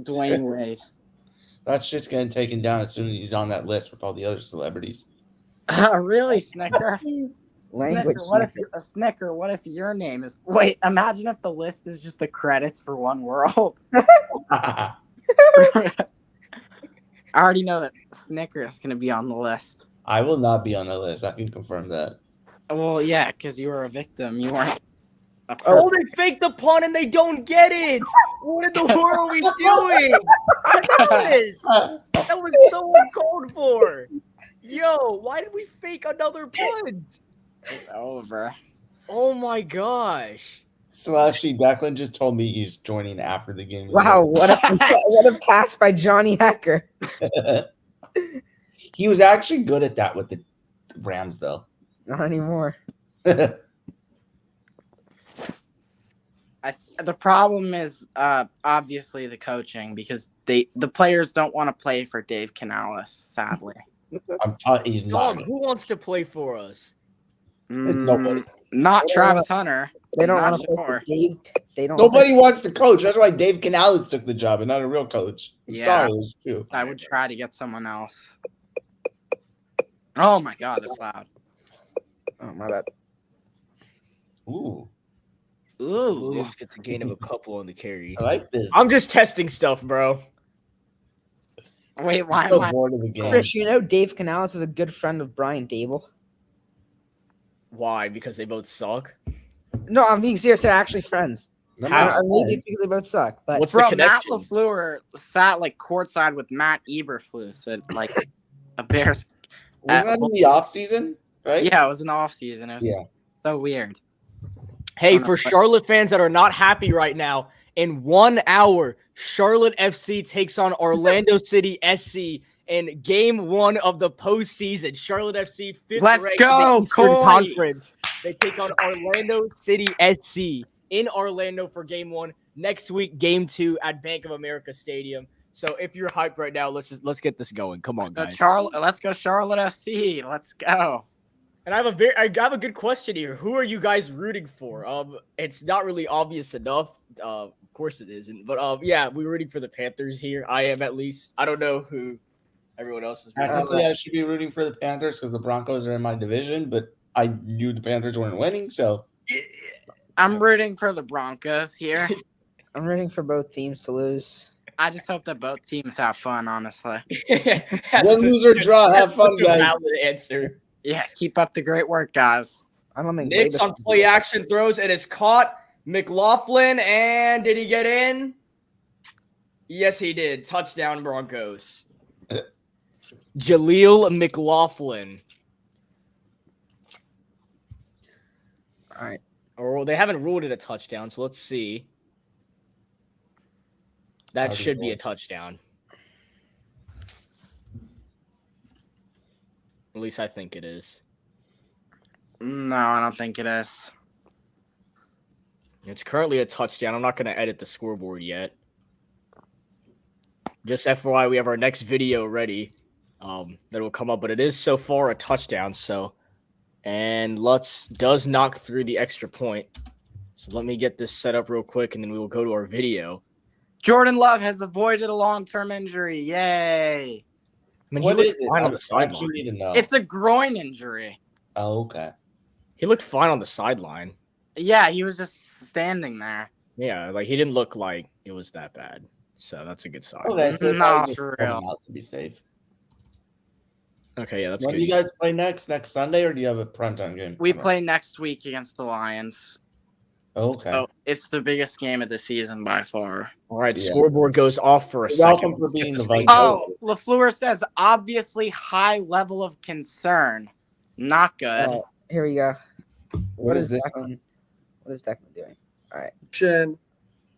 Dwayne Wade. That shit's getting taken down as soon as he's on that list with all the other celebrities. Really, Snicker? Language. Snicker, what if your name is... Wait, imagine if the list is just the credits for One World. I already know that Snicker is going to be on the list. I will not be on the list. I can confirm that. Well, yeah, because you were a victim. You weren't a Oh, they faked the pun and they don't get it. What in the world are we doing? That was so uncalled for. Yo, why did we fake another punt? It's over. Oh my gosh. Slashy Declan just told me he's joining after the game. Wow, what a pass by Johnny Hacker. He was actually good at that with the Rams, though. Not anymore. The problem is obviously the coaching because the players don't want to play for Dave Canales, sadly. He's Dog, not. who wants to play for us? Nobody. Not Travis Hunter. They don't Not want to play for Dave. They don't. Nobody wants to coach. That's why Dave Canales took the job and not a real coach. I'm Yeah. sorry, it's true. I would try to get someone else. Oh my god, that's loud. Oh my bad. Ooh, Ooh. Williams gets a gain of a couple on the carry. I like this. I'm just testing stuff, bro. Wait, why so am I? bored of the game. Chris, you know Dave Canales is a good friend of Brian Dable. Why? Because they both suck? No, I'm being serious. They're actually friends. How- Maybe it's because they both suck, but What's Bro, the Matt connection? LaFleur sat like courtside with Matt Eberflus at like a Bears. Wasn't that in the off season? Right? Yeah, it was an off season. It was Yeah. so weird. Hey, don't know for what- Charlotte fans that are not happy right now, in 1 hour, Charlotte FC takes on Orlando City SC in game 1 of the postseason. Charlotte FC, 5th Let's ranked go, in the Eastern Coys! Conference. They take on Orlando City SC in Orlando for game 1. Next week, game 2 at Bank of America Stadium. So if you're hyped right now, let's get this going. Come on, guys. Let's go Charlotte FC. Let's go. And I have a good question here. Who are you guys rooting for? It's not really obvious enough. Of course it isn't. But yeah, we're rooting for the Panthers here. I am, at least. I don't know who everyone else is rooting for. Technically, I should be rooting for the Panthers because the Broncos are in my division, but I knew the Panthers weren't winning, so I'm rooting for the Broncos here. I'm rooting for both teams to lose. I just hope that both teams have fun, honestly. win, lose, or draw. Have fun, That's a guys. valid answer. Yeah, keep up the great work, guys. I don't think Knicks on play action throws. It is caught. McLaughlin, and did he get in? Yes, he did. Touchdown, Broncos. Jaleel McLaughlin. All right. Or they haven't ruled it a touchdown, so let's see. That should be a touchdown. At least I think it is. No, I don't think it is. It's currently a touchdown. I'm not going to edit the scoreboard yet. Just FYI, we have our next video ready that will come up, but it is so far a touchdown. So, and Lutz does knock through the extra point. So let me get this set up real quick, and then we will go to our video. Jordan Love has avoided a long-term injury. Yay. I mean, What he is looked it? fine on I the actually sideline. need to know. It's a groin injury. Oh, okay. He looked fine on the sideline. Yeah, he was just standing there. Yeah, like he didn't look like it was that bad. So that's a good sign. Okay, so No, probably just for throw real. him out to be safe. Okay, yeah, that's When good. do you guys play next? Next Sunday, or do you have a primetime game? We coming up? play next week against the Lions. Okay. So it's the biggest game of the season by far. All right, Yeah. scoreboard goes off for a You're second. welcome for Let's get being this the thing Vikings. going. Oh, LaFleur says obviously high level of concern. Not good. Here we go. What is this? Declan? What is Declan doing? All right.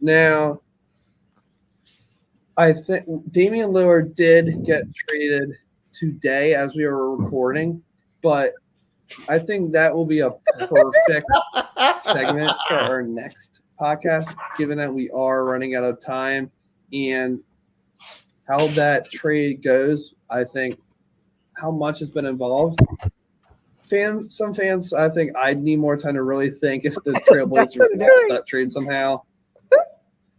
Now, I think Damian Lillard did get traded today as we were recording, but I think that will be a perfect segment for our next podcast, given that we are running out of time and how that trade goes. I think how much has been involved. Some fans, I think I'd need more time to really think if the Trailblazers lost that trade somehow.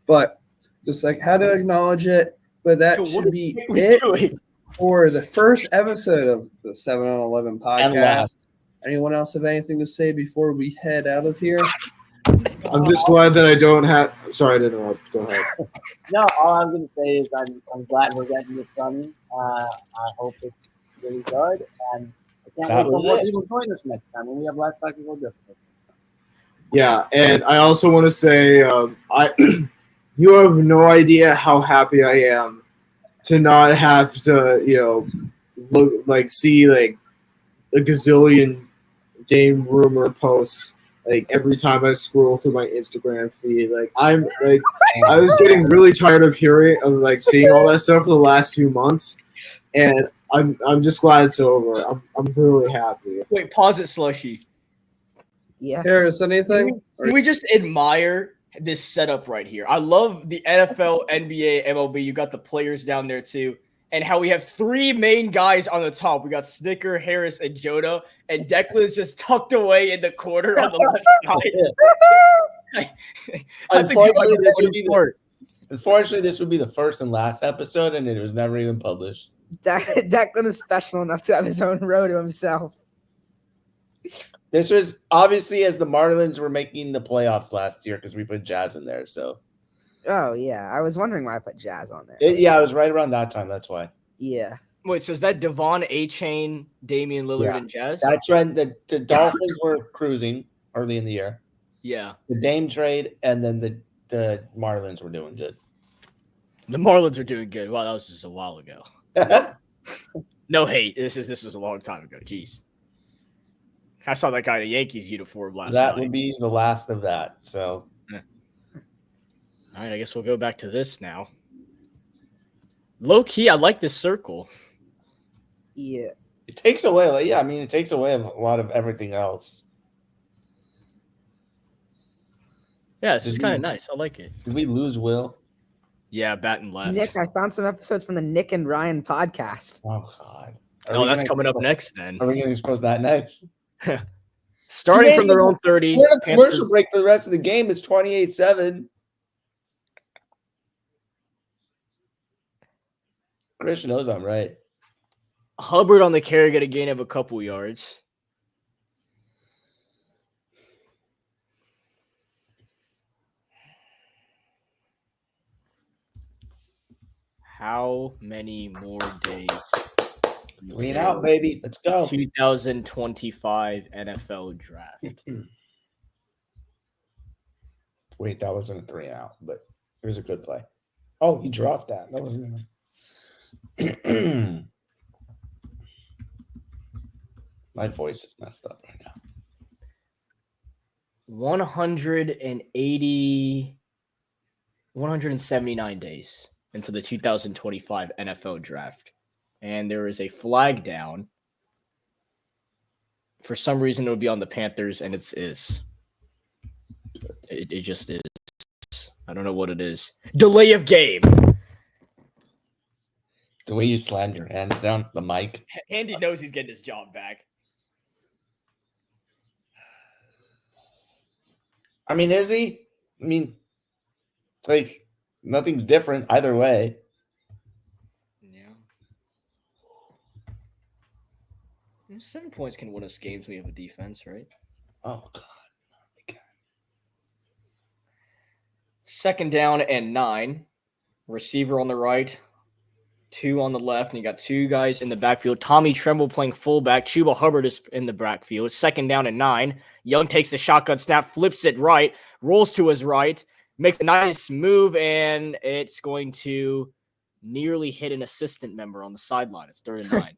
But just like how to acknowledge it. But that Dude, what should is be Bailey it doing? for the first episode of the 7 on 11 And podcast. last. Anyone else have anything to say before we head out of here? I'm just glad that I don't have. Sorry to interrupt. Go ahead. No, all I'm going to say is I'm glad we're getting this done. I hope it's really good, and I can't That wait for was more it. people to join us next time when we have less technical difficulties. Yeah, and I also want to say, you have no idea how happy I am to not have to, see like a gazillion Dame rumor posts like every time I scroll through my Instagram feed. Like I was getting really tired of seeing all that stuff for the last few months, and I'm just glad it's over. I'm really happy. Wait, pause it, Slushy. Yeah. Harris, anything? Can we just admire this setup right here? I love the NFL, NBA, MLB. You got the players down there too. And how we have three main guys on the top. We got Snicker, Harris, and Jonah. And Declan's just tucked away in the corner on the left side. Unfortunately, this would be the first and last episode, and it was never even published. Declan is special enough to have his own row to himself. This was obviously as the Marlins were making the playoffs last year because we put Jazz in there. So, Oh, yeah. I was wondering why I put Jazz on there. yeah, it was right around that time. That's why. Yeah. Wait, so is that Devon, A-Chain, Damian Lillard, Yeah. and Jazz? That's when the Dolphins were cruising early in the year. Yeah. The Dame trade, and then the Marlins were doing good. The Marlins are doing good. Wow, that was just a while ago. No hate. This was a long time ago. Jeez. I saw that guy in a Yankees uniform last That night. would be the last of that. So, All right, I guess we'll go back to this now. Low key, I like this circle. Yeah. it takes away. Yeah, I mean, it takes away a lot of everything else. Yeah, this is kind of nice. I like it. Did we lose Will? Yeah, batting left. Nick, I found some episodes from the Nick and Ryan podcast. Oh God. Oh, that's coming up next then. Are we going to expose that next? Starting from their own 30. We're in a commercial break for the rest of the game. It's 28-7. Chris knows I'm right. Hubbard on the carry got a gain of a couple yards. How many more days? 3 and out, baby. Let's go. 2025 NFL draft. Wait, that wasn't a 3 and out, but it was a good play. Oh, he dropped that. That wasn't even. My voice is messed up right now. 179 days into the 2025 NFL draft. And there is a flag down. For some reason, it would be on the Panthers, and it is. It just is. I don't know what it is. Delay of game. The way you slammed your hands down the mic. Andy knows he's getting his job back. I mean, is he? I mean, like, nothing's different either way. Yeah. 7 points can win us games when we have a defense, right? Oh, God. Second down and 9. Receiver on the right. 2 on the left. And you got 2 guys in the backfield. Tommy Tremble playing fullback. Chuba Hubbard is in the backfield. Second down and 9. Young takes the shotgun snap, flips it right, rolls to his right, makes a nice move, and it's going to nearly hit an assistant member on the sideline. It's 3rd and 9.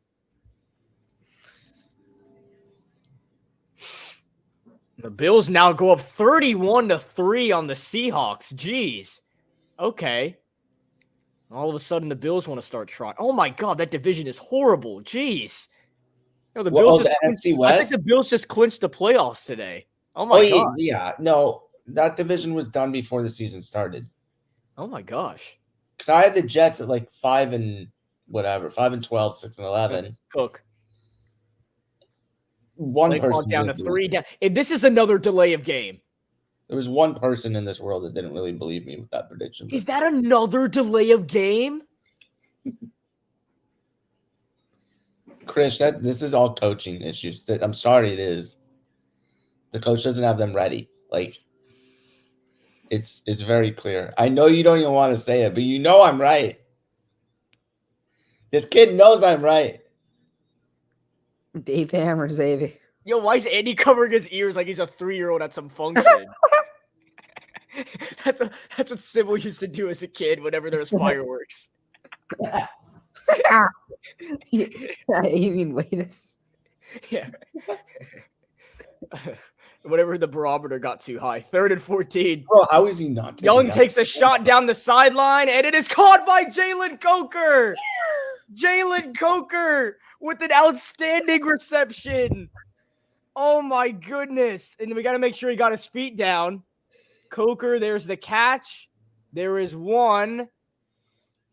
The Bills now go up 31-3 on the Seahawks. Jeez. Okay. All of a sudden, the Bills want to start trying. Oh, my God. That division is horrible. Jeez. You know, the Bills the NFC West? I think the Bills just clinched the playoffs today. Oh, my God. Yeah. No, that division was done before the season started. Oh, my gosh. Because I had the Jets at like 5 and whatever, 5-12, 6-11. Cook. One person down to 3 down. And this is another delay of game. There was one person in this world that didn't really believe me with that prediction. Is that another delay of game? Chris, this is all coaching issues. I'm sorry, it is. The coach doesn't have them ready. Like, it's very clear. I know you don't even want to say it, but you know I'm right. This kid knows I'm right. Dave Hammers, baby. Yo, why is Andy covering his ears like he's a 3-year-old at some function? That's what Sybil used to do as a kid whenever there was fireworks. You mean Latest? Yeah. Whenever the barometer got too high. 3rd and 14. Bro, how is he not? Young takes a shot down the sideline, and it is caught by Jalen Coker. Jalen Coker with an outstanding reception. Oh, my goodness. And we got to make sure he got his feet down. Coker, there's the catch. There is 1.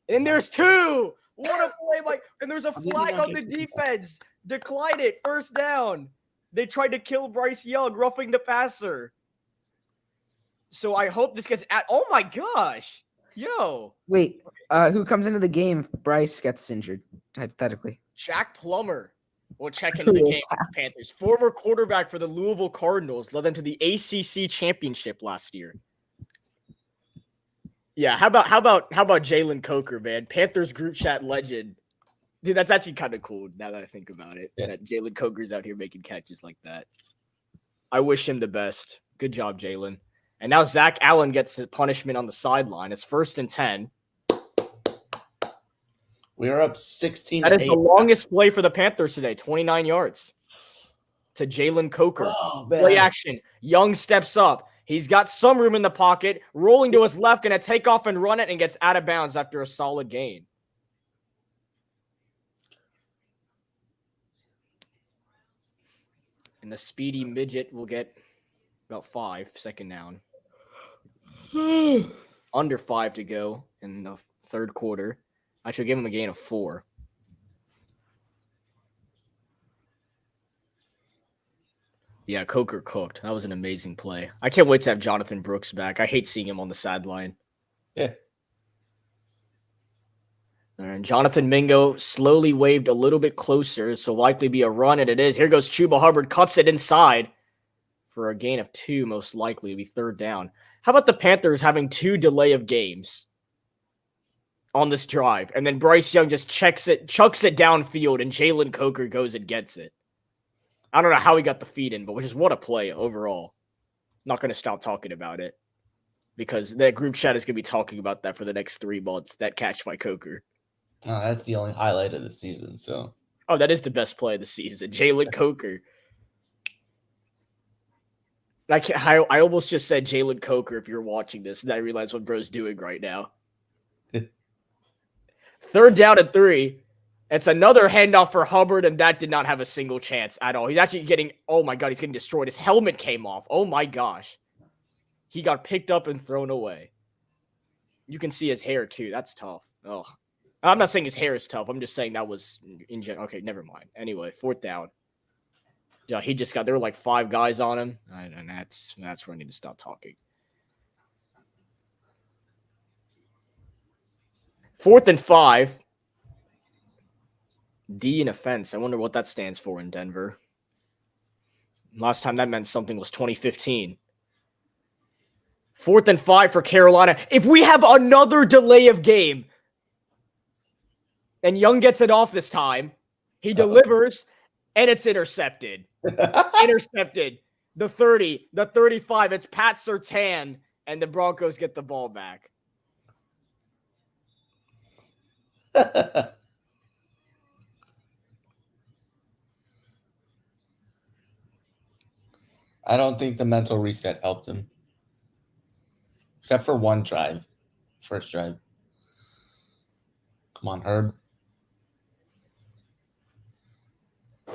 And there's 2. What a play, Mike. And there's a flag on the defense. Decline it. 1st down. They tried to kill Bryce Young, roughing the passer. So I hope this gets at. Oh, my gosh. Yo. Wait, who comes into the game if Bryce gets injured, hypothetically? Jack Plummer will check into the game for the Panthers. Former quarterback for the Louisville Cardinals, led them to the ACC championship last year. Yeah, how about Jalen Coker, man? Panthers group chat legend. Dude, that's actually kind of cool now that I think about it. Yeah. That Jalen Coker's out here making catches like that. I wish him the best. Good job, Jalen. And now Zach Allen gets his punishment on the sideline. It's 1st and 10. We are up 16 That to is 8. the longest play for the Panthers today, 29 yards to Jalen Coker. Oh, Play man. action. Young steps up. He's got some room in the pocket, rolling to his left, going to take off and run it, and gets out of bounds after a solid gain. And the speedy midget will get about 5, second down. Under 5 to go in the third quarter. I should give him a gain of 4. Yeah, Coker cooked. That was an amazing play. I can't wait to have Jonathan Brooks back. I hate seeing him on the sideline. Yeah. And Jonathan Mingo slowly waved a little bit closer, so likely be a run, and it is. Here goes Chuba Hubbard, cuts it inside for a gain of 2, most likely. It'll be third down. How about the Panthers having 2 delay of games on this drive, and then Bryce Young just chucks it downfield, and Jalen Coker goes and gets it. I don't know how he got the feed in, but just what a play overall. Not going to stop talking about it because the group chat is going to be talking about that for the next 3 months, that catch by Coker. Oh, that's the only highlight of the season. So, Oh, that is the best play of the season. Jalen Coker. I almost just said Jalen Coker if you're watching this, and I realize what bro's doing right now. Third down and 3. It's another handoff for Hubbard, and that did not have a single chance at all. He's actually getting, oh my God, he's getting destroyed. His helmet came off. Oh my gosh. He got picked up and thrown away. You can see his hair too. That's tough. Oh, I'm not saying his hair is tough. I'm just saying that was in general. Okay, never mind. Anyway, 4th down. Yeah, there were like 5 guys on him, and that's where I need to stop talking. 4th and 5. D in offense. I wonder what that stands for in Denver. Last time that meant something was 2015. 4th and 5 for Carolina. If we have another delay of game, and Young gets it off this time, he delivers, and it's intercepted. Intercepted. The 30, the 35. It's Pat Surtain, and the Broncos get the ball back. I don't think the mental reset helped him. Except for one drive. First drive. Come on, Herb.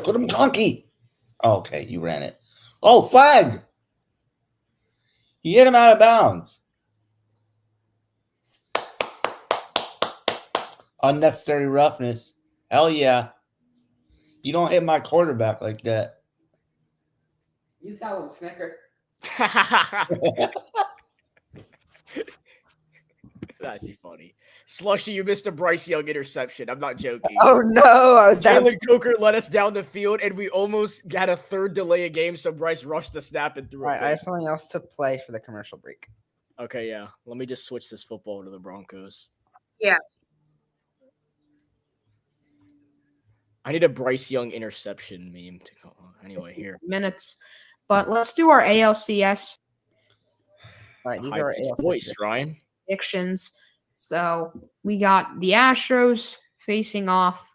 Go to McConkey. Oh, okay, you ran it. Oh, flag! He hit him out of bounds. Unnecessary roughness. Hell yeah. You don't hit my quarterback like that. You tell him, Snicker. That's actually funny. Slushy, you missed a Bryce Young interception. I'm not joking. Oh no, I was down. Jalen Coker led us down the field, and we almost got a 3rd delay of game, so Bryce rushed the snap and threw All it. right, I have something else to play for the commercial break. Okay, yeah. Let me just switch this football to the Broncos. Yes. I need a Bryce Young interception meme to go on. Anyway, here. Minutes. But let's do our ALCS All right, these High are pitched ALCS voice, Ryan. predictions. So we got the Astros facing off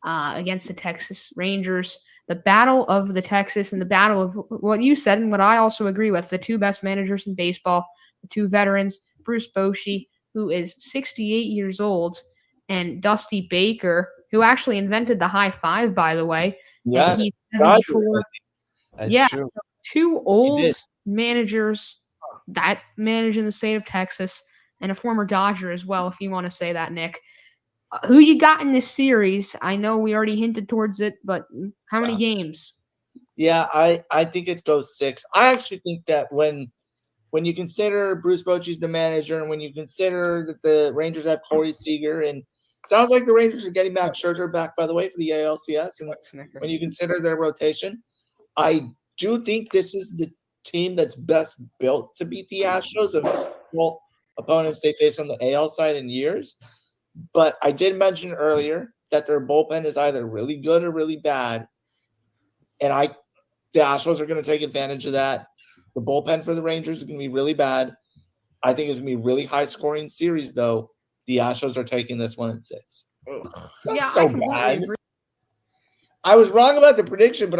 against the Texas Rangers. The battle of the Texas and the battle of what you said and what I also agree with, the 2 best managers in baseball, the 2 veterans, Bruce Bochy, who is 68 years old, and Dusty Baker, who actually invented the high five, by the way. Yes, And he's God, 74. that's Yeah. true. 2 old did. managers that manage in the state of Texas, and a former Dodger as well, if you want to say that, Nick. Who you got in this series? I know we already hinted towards it, but how many games? Yeah, I think it goes 6. I actually think that when you consider Bruce Bochy's the manager, and when you consider that the Rangers have Corey Seager, and it sounds like the Rangers are getting Max Scherzer back, by the way, for the ALCS, and when you consider their rotation, I do think this is the team that's best built to beat the Astros of the opponents they face on the AL side in years. But I did mention earlier that their bullpen is either really good or really bad. And the Astros are going to take advantage of that. The bullpen for the Rangers is going to be really bad. I think it's going to be a really high-scoring series, though. The Astros are taking this one in 6. It's not Yeah, so I completely bad. agree. I was wrong about the prediction, but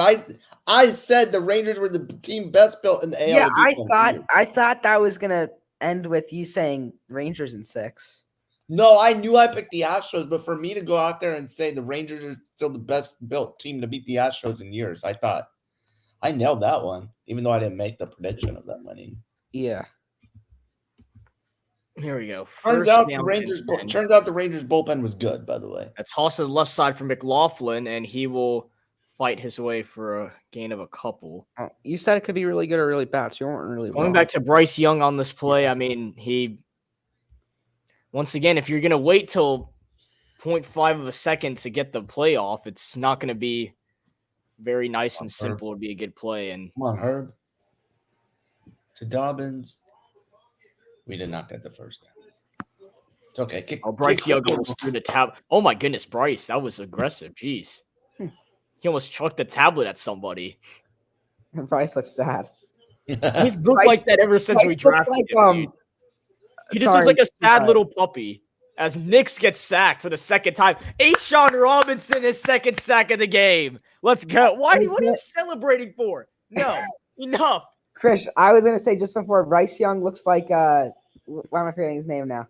I said the Rangers were the team best built in the AL. Yeah, to beat them. I thought that was gonna end with you saying Rangers in 6. No, I knew I picked the Astros, but for me to go out there and say the Rangers are still the best built team to beat the Astros in years, I thought I nailed that one, even though I didn't make the prediction of them winning. Yeah. Here we go. Turns First out down the Rangers. and 10. Turns out the Rangers bullpen was good, by the way. A toss to the left side for McLaughlin, and he will fight his way for a gain of a couple. Oh, you said it could be really good or really bad, so you weren't really Going wrong. back to Bryce Young on this play, I mean, once again, if you're going to wait till 0.5 of a second to get the play off, it's not going to be very nice and simple. It'd be a good play. And come on, Herb. To Dobbins. We did not get the first down. It's okay. Bryce Young almost threw the tab. Oh my goodness, Bryce, that was aggressive. Jeez, he almost chucked the tablet at somebody. Bryce looks sad. He's looked like that ever since we drafted him. He just looks like a sad little puppy. As Knicks gets sacked for the second time. A'Shaun Robinson, his second sack of the game. Let's go. What are you celebrating for? No, enough. Chris, I was gonna say just before, Bryce Young looks like why am I forgetting his name now?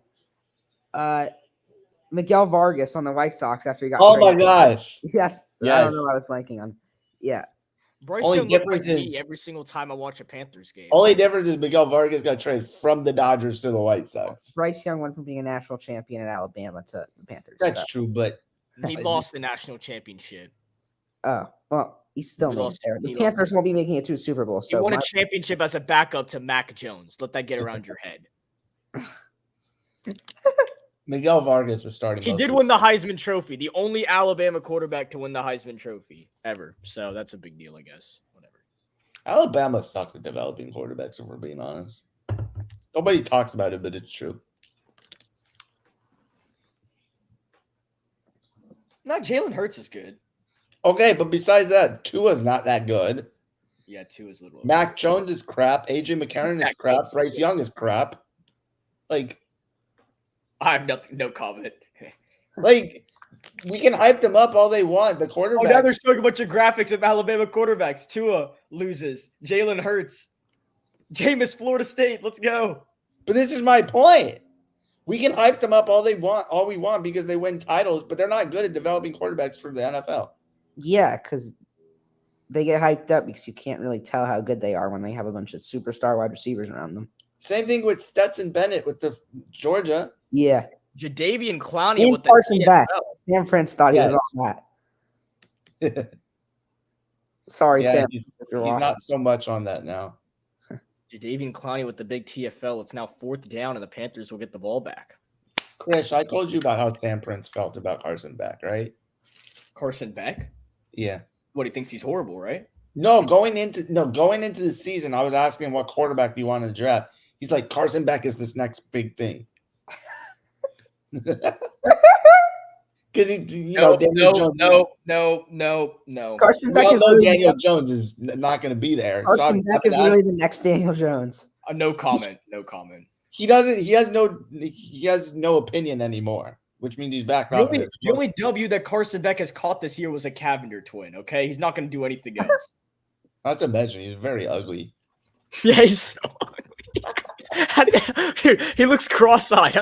Miguel Vargas on the White Sox after he got. Oh my gosh! Yes. I don't know what I was blanking on. Yeah. Bryce Young looks like me every single time I watch a Panthers game. Only difference is Miguel Vargas got traded from the Dodgers to the White Sox. Bryce Young went from being a national champion in Alabama to the Panthers. That's true, but he lost the national championship. Oh well. He's still not there. The Panthers won't be making it to a Super Bowl. So he won a championship as a backup to Mac Jones. Let that get around your head. Miguel Vargas was starting. He did win the Heisman Trophy, the only Alabama quarterback to win the Heisman Trophy ever. So that's a big deal, I guess. Whatever. Alabama sucks at developing quarterbacks, if we're being honest. Nobody talks about it, but it's true. No, Jalen Hurts is good. Okay, but besides that, Tua's not that good. Yeah, Tua's a little. Mac Jones is crap. AJ McCarron is crap. Bryce Young is crap. Like, I have no comment. Like, we can hype them up all they want. The quarterback. Oh, now they're showing a bunch of graphics of Alabama quarterbacks. Tua loses. Jalen Hurts. Jameis, Florida State. Let's go. But this is my point. We can hype them up all we want because they win titles, but they're not good at developing quarterbacks for the NFL. Yeah, because they get hyped up because you can't really tell how good they are when they have a bunch of superstar wide receivers around them. Same thing with Stetson Bennett with the Georgia. Yeah. Jadeveon Clowney and with Carson the Beck. Sam Prince thought he was on that. Sorry, Sam. He's not so much on that now. Jadeveon Clowney with the big TFL. It's now 4th down, and the Panthers will get the ball back. Chris, I told you about how Sam Prince felt about Carson Beck, right? Carson Beck? Yeah. What, he thinks he's horrible, right? No, going into the season, I was asking what quarterback you want to draft. He's like, Carson Beck is this next big thing. Because Daniel Jones. No. Carson Beck is really Daniel Jones is not going to be there. Carson Beck is really the next Daniel Jones. No comment. He has no opinion anymore, which means he's back. The only W that Carson Beck has caught this year was a Cavender twin. Okay, he's not going to do anything else. Not to mention, he's very ugly. Yeah, he's so ugly. He looks cross-eyed.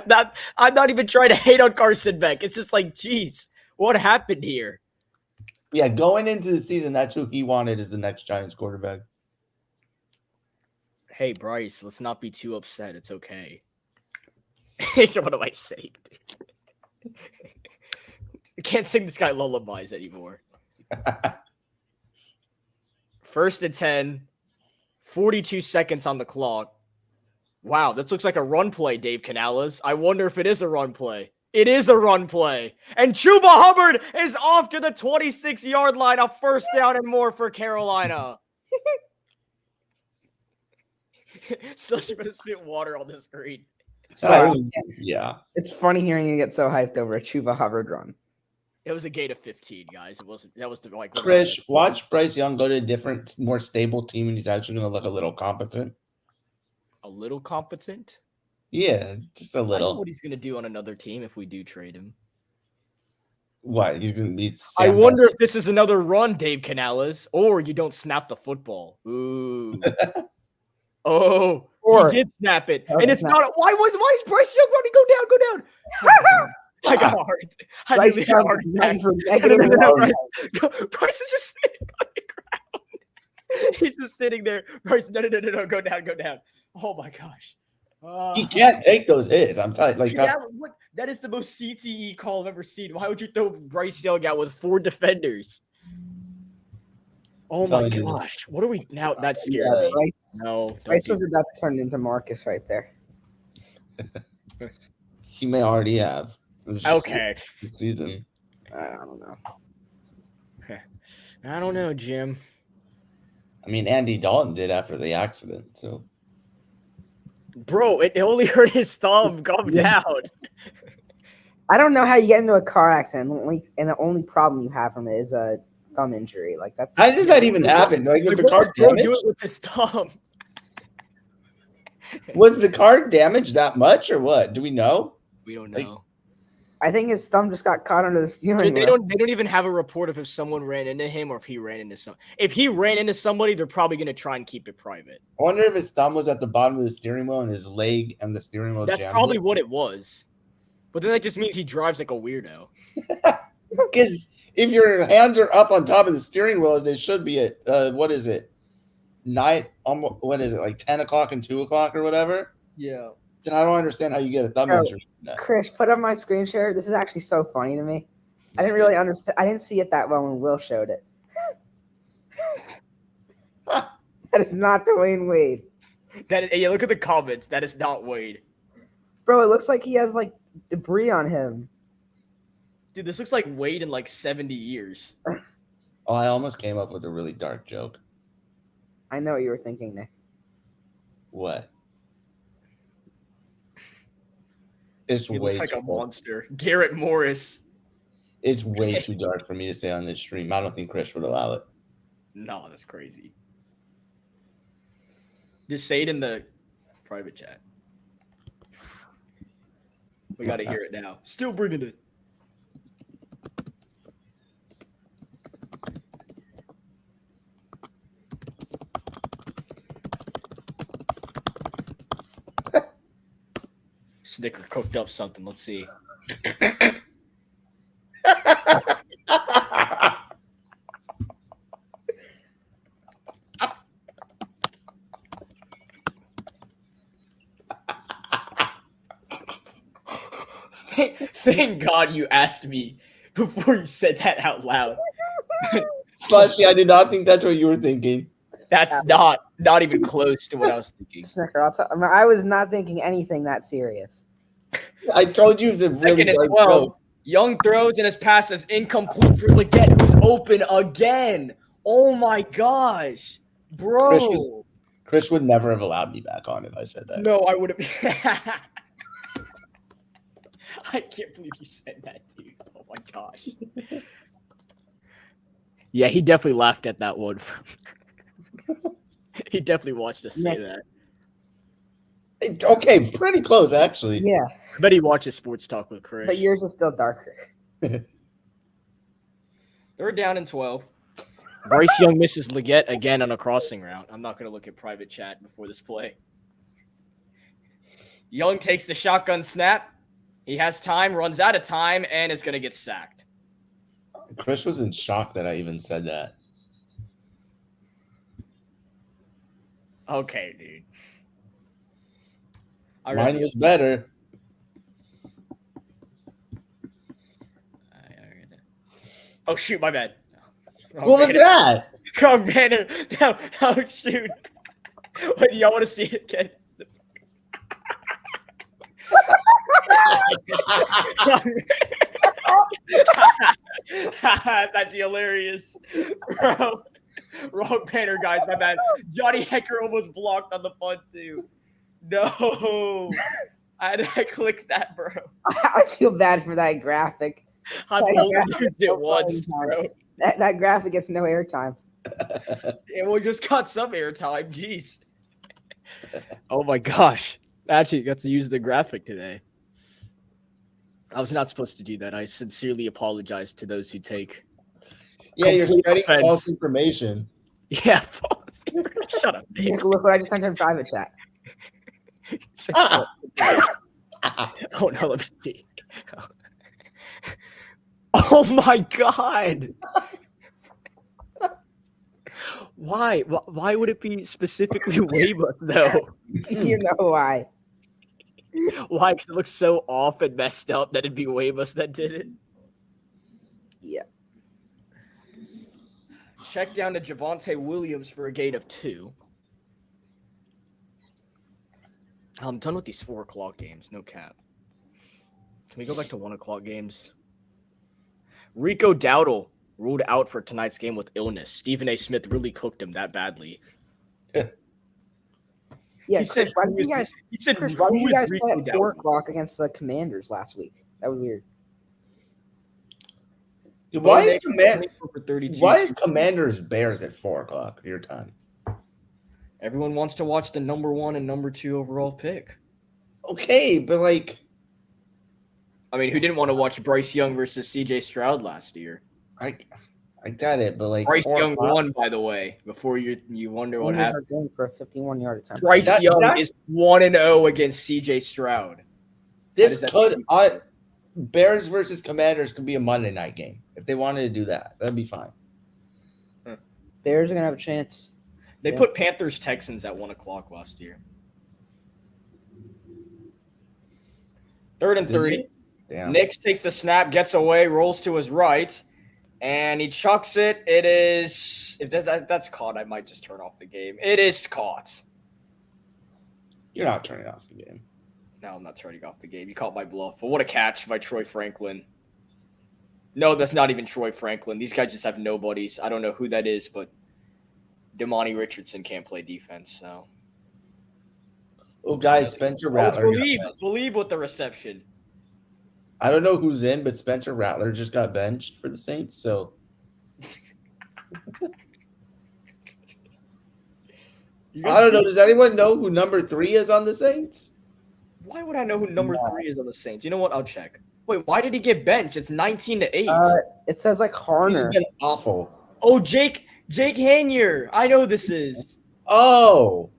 I'm not even trying to hate on Carson Beck. It's just like, geez, what happened here? Yeah, going into the season, that's who he wanted as the next Giants quarterback. Hey, Bryce, let's not be too upset. It's okay. What do I say? I can't sing this guy lullabies anymore. 1st and 10, 42 seconds on the clock. Wow, this looks like a run play, Dave Canales. I wonder if it is a run play. It is a run play. And Chuba Hubbard is off to the 26-yard line. A 1st down and more for Carolina. Slush, you're going to spit water on the screen. Yeah. It's funny hearing you get so hyped over a Chuba Hubbard run. It was a gate of 15, guys. It wasn't. That was the like. Chris, watch Bryce Young go to a different, more stable team, and he's actually going to look a little competent. A little competent. Yeah, just a I know little. what he's gonna do on another team if we do trade him. What? He's gonna beat I Sam wonder if this is another run, Dave Canales, or you don't snap the football. Ooh. Oh, Or- he did snap it, Okay, and it's snap. not. Why is Bryce Young running? Go down, go down. I got a heart. I Bryce nearly had a Young heart ran attack. for No, negative no, no, no, one. Bryce is just sitting on the ground. He's just sitting there. Bryce, no, go down, go down. Oh my gosh. He can't take those hits. I'm telling you, like Yeah, that's that is the most CTE call I've ever seen. Why would you throw Bryce Young out with 4 defenders? Oh my Telling you. gosh. What are we now? That scared Yeah, me. Bryce, No. don't Bryce do was about to turn into Marcus right there. he may already have. It was that. just Okay. the season. I don't know. I don't know, Jim. I mean, Andy Dalton did after the accident, so Bro, it only hurt his thumb. Calm down. I don't know how you get into a car accident and the only problem you have from it is a thumb injury. Like that's how did that even happen? Like, was the What car was Bro damaged? do it with his thumb? Was the car damaged that much, or what? Do we know? We don't Like, know. I think his thumb just got caught under the They, steering they wheel. don't even have a report of if someone ran into him or if he ran into some. If he ran into somebody, they're probably gonna try and keep it private. I wonder if his thumb was at the bottom of the steering wheel and his leg and the steering wheel That's jammed probably it. what it was. But then that just means he drives like a weirdo. Because if your hands are up on top of the steering wheel, as they should be at what is it, what is it, like 10 o'clock and 2 o'clock or whatever? Yeah. Then I don't understand how you get a thumb Oh. injury. from that. Chris, put up my screen share. This is actually so funny to me. I didn't really understand. I didn't see it that well when Will showed it. That is not Dwayne Wade, Yeah, look at the comments. That is not Wade. bro. It looks like he has like debris on him. Dude, this looks like Wade in like 70 years. Oh, I almost came up with a really dark joke. I know what you were thinking, Nick. What? It's He way looks like too a dark. monster. Garrett Morris. It's way too dark for me to say on this stream. I don't think Chris would allow it. No, that's crazy. Just say it in the private chat. We got to hear it now. Still bringing it. Snicker cooked up something. Let's see. Thank God you asked me before you said that out loud. Slushy, I did not think that's what you were thinking. That's not even close to what I was thinking. Snicker, I was not thinking anything that serious. I told you it was a really Second and dark 12. joke. Young throws and his pass is incomplete for Leggett, who's open again. Oh my gosh. Bro. Chris would never have allowed me back on if I said that. No, I would have. I can't believe you said that, dude. Oh my gosh. Yeah, he definitely laughed at that one. He definitely watched us say that. Okay, pretty close actually. Yeah, I bet he watches Sports Talk with Chris. but yours is still darker. They're down in 12. Bryce Young misses Leggett again on a crossing route. I'm not going to look at private chat before this play. Young takes the shotgun snap. He has time, runs out of time, and is going to get sacked. Chris was in shock that I even said that. Okay, dude. I Mine read was better. Oh, shoot, my bad. Wrong What was banner. that? Wrong banner. No, oh, shoot. Wait, do y'all want to see it again? That's actually hilarious. Bro. Wrong banner, guys. My bad. Johnny Hecker almost blocked on the punt, too. No. I clicked that, bro. I feel bad for that graphic. I've only used it once, bro. That graphic gets no airtime. And we just got some airtime. Jeez. Oh my gosh. I actually got to use the graphic today. I was not supposed to do that. I sincerely apologize to those who take. Yeah, you're complete spreading offense. false information. Yeah, shut up, Dave. Nick, look what I just sent in private chat. Say Ah. false. Oh no, let me see. Oh my god. Why? Why would it be specifically Weybus though? You know why? Why? Because it looks so off and messed up that it'd be Weybus that did it. Yeah. Check down to Javonte Williams for a gain of 2. I'm done with these 4 o'clock games. No cap. Can we go back to 1 o'clock games? Rico Dowdle ruled out for tonight's game with illness. Stephen A. Smith really cooked him that badly. Yeah, He said, why did you guys? he said, Chris, who why did you is guys Rico play at 4 Dowdle? o'clock against the Commanders last week? That was weird. Dude, why is Why Commanders Bears at 4 o'clock your time? Everyone wants to watch the number 1 and number 2 overall pick. Okay, but like, I mean, who didn't want to watch Bryce Young versus C.J. Stroud last year? I got it, but like Bryce 4 Young o'clock? won, by the way. Before you wonder what Commanders happened. are going for a 51-yard attempt. Bryce Young is 1-0 against C.J. Stroud. This could Bears versus Commanders could be a Monday night game if they wanted to do that. That'd be fine. Bears are gonna have a chance. They Yeah. put Panthers Texans at 1 o'clock last year. 3rd and Did 3. they? Damn. Nix takes the snap, gets away, rolls to his right, and he chucks it. It is if that's caught, I might just turn off the game. It is caught. You're not turning off the game. No, I'm not turning off the game. You caught my bluff. But what a catch by Troy Franklin. No, that's not even Troy Franklin. These guys just have nobodies. I don't know who that is, but Damani Richardson can't play defense, so. Oh, guys, Spencer Rattler. Believe with the reception. I don't know who's in, but Spencer Rattler just got benched for the Saints, so. I don't know. Does anyone know who number 3 is on the Saints? Why would I know who number 3 is on the Saints? You know what? I'll check. Wait, why did he get benched? It's 19-8. It says like Harner. He's been awful. Oh, Jake Hanier. I know this is. Oh.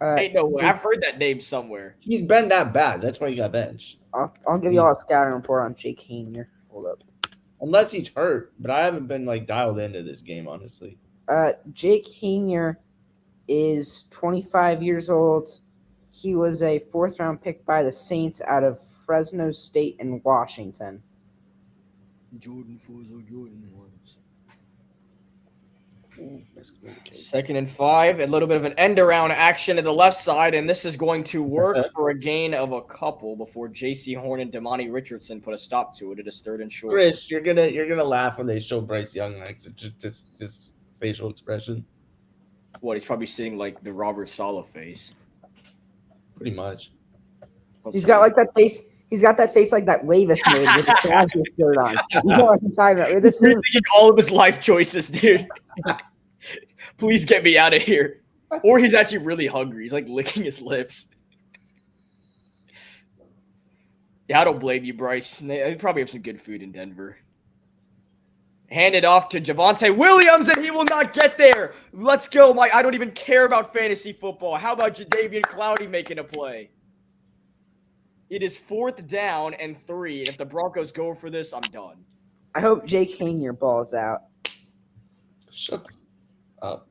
Ain't no way. I've heard that name somewhere. He's been that bad. That's why he got benched. I'll give you all a scouting report on Jake Hanier. Hold up. Unless he's hurt, but I haven't been like dialed into this game, honestly. Jake Hanier is 25 years old. He was a 4th-round pick by the Saints out of Fresno State in Washington. Jordan Jordan ones. Miscommunication. 2nd and 5. A little bit of an end around action to the left side, and this is going to work for a gain of a couple before J.C. Horn and Damani Richardson put a stop to it. It is 3rd and short. Chris, you're gonna laugh when they show Bryce Young next. Just this facial expression. What? He's probably sitting like the Robert Saleh face. Pretty much. He's got like that face. He's got that face like that Wavis made with the Chargers shirt on. You know what I'm talking about? This is Rethinking all of his life choices, dude. Please get me out of here. Or he's actually really hungry. He's like licking his lips. Yeah, I don't blame you, Bryce. They probably have some good food in Denver. Hand it off to Javonte Williams, and he will not get there. Let's go, Mike. I don't even care about fantasy football. How about Jadeveon Clowney making a play? It is 4th down and 3. If the Broncos go for this, I'm done. I hope Jake Hanier balls out. Shut up.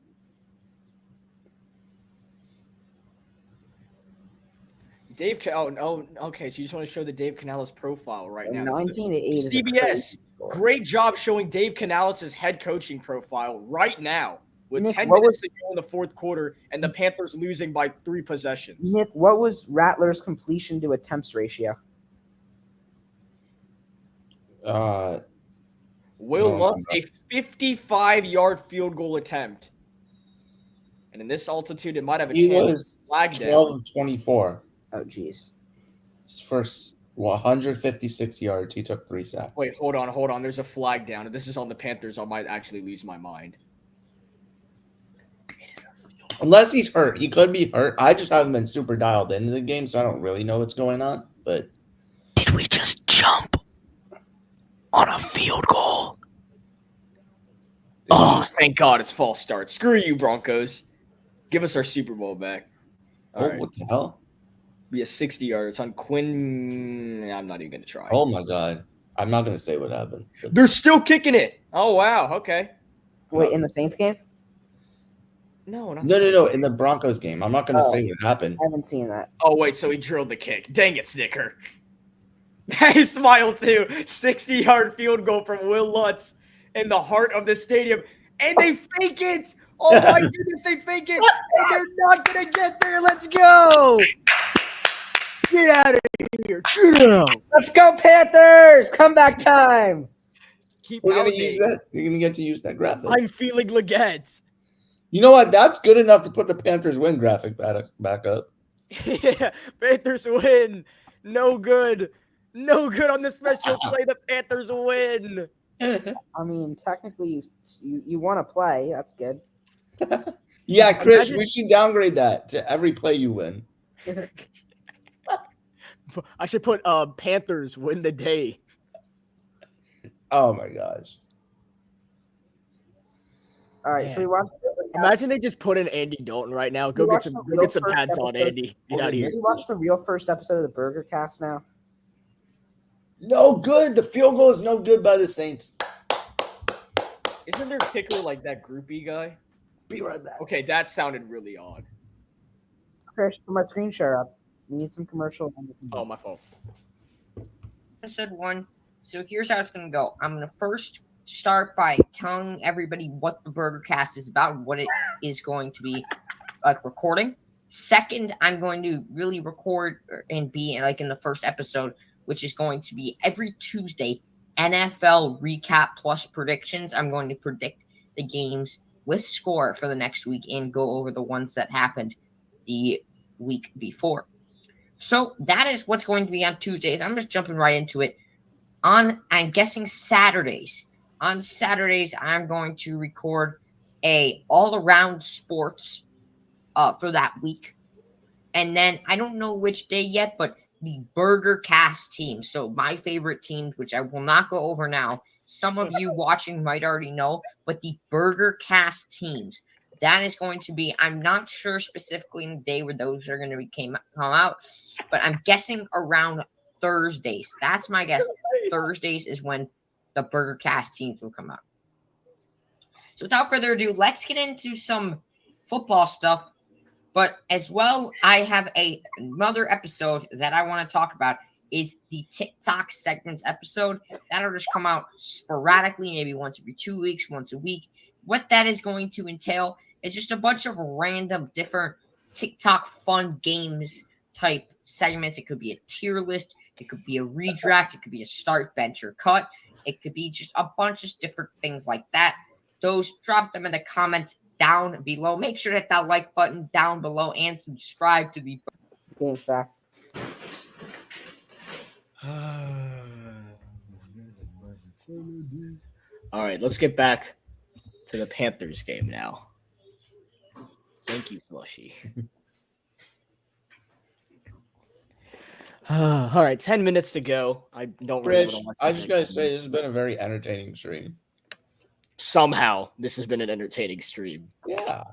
Okay. So you just want to show the Dave Canales profile right now. 19-8 is a CBS. crazy score. Great job showing Dave Canales' head coaching profile right now with Nick, 10 what minutes was- to go in the 4th quarter and the Panthers losing by 3 possessions. Nick, what was Rattler's completion to attempts ratio? Will No, Lutz, a 55-yard field goal attempt. And in this altitude, it might have a He chance. was Flag 12 down. of 24. Oh, jeez. His first 156 yards. He took 3 sacks. Wait, hold on. There's a flag down. If this is on the Panthers, I might actually lose my mind. It is a field Unless he's hurt. He could be hurt. I just haven't been super dialed into the game, so I don't really know what's going on. But Did we just jump on a field goal? Oh, thank God it's false start. Screw you, Broncos. Give us our Super Bowl back. All right. what the hell? Be a 60-yarder. It's on Quinn. I'm not even going to try. Oh my God. I'm not going to say what happened. They're still kicking it. Oh, wow. Okay. Wait, in the Saints game? No, not No. In the Broncos game. I'm not going to say what happened. I haven't seen that. Oh, wait. So he drilled the kick. Dang it, Snicker. I smiled too. 60-yard field goal from Will Lutz in the heart of the stadium. And they fake it. Oh, my goodness. They fake it. And they're not going to get there. Let's go. Get out of here. Get out. Let's go, Panthers! Comeback time! Keep We're going to pounding. use that. You're going to get to use that graphic. I'm feeling Leggett. You know what? That's good enough to put the Panthers win graphic back up. Yeah, Panthers win. No good. No good on the special play. The Panthers win. I mean, technically, you want to play. That's good. Yeah, Chris, we should downgrade that to every play you win. I should put Panthers win the day. Oh my gosh. All right, should we watch? Imagine they just put in Andy Dalton right now. Go get some pads on, Andy. Get out of here. Should we watch the real first episode of the Burger Cast now? No good. The field goal is no good by the Saints. Isn't their kicker like that groupie guy? Be right back. Okay, that sounded really odd. Chris, put my screen share up. We need some commercial. Oh, my fault. Episode 1. So here's how it's going to go. I'm going to first start by telling everybody what the Burger Cast is about, what it is going to be like recording. Second, I'm going to really record and be like in the first episode, which is going to be every Tuesday, NFL recap plus predictions. I'm going to predict the games with score for the next week and go over the ones that happened the week before. So that is what's going to be on Tuesdays. I'm just jumping right into it. I'm guessing Saturdays. On Saturdays, I'm going to record a all-around sports for that week. And then I don't know which day yet, but the Burger Cast team. So my favorite teams, which I will not go over now. Some of you watching might already know, but the Burger Cast teams. That is going to be, I'm not sure specifically in the day where those are going to come out, but I'm guessing around Thursdays. That's my guess. Thursdays is when the Burger Cast teams will come out. So without further ado, let's get into some football stuff. But as well, I have another episode that I want to talk about is the TikTok segments episode. That'll just come out sporadically, maybe once every 2 weeks, once a week. What that is going to entail is just a bunch of random different TikTok fun games type segments. It could be a tier list. It could be a redraft. It could be a start, bench, or cut. It could be just a bunch of different things like that. Those, drop them in the comments down below. Make sure to hit that like button down below and subscribe to the Game fact. All right, let's get back to the Panthers game now. Thank you, Slushy. All right, 10 minutes to go. I don't really Rich, want to watch I the just game. gotta say this has been a very entertaining stream. Somehow, this has been an entertaining stream. Yeah.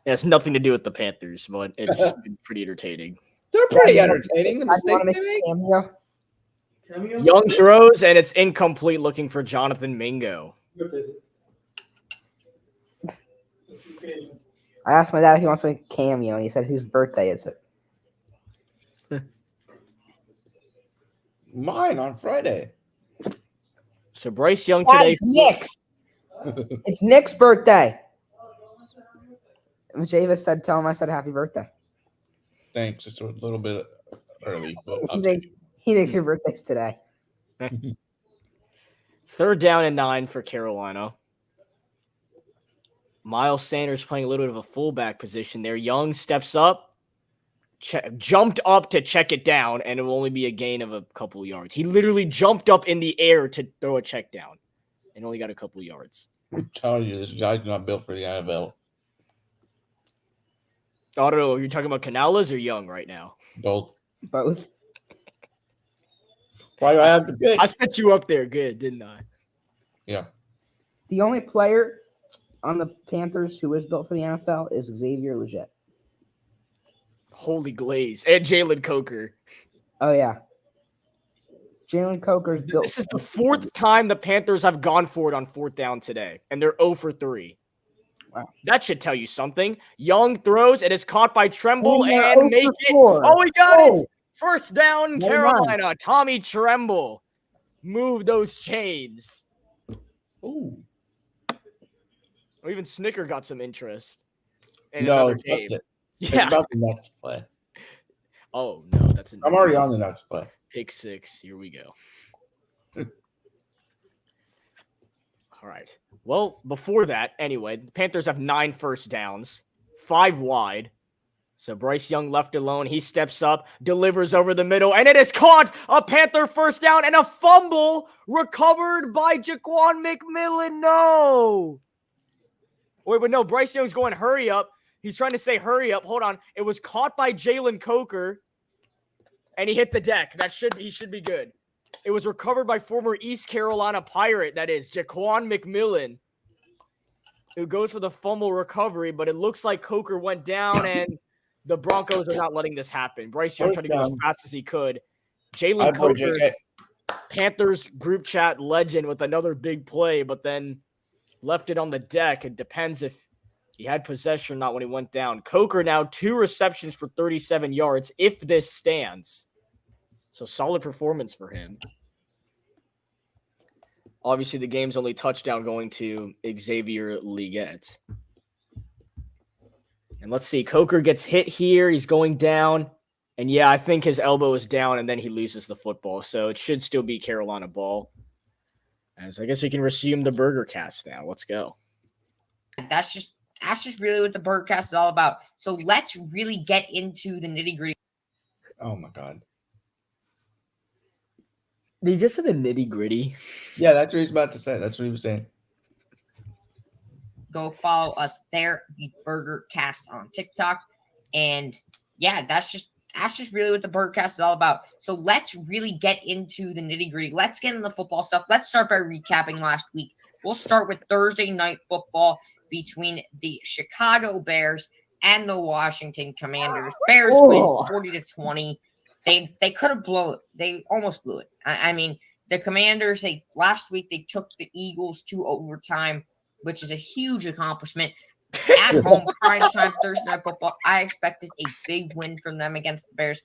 It has nothing to do with the Panthers, but it's been pretty entertaining. They're pretty entertaining. The I want to mistakes make they a make. cameo. Young throws, and it's incomplete looking for Jonathan Mingo. I asked my dad if he wants to make a cameo, and he said, "Whose birthday is it?" Mine on Friday. So Bryce Young Dad, today. it's Nick's. It's Nick's birthday. Javis said, "Tell him I said happy birthday." Thanks. It's a little bit early, but He thinks your birthday's today. 3rd down and 9 for Carolina. Miles Sanders playing a little bit of a fullback position there. Young steps up, jumped up to check it down, and it will only be a gain of a couple of yards. He literally jumped up in the air to throw a check down and only got a couple of yards. I'm telling you, this guy's not built for the NFL. I don't know. You're talking about Canales or Young right now? Both. Both. Why do I have to pick? I set you up there good, didn't I? Yeah. The only player on the Panthers who was built for the NFL is Xavier Legette. Holy glaze. And Jalen Coker. Oh yeah. Jalen Coker's built. This is the fourth time the Panthers have gone for it on fourth down today, and they're 0 for 3. Wow. That should tell you something. Young throws. It is caught by Tremble Oh, yeah, and 0 make for it. 4. Oh, he got Oh. it. First down, Well Carolina. Tommy Tremble. Move those chains. Ooh. Or even Snicker got some interest in No, another it's game. it. It's Yeah. about the next play. Oh, no. That's I'm already on the next play. Pick 6. Here we go. All right. Well, before that, anyway, the Panthers have 9 first downs, 5 wide. So Bryce Young left alone. He steps up, delivers over the middle, and it is caught. A Panther first down and a fumble recovered by Jaquan McMillan. No. Wait, but no, Bryce Young's going hurry up. He's trying to say hurry up. Hold on. It was caught by Jalen Coker, and he hit the deck. He should be good. It was recovered by former East Carolina Pirate, that is, Jaquan McMillan, who goes for the fumble recovery, but it looks like Coker went down, and the Broncos are not letting this happen. Bryce Young tried to go as fast as he could. Jalen Coker, Panthers group chat legend with another big play, but then left it on the deck. It depends if he had possession or not when he went down. Coker now 2 receptions for 37 yards if this stands. So solid performance for him. Obviously, the game's only touchdown going to Xavier Legette. And let's see. Coker gets hit here. He's going down. And yeah, I think his elbow is down, and then he loses the football. So it should still be Carolina ball. As I guess we can resume the Burger Cast now. Let's go. That's just really what the Burger Cast is all about. So let's really get into the nitty-gritty. Oh my God. Did you just say the nitty-gritty? Yeah, that's what he's about to say. That's what he was saying. Go follow us there, the Burger Cast on TikTok. And yeah, that's just really what the Burger Cast is all about. So let's really get into the nitty-gritty. Let's get into the football stuff. Let's start by recapping last week. We'll start with Thursday night football between the Chicago Bears and the Washington Commanders. Bears win 40-20. They could have blown it. They almost blew it. I mean, the Commanders, last week they took the Eagles to overtime, which is a huge accomplishment. At home, prime time Thursday night football. I expected a big win from them against the Bears.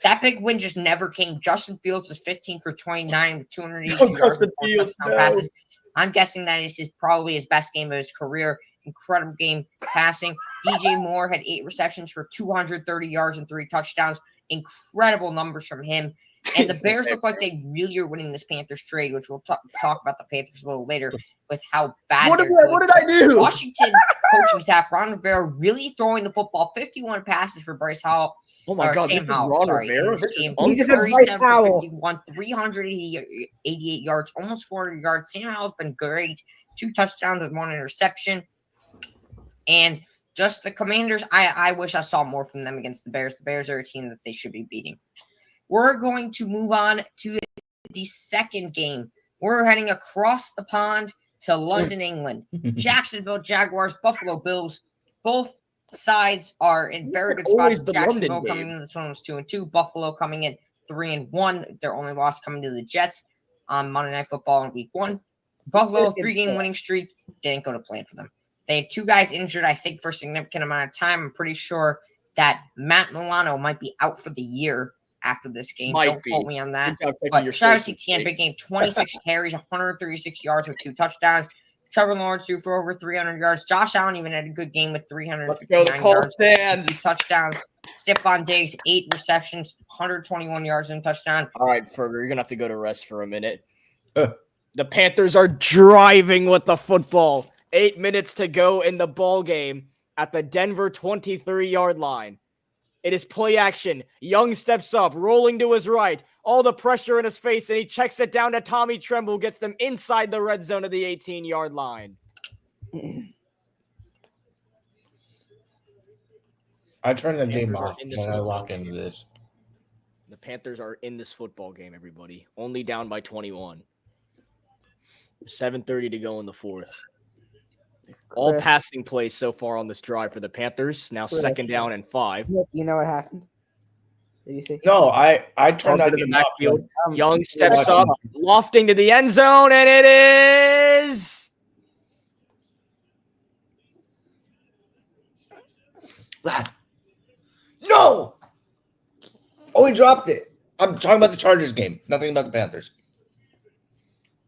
That big win just never came. Justin Fields was 15 for 29 with 280 yards and 4 touchdown passes. I'm guessing that is probably his best game of his career. Incredible game passing. DJ Moore had 8 receptions for 230 yards and 3 touchdowns. Incredible numbers from him. And the Bears look like they really are winning this Panthers trade, which we'll talk about the Panthers a little later with how bad What did I do? Washington coaching staff, Ron Rivera, really throwing the football. 51 passes for Bryce Howell. Oh my God, Sam this is Howell, Ron sorry, Rivera? in this This is game. He just said Bryce 37 Howell. for 51, 388 yards, almost 400 yards. Sam Howell's been great. 2 touchdowns with 1 interception. And just the Commanders, I wish I saw more from them against the Bears. The Bears are a team that they should be beating. We're going to move on to the second game. We're heading across the pond to London, England. Jacksonville Jaguars, Buffalo Bills. Both sides are in very good spots. Jacksonville coming in, this one was 2-2. Buffalo coming in 3-1. Their only loss coming to the Jets on Monday Night Football in Week 1. Buffalo, 3-game winning streak. Didn't go to plan for them. They had 2 guys injured, I think, for a significant amount of time. I'm pretty sure that Matt Milano might be out for the year after this game. Don't quote me on that. But Travis Etienne, big game, 26 carries, 136 yards with 2 touchdowns. Trevor Lawrence threw for over 300 yards. Josh Allen even had a good game with 359 yards, 2 touchdowns. Stephon Diggs, 8 receptions, 121 yards and touchdown. All right, Ferger, you're going to have to go to rest for a minute. The Panthers are driving with the football. 8 minutes to go in the ball game at the Denver 23-yard line. It is play action. Young steps up, rolling to his right. All the pressure in his face, and he checks it down to Tommy Tremble, gets them inside the red zone of the 18-yard line. I turn the game Panthers are off in this when I football lock into game. this. The Panthers are in this football game, everybody. Only down by 21. 7:30 to go in the fourth. All Chris. passing plays so far on this drive for the Panthers. Now Chris. 2nd down and 5. Nick, you know what happened? Did you see? No, I turned Over that to the game off. backfield. Um, Young steps watching. up, lofting to the end zone, and it is No! Oh, he dropped it. I'm talking about the Chargers game. Nothing about the Panthers.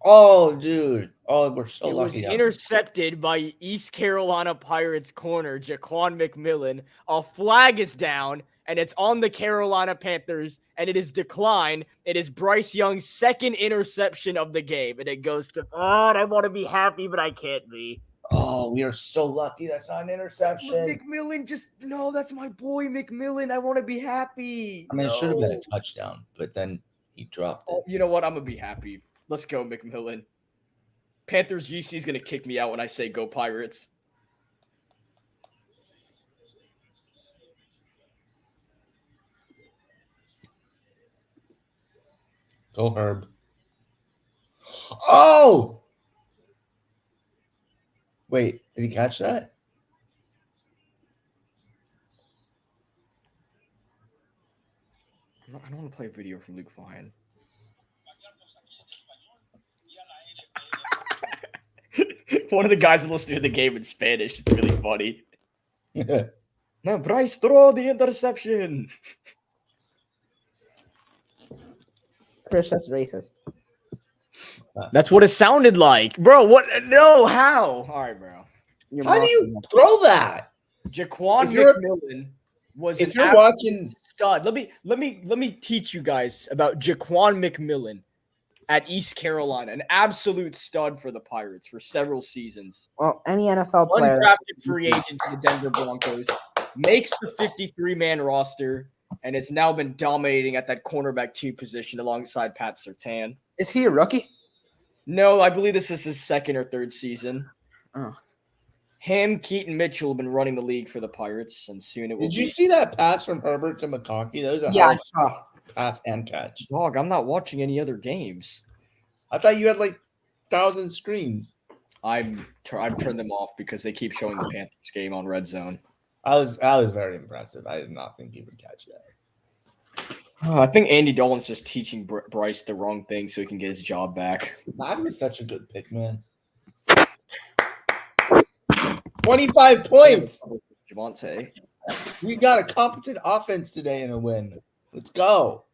Oh, dude. Oh, we're so it was lucky. intercepted by East Carolina Pirates corner Jaquan McMillan. A flag is down, and it's on the Carolina Panthers, and it is declined. It is Bryce Young's 2nd interception of the game, and it goes to God. I want to be happy, but I can't be. Oh, we are so lucky. That's not an interception. McMillan no, that's my boy McMillan. I want to be happy. I mean, it should have been a touchdown, but then he dropped it. Oh, you know what? I'm gonna be happy. Let's go, McMillan. Panthers GC is gonna kick me out when I say go Pirates. Go Herb. Oh! Wait, did he catch that? I don't want to play a video from Luke Fine. One of the guys listening to the game in Spanish. It's really funny. No, Bryce, throw the interception. Chris, that's racist. That's what it sounded like. Bro, what? No, how? All right, bro. How do you throw that? Jaquan If you're- McMillan was If an you're absolute watching, stud. Let me teach you guys about Jaquan McMillan at East Carolina, an absolute stud for the Pirates for several seasons. Well, any NFL player. Undrafted free agent to the Denver Broncos, makes the 53-man roster, and has now been dominating at that cornerback 2 position alongside Pat Surtain. Is he a rookie? No, I believe this is his 2nd or 3rd season. Oh. Him, Keaton Mitchell have been running the league for the Pirates, and soon it will did be. you see that pass from Herbert to McConkey? That was a Yeah, I hard saw. pass and catch. Dog, I'm not watching any other games. I thought you had like 1,000 screens. I've turned them off because they keep showing the Panthers game on Red Zone. I was very impressive. I did not think he would catch that. I think Andy Dolan's just teaching Bryce the wrong thing so he can get his job back. That was such a good pick, man. 25 points. Javonte. We got a competent offense today in a win. Let's go.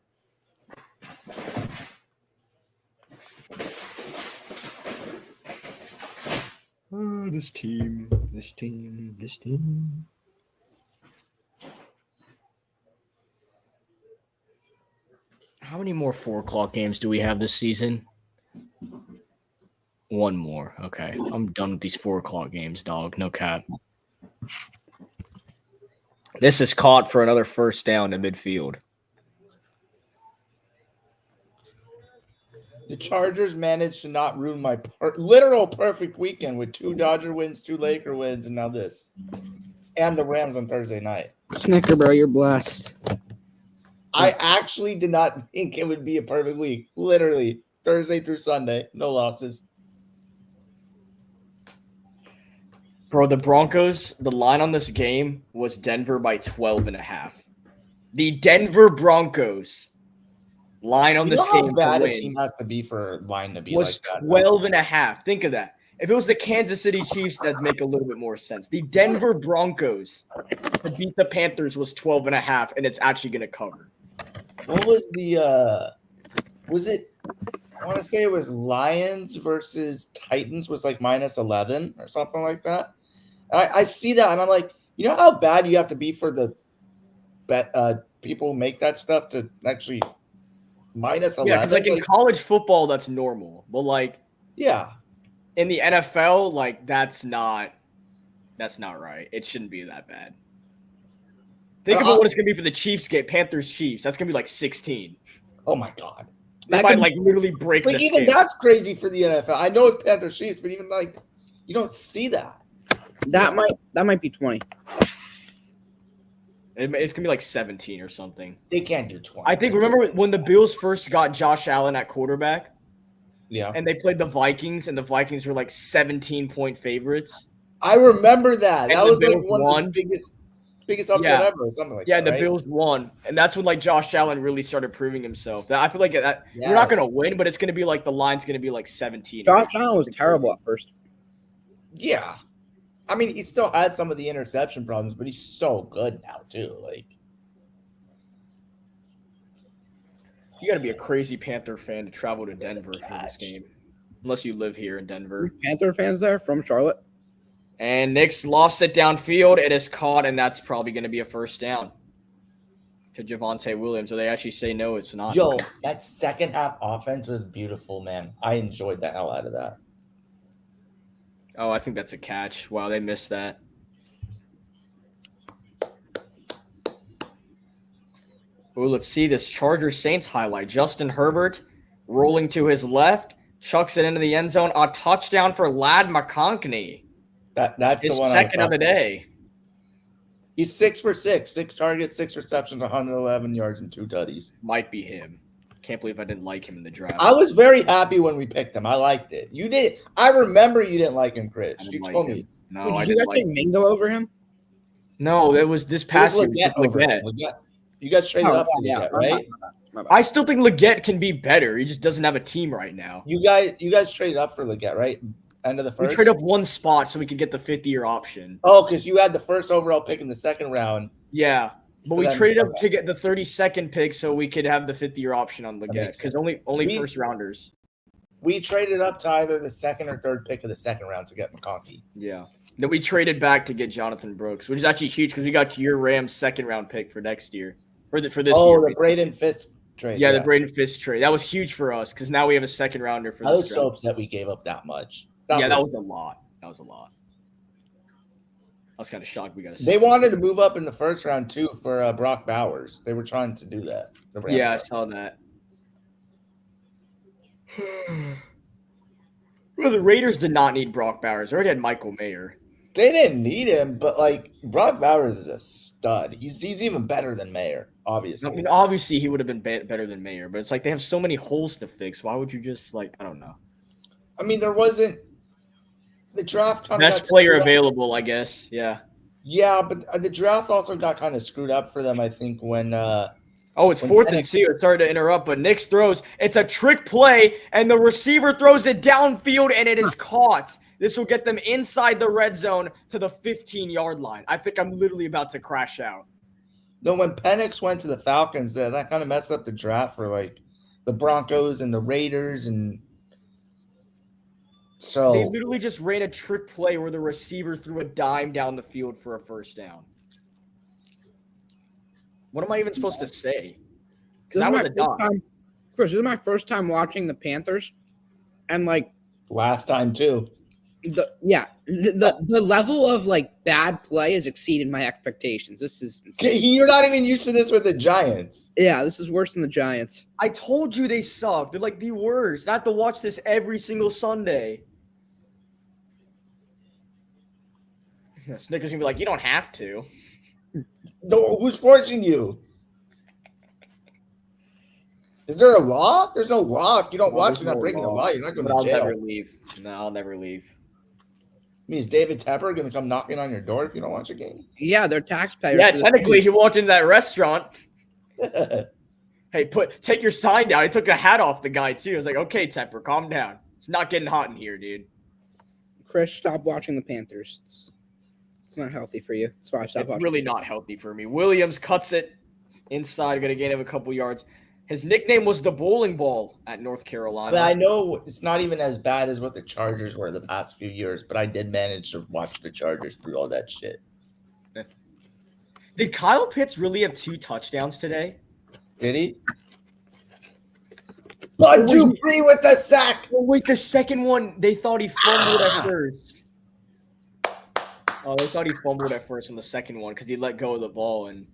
This team. How many more 4 o'clock games do we have this season? 1 more. Okay. I'm done with these 4 o'clock games, dog. No cap. This is caught for another first down to midfield. The Chargers managed to not ruin my literal perfect weekend with 2 Dodger wins, 2 Laker wins, and now this. And the Rams on Thursday night. Snicker, bro, you're blessed. I actually did not think it would be a perfect week. Literally, Thursday through Sunday, no losses. Bro, the Broncos, the line on this game was Denver by 12.5. The Denver Broncos line on You this know how game bad to a win team has to be for line to be was like that. 12.5. Think of that. If it was the Kansas City Chiefs, that'd make a little bit more sense. The Denver Broncos to beat the Panthers was 12.5, and it's actually going to cover. What was the was it I want to say it was Lions versus Titans was like minus 11 or something like that. I see that and I'm like, you know how bad you have to be for the bet people who make that stuff to actually minus 11. Yeah, because like in college football, that's normal. But like yeah. In the NFL, like that's not right. It shouldn't be that bad. Think about what it's gonna be for the Chiefs game, Panthers Chiefs. That's gonna be like 16. Oh my god. That might like literally break like the even scale. that's crazy for the NFL. I know it's Panthers Chiefs, but even like you don't see that. That might be 20. It's gonna be like 17 or something. They can't do 20. I think. Remember when the Bills first got Josh Allen at quarterback, Yeah. and they played the Vikings, and the Vikings were like 17-point favorites. I remember that. And That the was like Bills one won. of the biggest upset Yeah. ever, or something like Yeah, that. the right? Bills won, and that's when like Josh Allen really started proving himself. I feel like that we're not gonna Yes. win, but it's gonna be like the line's gonna be like 17. Josh Allen was terrible at first. Yeah. I mean, he still has some of the interception problems, but he's so good now too. Like, You got to be a crazy Panther fan to travel to Denver for this game, unless you live here in Denver. Panther fans there from Charlotte. And Nick's lost it downfield. It is caught, and that's probably going to be a first down to Javonte Williams. So they actually say no, it's not. yo, that second half offense was beautiful, man. I enjoyed the hell out of that. Oh, I think that's a catch. Wow, they missed that. Oh, let's see this Chargers Saints highlight. Justin Herbert rolling to his left, chucks it into the end zone. A touchdown for Ladd McConkey. That's His the one. second of the day. He's 6 for 6, 6 targets, 6 receptions, 111 yards, and 2 tutties. Might be him. Can't believe I didn't like him in the draft. I was very happy when we picked him. I liked it. You did. I remember you didn't like him, Chris. I You didn't like told him. me. No, Wait, I did you didn't guys like take Mingo over him? No, it was this It was past year. Leggett over him. Leggett. You guys traded up for Leggett, right? I still think Leggett can be better. He just doesn't have a team right now. You guys traded up for Leggett, right? End of the We first. trade up one spot so we could get the 5th-year option. Oh, because you had the first overall pick in the second round. Yeah, but we Then- traded up okay. to get the 32nd pick so we could have the 5th-year option on Leggett makes because sense. only We- first rounders. We traded up to either the second or third pick of the second round to get McConkey. Yeah. Then we traded back to get Jonathan Brooks, which is actually huge because we got your Rams second round pick for next year. For this year. Oh, the Braden Fisk trade. Yeah, the Braden Fisk trade. That was huge for us because now we have a second rounder for I this was draft. so upset we gave up that much. That was a lot. That was a lot. I was kind of shocked we got a They second. wanted to move up in the first round too for Brock Bowers. They were trying to do that. The Rams Yeah, I were. saw that. Well, the Raiders did not need Brock Bowers. They already had Michael Mayer. They didn't need him, but like Brock Bowers is a stud. He's even better than Mayer, obviously. I mean, obviously he would have been better than Mayer, but it's like they have so many holes to fix. Why would you just I don't know. I mean, there wasn't the draft kind Best player available, I guess. Yeah. Yeah, but the draft also got kind of screwed up for them. I think when Oh, it's when 4th and Penix- 2. Sorry to interrupt, but Nick's throws. It's a trick play, and the receiver throws it downfield, and it is caught. This will get them inside the red zone to the 15-yard line. I think I'm literally about to crash out. No, when Penix went to the Falcons, that kind of messed up the draft for like the Broncos and the Raiders, and so They literally just ran a trick play where the receiver threw a dime down the field for a first down. What am I even supposed to say? Because that was a dime. Chris, this is my first time watching the Panthers, and like last time too. the level of like bad play has exceeded my expectations. This is insane. You're not even used to this with the Giants. Yeah, this is worse than the Giants. I told you they suck. They're like the worst. I have to watch this every single Sunday. Snicker's gonna be like, you don't have to. No, who's forcing you? Is there a law? There's no law. If you don't watch, you're not breaking the law. You're not going But to I'll jail. never leave. No, I'll never leave. Means David Tepper going to come knocking on your door if you don't watch a game? Yeah, they're taxpayers. Yeah, for the technically, team. he walked into that restaurant. Hey, take your sign down. I took a hat off the guy too. I was like, okay, Tepper, calm down. It's not getting hot in here, dude. Chris, stop watching the Panthers. It's not healthy for you. That's why I stopped It's watching. really not healthy for me. Williams cuts it inside, going to gain him a couple yards. His nickname was the bowling ball at North Carolina. But I know it's not even as bad as what the Chargers were the past few years, but I did manage to watch the Chargers through all that shit. Did Kyle Pitts really have 2 touchdowns today? Did he? 1-2-3 with the sack. Oh, wait, the second one, they thought he fumbled at first. Oh, they thought he fumbled at first on the second one because he let go of the ball and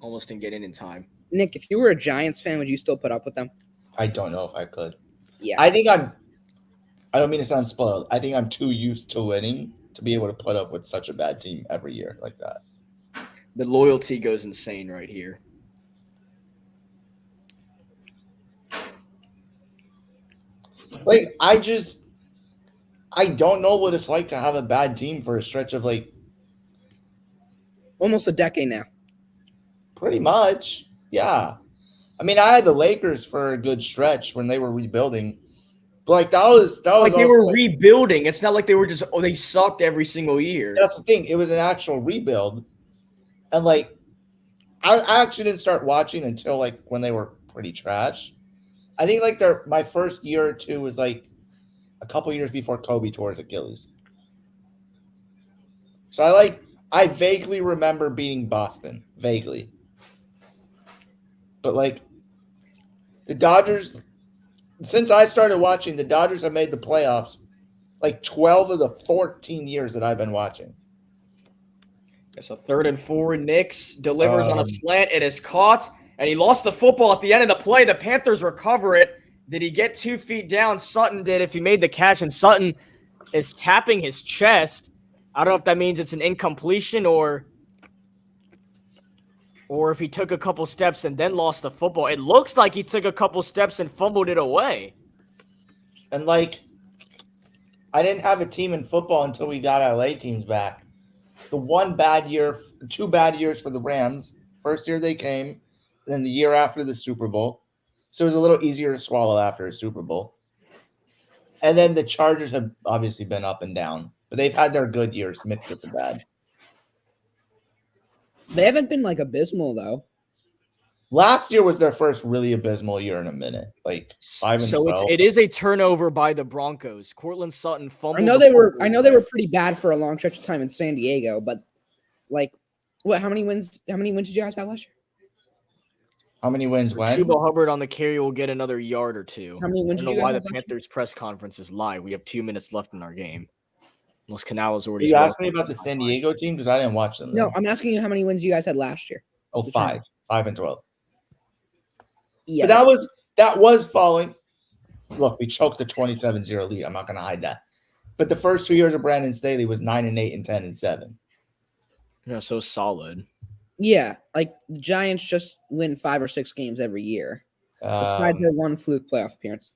almost didn't get in time. Nick, if you were a Giants fan, would you still put up with them? I don't know if I could. Yeah. I don't mean to sound spoiled. I think I'm too used to winning to be able to put up with such a bad team every year like that. The loyalty goes insane right here. Like, I don't know what it's like to have a bad team for a stretch of like Almost a decade now. pretty much. Yeah. I mean, I had the Lakers for a good stretch when they were rebuilding. But like that was Like they also were rebuilding. It's not like they were just they sucked every single year. that's the thing. It was an actual rebuild. And like I actually didn't start watching until like when they were pretty trash. I think like my first year or two was like a couple years before Kobe tore his Achilles. So I vaguely remember beating Boston. Vaguely. But like the Dodgers, since I started watching, the Dodgers have made the playoffs like 12 of the 14 years that I've been watching. It's a 3rd and 4. Knicks delivers on a slant. It is caught, and he lost the football at the end of the play. The Panthers recover it. Did he get 2 feet down? Sutton did if he made the catch, and Sutton is tapping his chest. I don't know if that means it's an incompletion or if he took a couple steps and then lost the football. It looks like he took a couple steps and fumbled it away. And like, I didn't have a team in football until we got LA teams back. The 2 bad years for the Rams. First year they came, then the year after the Super Bowl. So it was a little easier to swallow after a Super Bowl. And then the Chargers have obviously been up and down, but they've had their good years mixed with the bad. They haven't been like abysmal though. Last year was their first really abysmal year in a minute, like 5 and 12. So it is a turnover by the Broncos. Cortland Sutton fumbled. I know they were pretty bad for a long stretch of time in San Diego, but like, what? How many wins? How many wins did you guys have last year? How many wins when? Chuba Hubbard on the carry will get another yard or 2. How many wins I did don't you know guys why have the last year? Panthers press conference is live. We have 2 minutes left in our game. Unless Canales already. You asked me about the San Diego team because I didn't watch them. No, I'm asking you how many wins you guys had last year. Oh, 5 and 12. Yeah, But that was following. Look, we choked the 27-0 lead. I'm not going to hide that. But the first 2 years of Brandon Staley was 9-8 and 10-7. Yeah, so solid. yeah. Like the Giants just win 5 or 6 games every year, besides their one fluke playoff appearance.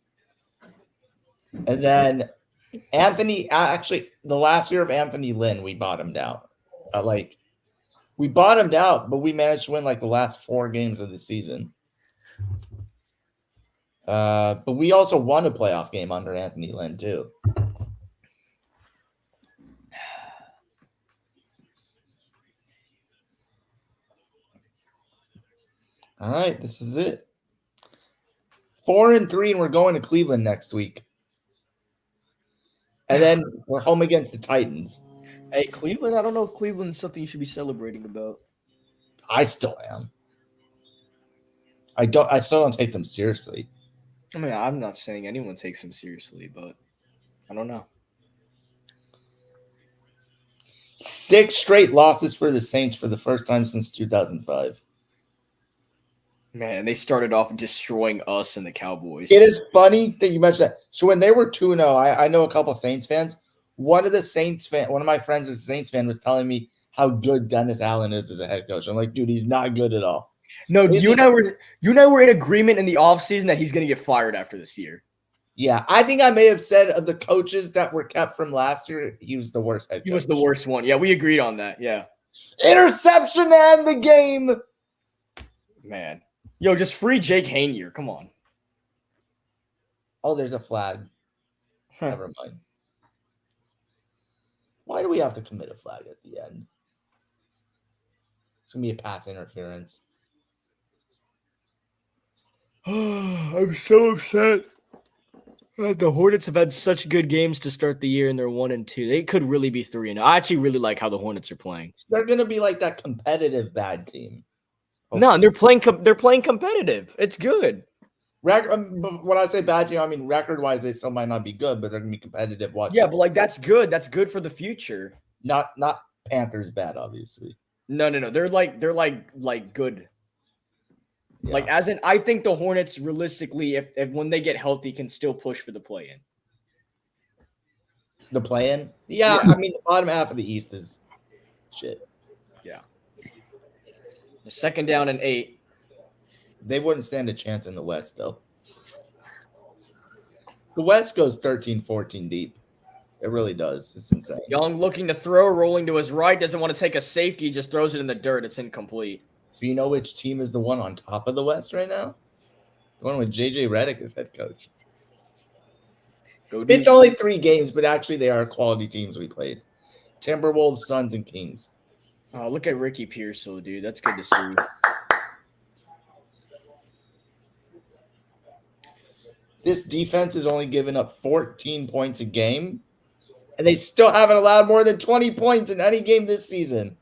And then Anthony, actually, the last year of Anthony Lynn, we bottomed out. We bottomed out, but we managed to win like the last 4 games of the season. But we also won a playoff game under Anthony Lynn too. All right, this is it. 4 and 3, and we're going to Cleveland next week. And then we're home against the Titans. Hey, Cleveland, I don't know if Cleveland's something you should be celebrating about. I still am. I still don't take them seriously. I mean, I'm not saying anyone takes them seriously, but I don't know. 6 straight losses for the Saints for the first time since 2005. Man, they started off destroying us and the Cowboys. It is funny that you mentioned that. So when they were 2-0, I know a couple of Saints fans. One of my friends is a Saints fan was telling me how good Dennis Allen is as a head coach. I'm like, dude, he's not good at all. No, you and I were in agreement in the offseason that he's going to get fired after this year. Yeah, I think I may have said of the coaches that were kept from last year, he was the worst head coach. He was the worst one. Yeah, we agreed on that. Yeah. Interception to end the game. Man. Yo, just free Jake Hainier. Come on. Oh, there's a flag. Never mind. Why do we have to commit a flag at the end? It's going to be a pass interference. I'm so upset. The Hornets have had such good games to start the year, and they're 1-2. They could really be 3-0. I actually really like how the Hornets are playing. They're going to be like that competitive bad team. No, they're playing competitive. It's good. But when I say bad team, I mean record-wise, they still might not be good, but they're going to be competitive. Yeah, but like that's good. That's good for the future. Not Panthers bad, obviously. No. They're like good. Yeah. Like as in, I think the Hornets realistically, if when they get healthy, can still push for the play-in. The play-in? Yeah, I mean the bottom half of the East is shit. Yeah. Second down and 8. They wouldn't stand a chance in the West, though. The West goes 13, 14 deep. It really does. It's insane. Young looking to throw, rolling to his right, doesn't want to take a safety, just throws it in the dirt. It's incomplete. Do you know which team is the one on top of the West right now? The one with J.J. Redick as head coach. It's only 3 games, but actually they are quality teams we played. Timberwolves, Suns, and Kings. Oh, look at Ricky Pearsall, dude. That's good to see. This defense has only given up 14 points a game, and they still haven't allowed more than 20 points in any game this season.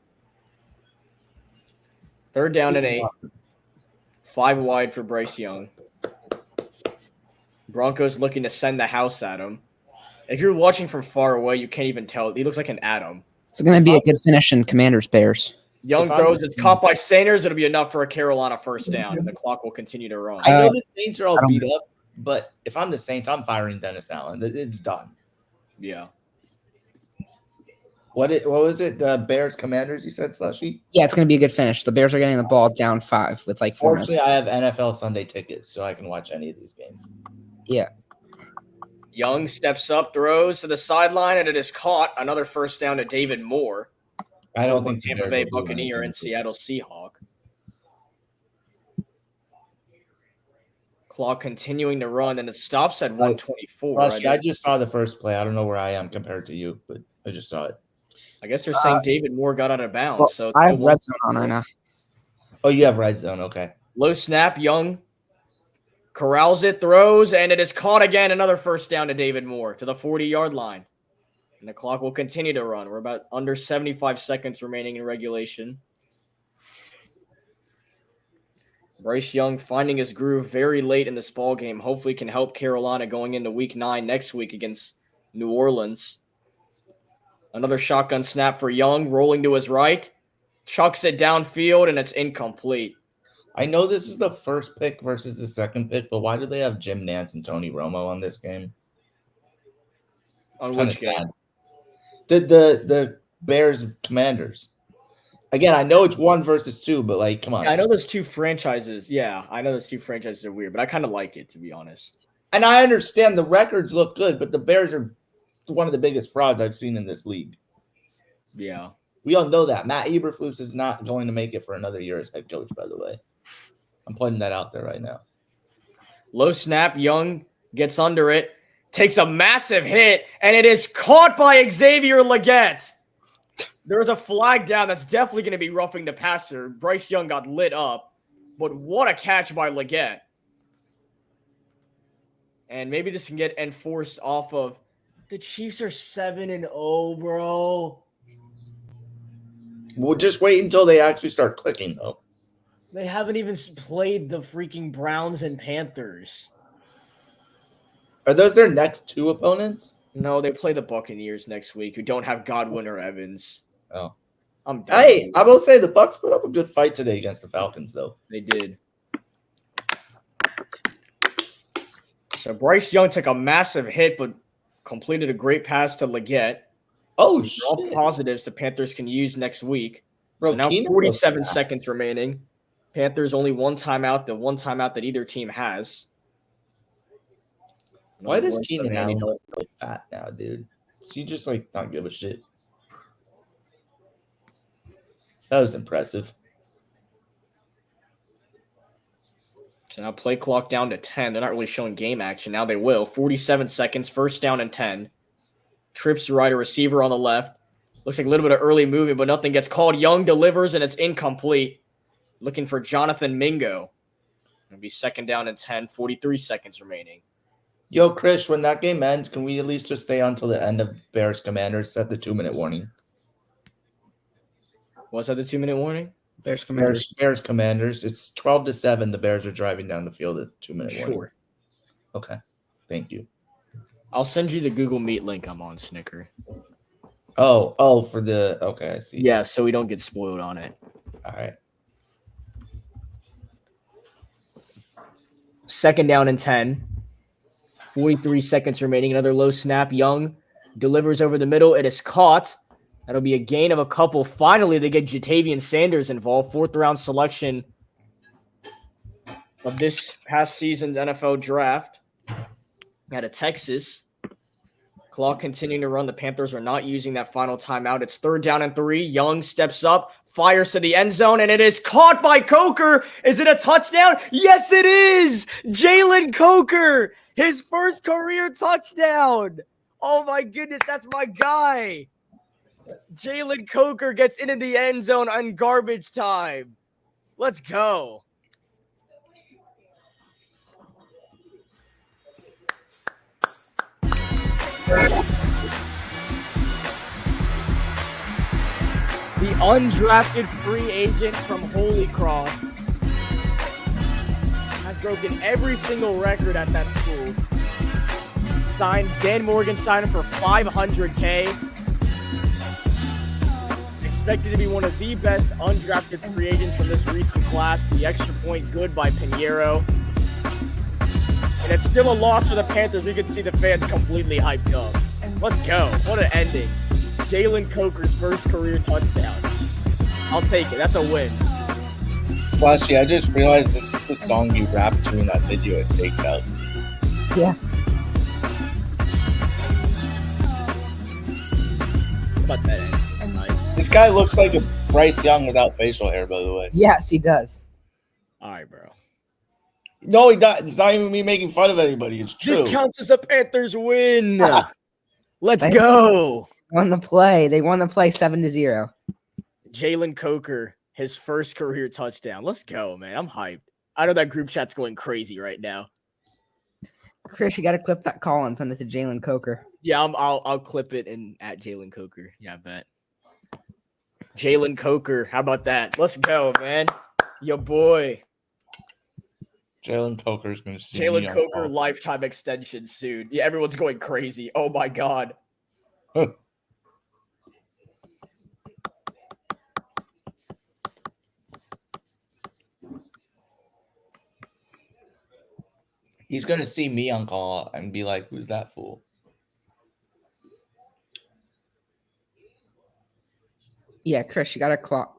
Third down This and is 8. awesome. 5 wide for Bryce Young. Broncos looking to send the house at him. If you're watching from far away, you can't even tell. He looks like an atom. It's going to be a good finish in Commanders Bears. Young throws. It's caught by Sanders. It'll be enough for a Carolina first down, and the clock will continue to run. I know the Saints are all beat up, but if I'm the Saints, I'm firing Dennis Allen. It's done. Yeah. What was it? Bears Commanders, you said, Slushy? Yeah, it's going to be a good finish. The Bears are getting the ball down 5 with like 4 minutes. Fortunately, I have NFL Sunday tickets, so I can watch any of these games. Yeah. Young steps up, throws to the sideline, and it is caught. Another first down to David Moore. I don't think Tampa Bay Buccaneer and Seattle Seahawk. Clock continuing to run, and it stops at 124. Slushy, I just saw the first play. I don't know where I am compared to you, but I just saw it. I guess they're saying David Moore got out of bounds. Well, so I have red zone on right now. Oh, you have red zone. Okay. Low snap, Young corrals it, throws, and it is caught again. Another first down to David Moore to the 40-yard line. And the clock will continue to run. We're about under 75 seconds remaining in regulation. Bryce Young finding his groove very late in this ball game. Hopefully can help Carolina going into week 9 next week against New Orleans. Another shotgun snap for Young, rolling to his right. Chucks it downfield, and it's incomplete. I know this is the first pick versus the second pick, but why do they have Jim Nance and Tony Romo on this game? It's On kind which of game? sad. The Bears Commanders. Again, I know it's 1 versus 2, but like, come on. Yeah, I know those two franchises. Yeah, I know those two franchises are weird, but I kind of like it, to be honest. And I understand the records look good, but the Bears are one of the biggest frauds I've seen in this league. Yeah. We all know that. Matt Eberflus is not going to make it for another year as head coach, by the way. I'm putting that out there right now. Low snap, Young gets under it, takes a massive hit, and it is caught by Xavier Legette. There's a flag down that's definitely going to be roughing the passer. Bryce Young got lit up, but what a catch by Legette. And maybe this can get enforced off of the Chiefs are 7-0, bro. We'll just wait until they actually start clicking, though. They haven't even played the freaking Browns and Panthers. Are those their next 2 opponents? No, they play the Buccaneers next week, who don't have Godwin or Evans. Oh. I'm done. Hey, I will say the Bucs put up a good fight today against the Falcons, though. They did. So Bryce Young took a massive hit, but completed a great pass to Legette. Oh, These are all positives the Panthers can use next week. Bro, so now Keenan 47 looks bad. seconds remaining. Panthers only one timeout, the one timeout that either team has. Why does Worse Keenan than Allen any- look really fat now, dude? Does he just, like, not give a shit? That was impressive. So now play clock down to 10. They're not really showing game action. Now they will. 47 seconds, first down and 10. Trips right, a receiver on the left. Looks like a little bit of early movement, but nothing gets called. Young delivers, and it's incomplete. Looking for Jonathan Mingo. It'll be second down and 10, 43 seconds remaining. Yo, Chris, when that game ends, can we at least just stay on till the end of Bears Commanders? Set the 2-minute warning. Was that the 2-minute warning? Bears Commanders. Bears Commanders. It's 12-7. The Bears are driving down the field at the 2-minute warning. Sure. Okay. Thank you. I'll send you the Google Meet link I'm on, Snicker. Oh, for the okay, I see. Yeah, so we don't get spoiled on it. All right. Second down and 10. 43 seconds remaining. Another low snap. Young delivers over the middle. It is caught. That'll be a gain of a couple. Finally, they get Jatavian Sanders involved, 4th-round selection of this past season's NFL draft. Out of Texas. Clock continuing to run. The Panthers are not using that final timeout. It's 3rd down and 3. Young steps up, fires to the end zone, and it is caught by Coker. Is it a touchdown? Yes, it is. Jalen Coker, his first career touchdown. Oh my goodness, that's my guy. Jalen Coker gets into the end zone on garbage time. Let's go. The undrafted free agent from Holy Cross has broken every single record at that school. Dan Morgan signed him for $500K. Expected to be one of the best undrafted free agents from this recent class. The extra point good by Pinheiro. And it's still a loss for the Panthers. We could see the fans completely hyped up. Let's go. What an ending. Jalen Coker's first career touchdown. I'll take it. That's a win. Slushy, I just realized this is the song you rapped to in that video at Take Out. Yeah. How about that end? Nice. This guy looks like a Bryce Young without facial hair, by the way. Yes, he does. All right, bro. No, he doesn't. It's not even me making fun of anybody. It's true. This counts as a Panthers win. Let's go. Won the play. They won the play 7-0. Jalen Coker, his first career touchdown. Let's go, man. I'm hyped. I know that group chat's going crazy right now. Chris, you got to clip that call and send it to Jalen Coker. Yeah, I'll clip it and at Jalen Coker. Yeah, I bet. Jalen Coker, how about that? Let's go, man. Your boy. Jalen Coker's going to see Jalen Coker lifetime extension soon. Yeah, everyone's going crazy. Oh my god. He's going to see me on call and be like, who's that fool? Yeah, Chris, you gotta crop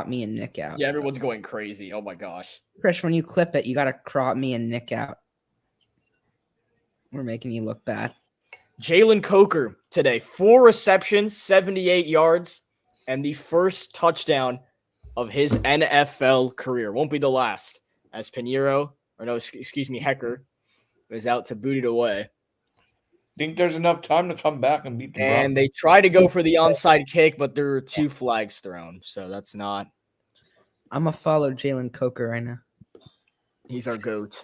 me and Nick out. Yeah, everyone's going crazy. Oh my gosh. Chris, when you clip it, you gotta crop me and Nick out. We're making you look bad. Jalen Coker today, 4 receptions, 78 yards, and the first touchdown of his NFL career. Won't be the last, as Pinheiro, Hecker, is out to boot it away. Think there's enough time to come back and beat the Broncos. And they try to go for the onside kick, but there are 2 flags thrown, so that's not. I'm gonna follow Jalen Coker right now. He's our GOAT.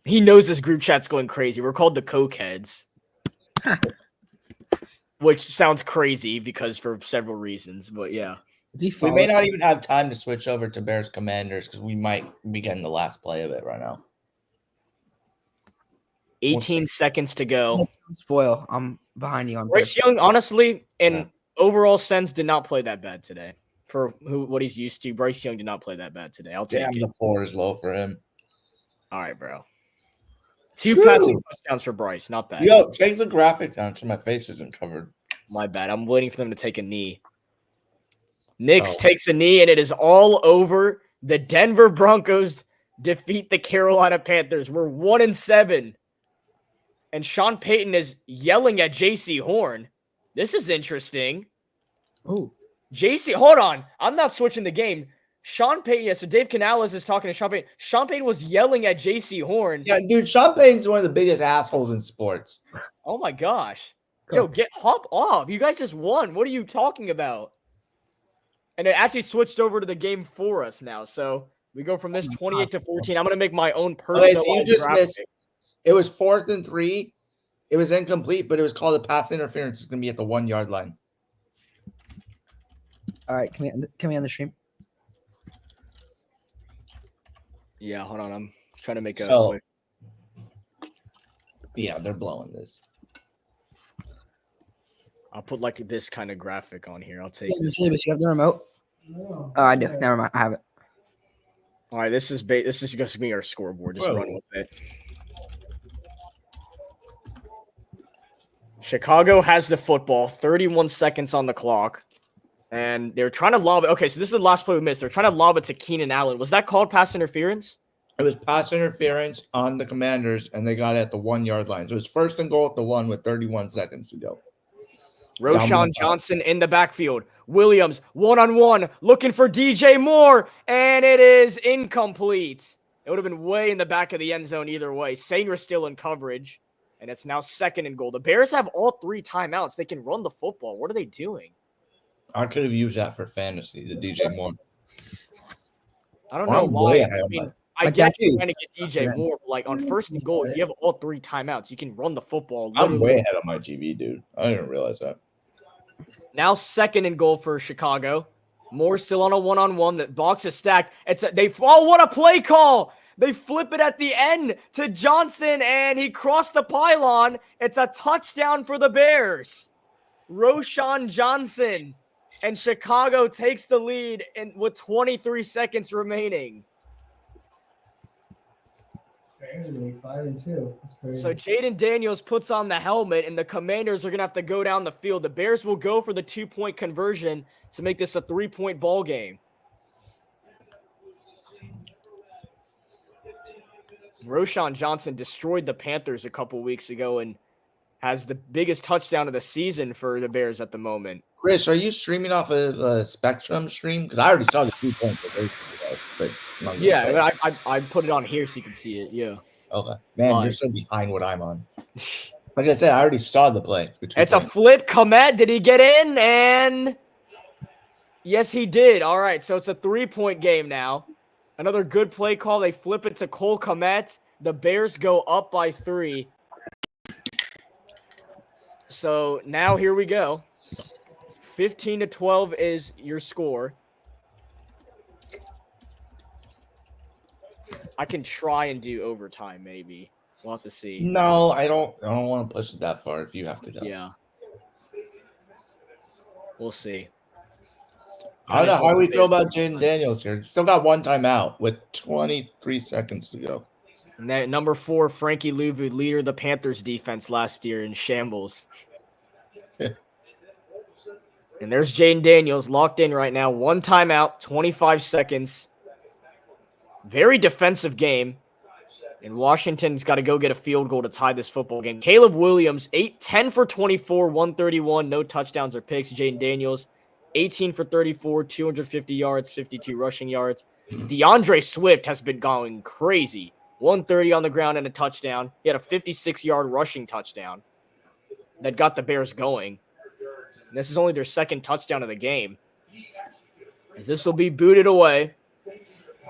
He knows this group chat's going crazy. We're called the Cokeheads. Which sounds crazy because for several reasons, but yeah. We may not even have time to switch over to Bears Commanders because we might be getting the last play of it right now. 18 seconds to go. Spoil. I'm behind you on Bryce Young, honestly, in overall sense, did not play that bad today. For what he's used to, Bryce Young did not play that bad today. I'll take it. The floor is low for him. All right, bro. 2 passing touchdowns for Bryce. Not bad. Yo, take the graphic down so my face isn't covered. My bad. I'm waiting for them to take a knee. Knicks takes a knee, and it is all over. The Denver Broncos defeat the Carolina Panthers. We're 1-7. And Sean Payton is yelling at JC Horn. This is interesting. Oh. JC, hold on. I'm not switching the game. Sean Payton, yeah, so Dave Canales is talking to Sean Payton. Sean Payton was yelling at JC Horn. Yeah, dude, Sean Payton's one of the biggest assholes in sports. Oh my gosh. Yo, hop off. You guys just won. What are you talking about? And it actually switched over to the game for us now. So we go from this 28-14. I'm going to make my own personal missed. It was 4th and 3. It was incomplete, but it was called a pass interference. It's going to be at the 1-yard line. All right, can we on the stream? Yeah, hold on. I'm trying to make yeah, they're blowing this. I'll put like this kind of graphic on here. I'll take this. You have the remote? Oh, I do. Never mind. I have it. All right, this is going to be our scoreboard. Just run with it. Chicago has the football, 31 seconds on the clock. And they're trying to lob it. Okay, so this is the last play we missed. They're trying to lob it to Keenan Allen. Was that called pass interference? It was pass interference on the Commanders, and they got it at the 1 yard line. So it was first and goal at the 1 with 31 seconds to go. Roshan Johnson in the backfield. Williams, one-on-one, looking for DJ Moore, and it is incomplete. It would have been way in the back of the end zone either way. Sanger's still in coverage, and it's now second and goal. The Bears have all 3 timeouts. They can run the football. What are they doing? I could have used that for fantasy, the DJ Moore. I don't know why. I mean, I get you. you trying to get DJ Moore, but like on first and goal, if you have all 3 timeouts, you can run the football. I'm way ahead of my GB, dude. I didn't realize that. Now second and goal for Chicago. Moore still on a one-on-one. The box is stacked. What a play call! They flip it at the end to Johnson, and he crossed the pylon. It's a touchdown for the Bears. Roshan Johnson, and Chicago takes the lead with 23 seconds remaining. Bears are like 5-2. That's crazy. So Jaden Daniels puts on the helmet, and the Commanders are going to have to go down the field. The Bears will go for the 2-point conversion to make this a 3-point ball game. Roshan Johnson destroyed the Panthers a couple weeks ago and has the biggest touchdown of the season for the Bears at the moment. Chris, are you streaming off of a Spectrum stream? Because I already saw the 2-point conversion. But yeah, I put it on here so you can see it. Yeah. Okay. Man, you're so behind what I'm on. Like I said, I already saw the play. It's a flip. Komet, did he get in? And yes, he did. All right, so it's a 3-point game now. Another good play call. They flip it to Cole Komet. The Bears go up by 3. So now here we go. 15-12 is your score. I can try and do overtime, maybe. We'll have to see. No, I don't want to push it that far if you have to go. Yeah. We'll see. I don't know how we feel about Jaden Daniels here. Still got 1 timeout with 23 seconds to go. And then number 4, Frankie Louvu, leader of the Panthers defense last year in shambles. And there's Jaden Daniels locked in right now. 1 timeout, 25 seconds. Very defensive game. And Washington's got to go get a field goal to tie this football game. Caleb Williams, 10 for 24, 131, no touchdowns or picks. Jaden Daniels, 18 for 34, 250 yards, 52 rushing yards. DeAndre Swift has been going crazy. 130 on the ground and a touchdown. He had a 56-yard rushing touchdown that got the Bears going. And this is only their second touchdown of the game. As this will be booted away.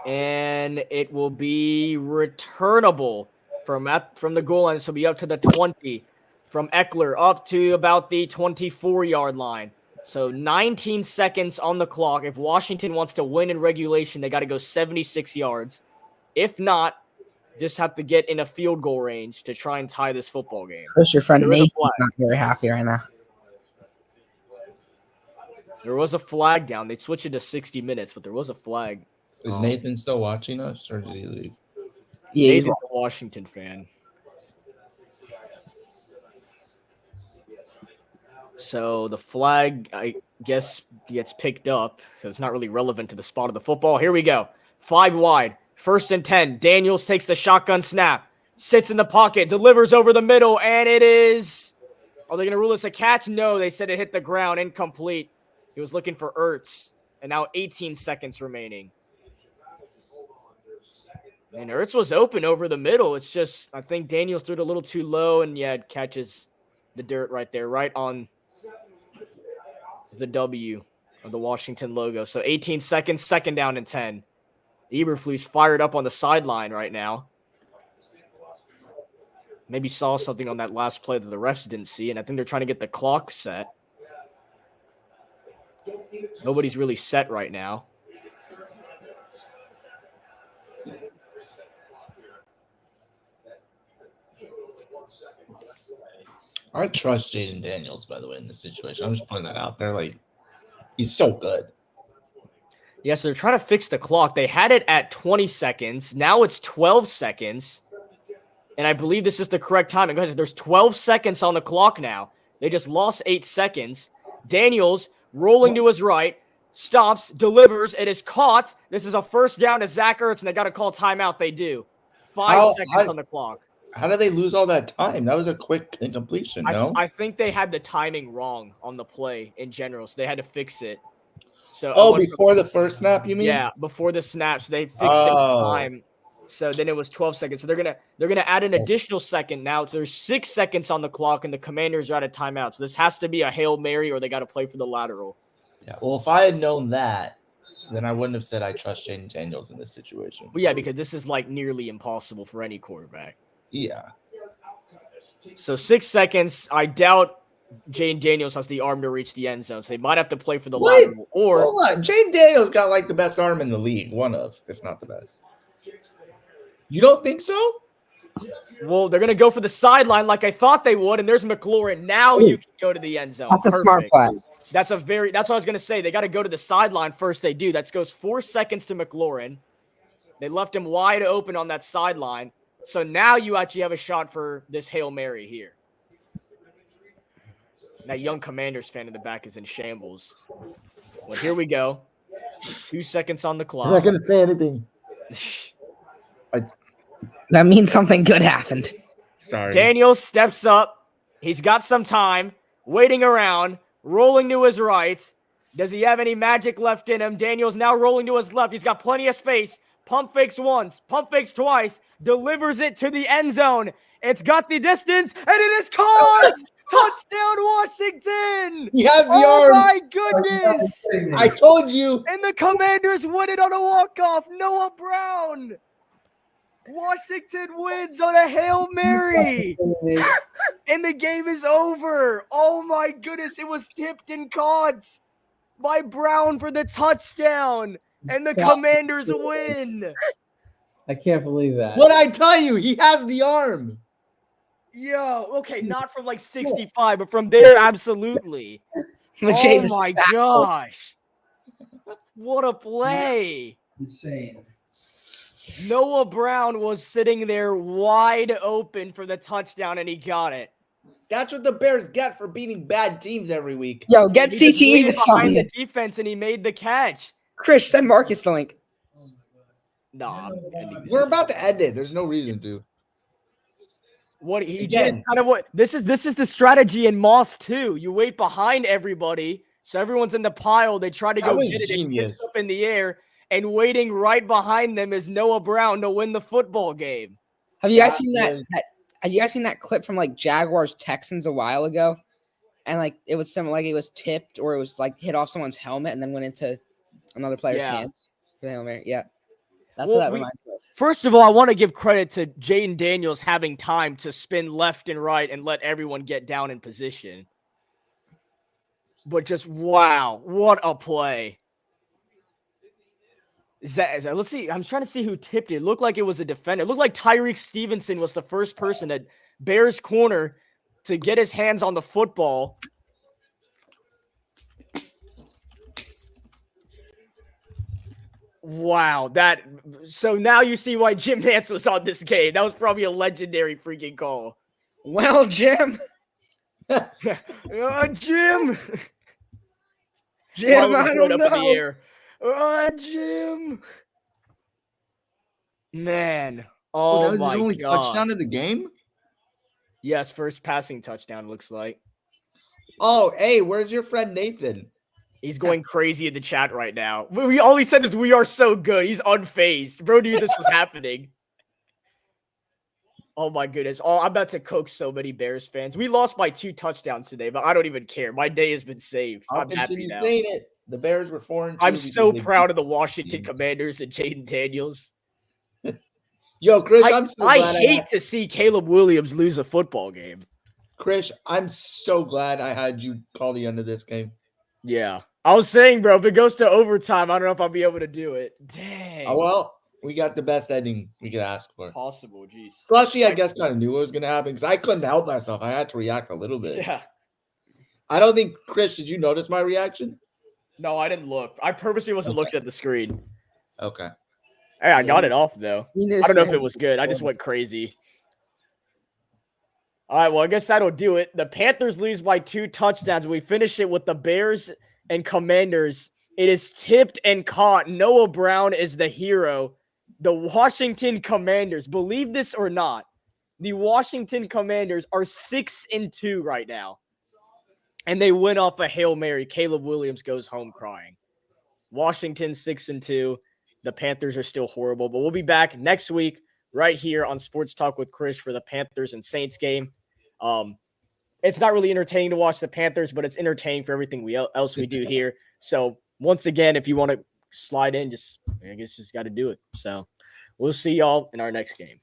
And it will be returnable from the goal line. This will be up to the 20. From Eckler up to about the 24-yard line. So 19 seconds on the clock. If Washington wants to win in regulation, they got to go 76 yards. If not, just have to get in a field goal range to try and tie this football game. Chris, your friend Nate's not very happy right now. There was a flag down. They switched it to 60 minutes, but there was a flag. Is Nathan still watching us, or did he leave? Yeah, Nathan's a Washington fan. So the flag, I guess, gets picked up because it's not really relevant to the spot of the football. Here we go. 5 wide. 1st and 10. Daniels takes the shotgun snap. Sits in the pocket. Delivers over the middle. And it is... Are they going to rule this a catch? No, they said it hit the ground. Incomplete. He was looking for Ertz. And now 18 seconds remaining. And Ertz was open over the middle. It's just, I think Daniels threw it a little too low. And yeah, it catches the dirt right there. Right on the W of the Washington logo. So 18 seconds, 2nd down and 10. Eberflus fired up on the sideline right now. Maybe saw something on that last play that the refs didn't see, and I think they're trying to get the clock set. Nobody's really set right now. I trust Jaden Daniels, by the way, in this situation. I'm just putting that out there. Like, he's so good. Yeah, so they're trying to fix the clock. They had it at 20 seconds. Now it's 12 seconds. And I believe this is the correct timing. Guys, there's 12 seconds on the clock now. They just lost 8 seconds. Daniels rolling to his right, stops, delivers. It is caught. This is a first down to Zach Ertz, and they got to call timeout. They do. 5 seconds on the clock. How did they lose all that time? That was a quick incompletion, no? I think they had the timing wrong on the play in general, so they had to fix it. So before the first snap, you mean? Yeah, before the snaps, they fixed it in time. So then it was 12 seconds. So they're gonna add an additional second now. So there's 6 seconds on the clock, and the Commanders are at a timeout. So this has to be a Hail Mary, or they got to play for the lateral. Yeah. Well, if I had known that, then I wouldn't have said I trust Jaden Daniels in this situation. Well, yeah, because this is like nearly impossible for any quarterback. Yeah. So 6 seconds. I doubt Jaden Daniels has the arm to reach the end zone, so they might have to play for the lateral. Or hold on, Jaden Daniels got like the best arm in the league, one of, if not the best. You don't think so? Well, they're gonna go for the sideline like I thought they would, and there's McLaurin. Now you can go to the end zone. That's a smart play. That's what I was gonna say. They got to go to the sideline first. They do. That goes 4 seconds to McLaurin. They left him wide open on that sideline. So now you actually have a shot for this Hail Mary here. That young Commanders fan in the back is in shambles. Well, here we go. 2 seconds on the clock. I'm not going to say anything. That means something good happened. Sorry. Daniels steps up. He's got some time. Waiting around. Rolling to his right. Does he have any magic left in him? Daniels now rolling to his left. He's got plenty of space. Pump fakes once. Pump fakes twice. Delivers it to the end zone. It's got the distance, and it is caught! Touchdown, Washington! He has the Oh, arm. my goodness! I told you. And the Commanders win it on a walk-off. Noah Brown. Washington wins on a Hail Mary. And the game is over. Oh, my goodness. It was tipped and caught by Brown for the touchdown. And the Commanders win. I can't believe that. What I tell you, he has the arm. Yo, okay, not from like 65, but from there, absolutely. Oh my gosh. What a play. Insane. Noah Brown was sitting there wide open for the touchdown, and he got it. That's what the Bears get for beating bad teams every week. Yo, get He just CTE waited this behind time. the defense, and he made the catch. Chris, send Marcus the link. No, I'm ending this. We're about to end it. There's no reason to. What he Again. just kind of what this is the strategy in Moss too. You wait behind everybody, so everyone's in the pile. They try to That go was get it. It genius. gets up in the air, and waiting right behind them is Noah Brown to win the football game. Have you guys seen was- that? Have you guys seen that clip from like Jaguars Texans a while ago? And like it was something like it was tipped or it was like hit off someone's helmet and then went into another player's Yeah. hands for the Hail Mary. Yeah. That's Well, what that we- reminds me of. First of all, I want to give credit to Jaden Daniels having time to spin left and right and let everyone get down in position. But just wow, what a play. Let's see. I'm trying to see who tipped it. It looked like it was a defender. It looked like Tyreek Stevenson was the first person at Bears corner to get his hands on the football. Wow, so now you see why Jim Nantz was on this game. That was probably a legendary freaking call. Well, Jim. Jim! Jim, Why was I it don't up in the know. air? Jim! Man. Oh, Oh, that was my his only God. touchdown of the game? Yes, first passing touchdown, looks like. Oh, hey, where's your friend Nathan? He's going crazy in the chat right now. All he said is, "We are so good." He's unfazed. Bro knew this was happening. Oh my goodness. Oh, I'm about to coax so many Bears fans. We lost by 2 touchdowns today, but I don't even care. My day has been saved. I'll I'm happy continue now. saying it. The Bears were 4-2. I'm so because they proud beat of the Washington teams. Commanders and Jaden Daniels. Yo, Chris, I I'm so glad hate to see Caleb Williams lose a football game. Chris, I'm so glad I had you call the end of this game. Yeah. I was saying, bro, if it goes to overtime, I don't know if I'll be able to do it. Dang. Oh, well, we got the best ending we could ask for. Possible, jeez. Slushy, I guess, kind of knew what was going to happen because I couldn't help myself. I had to react a little bit. Yeah. I don't think, Chris, did you notice my reaction? No, I didn't look. I purposely wasn't looking at the screen. Okay. Hey, I got it off, though. You I don't know if say- it was good. I just went crazy. All right, well, I guess that'll do it. The Panthers lose by 2 touchdowns. We finish it with the Bears and Commanders. It is tipped and caught. Noah Brown is the hero. The Washington Commanders, believe this or not, the Washington Commanders are 6-2 right now. And they went off a Hail Mary. Caleb Williams goes home crying. Washington 6-2. The Panthers are still horrible, but we'll be back next week right here on Sports Talk with Chris for the Panthers and Saints game. It's not really entertaining to watch the Panthers, but it's entertaining for everything else we do here. So once again, if you want to slide in, just got to do it. So we'll see y'all in our next game.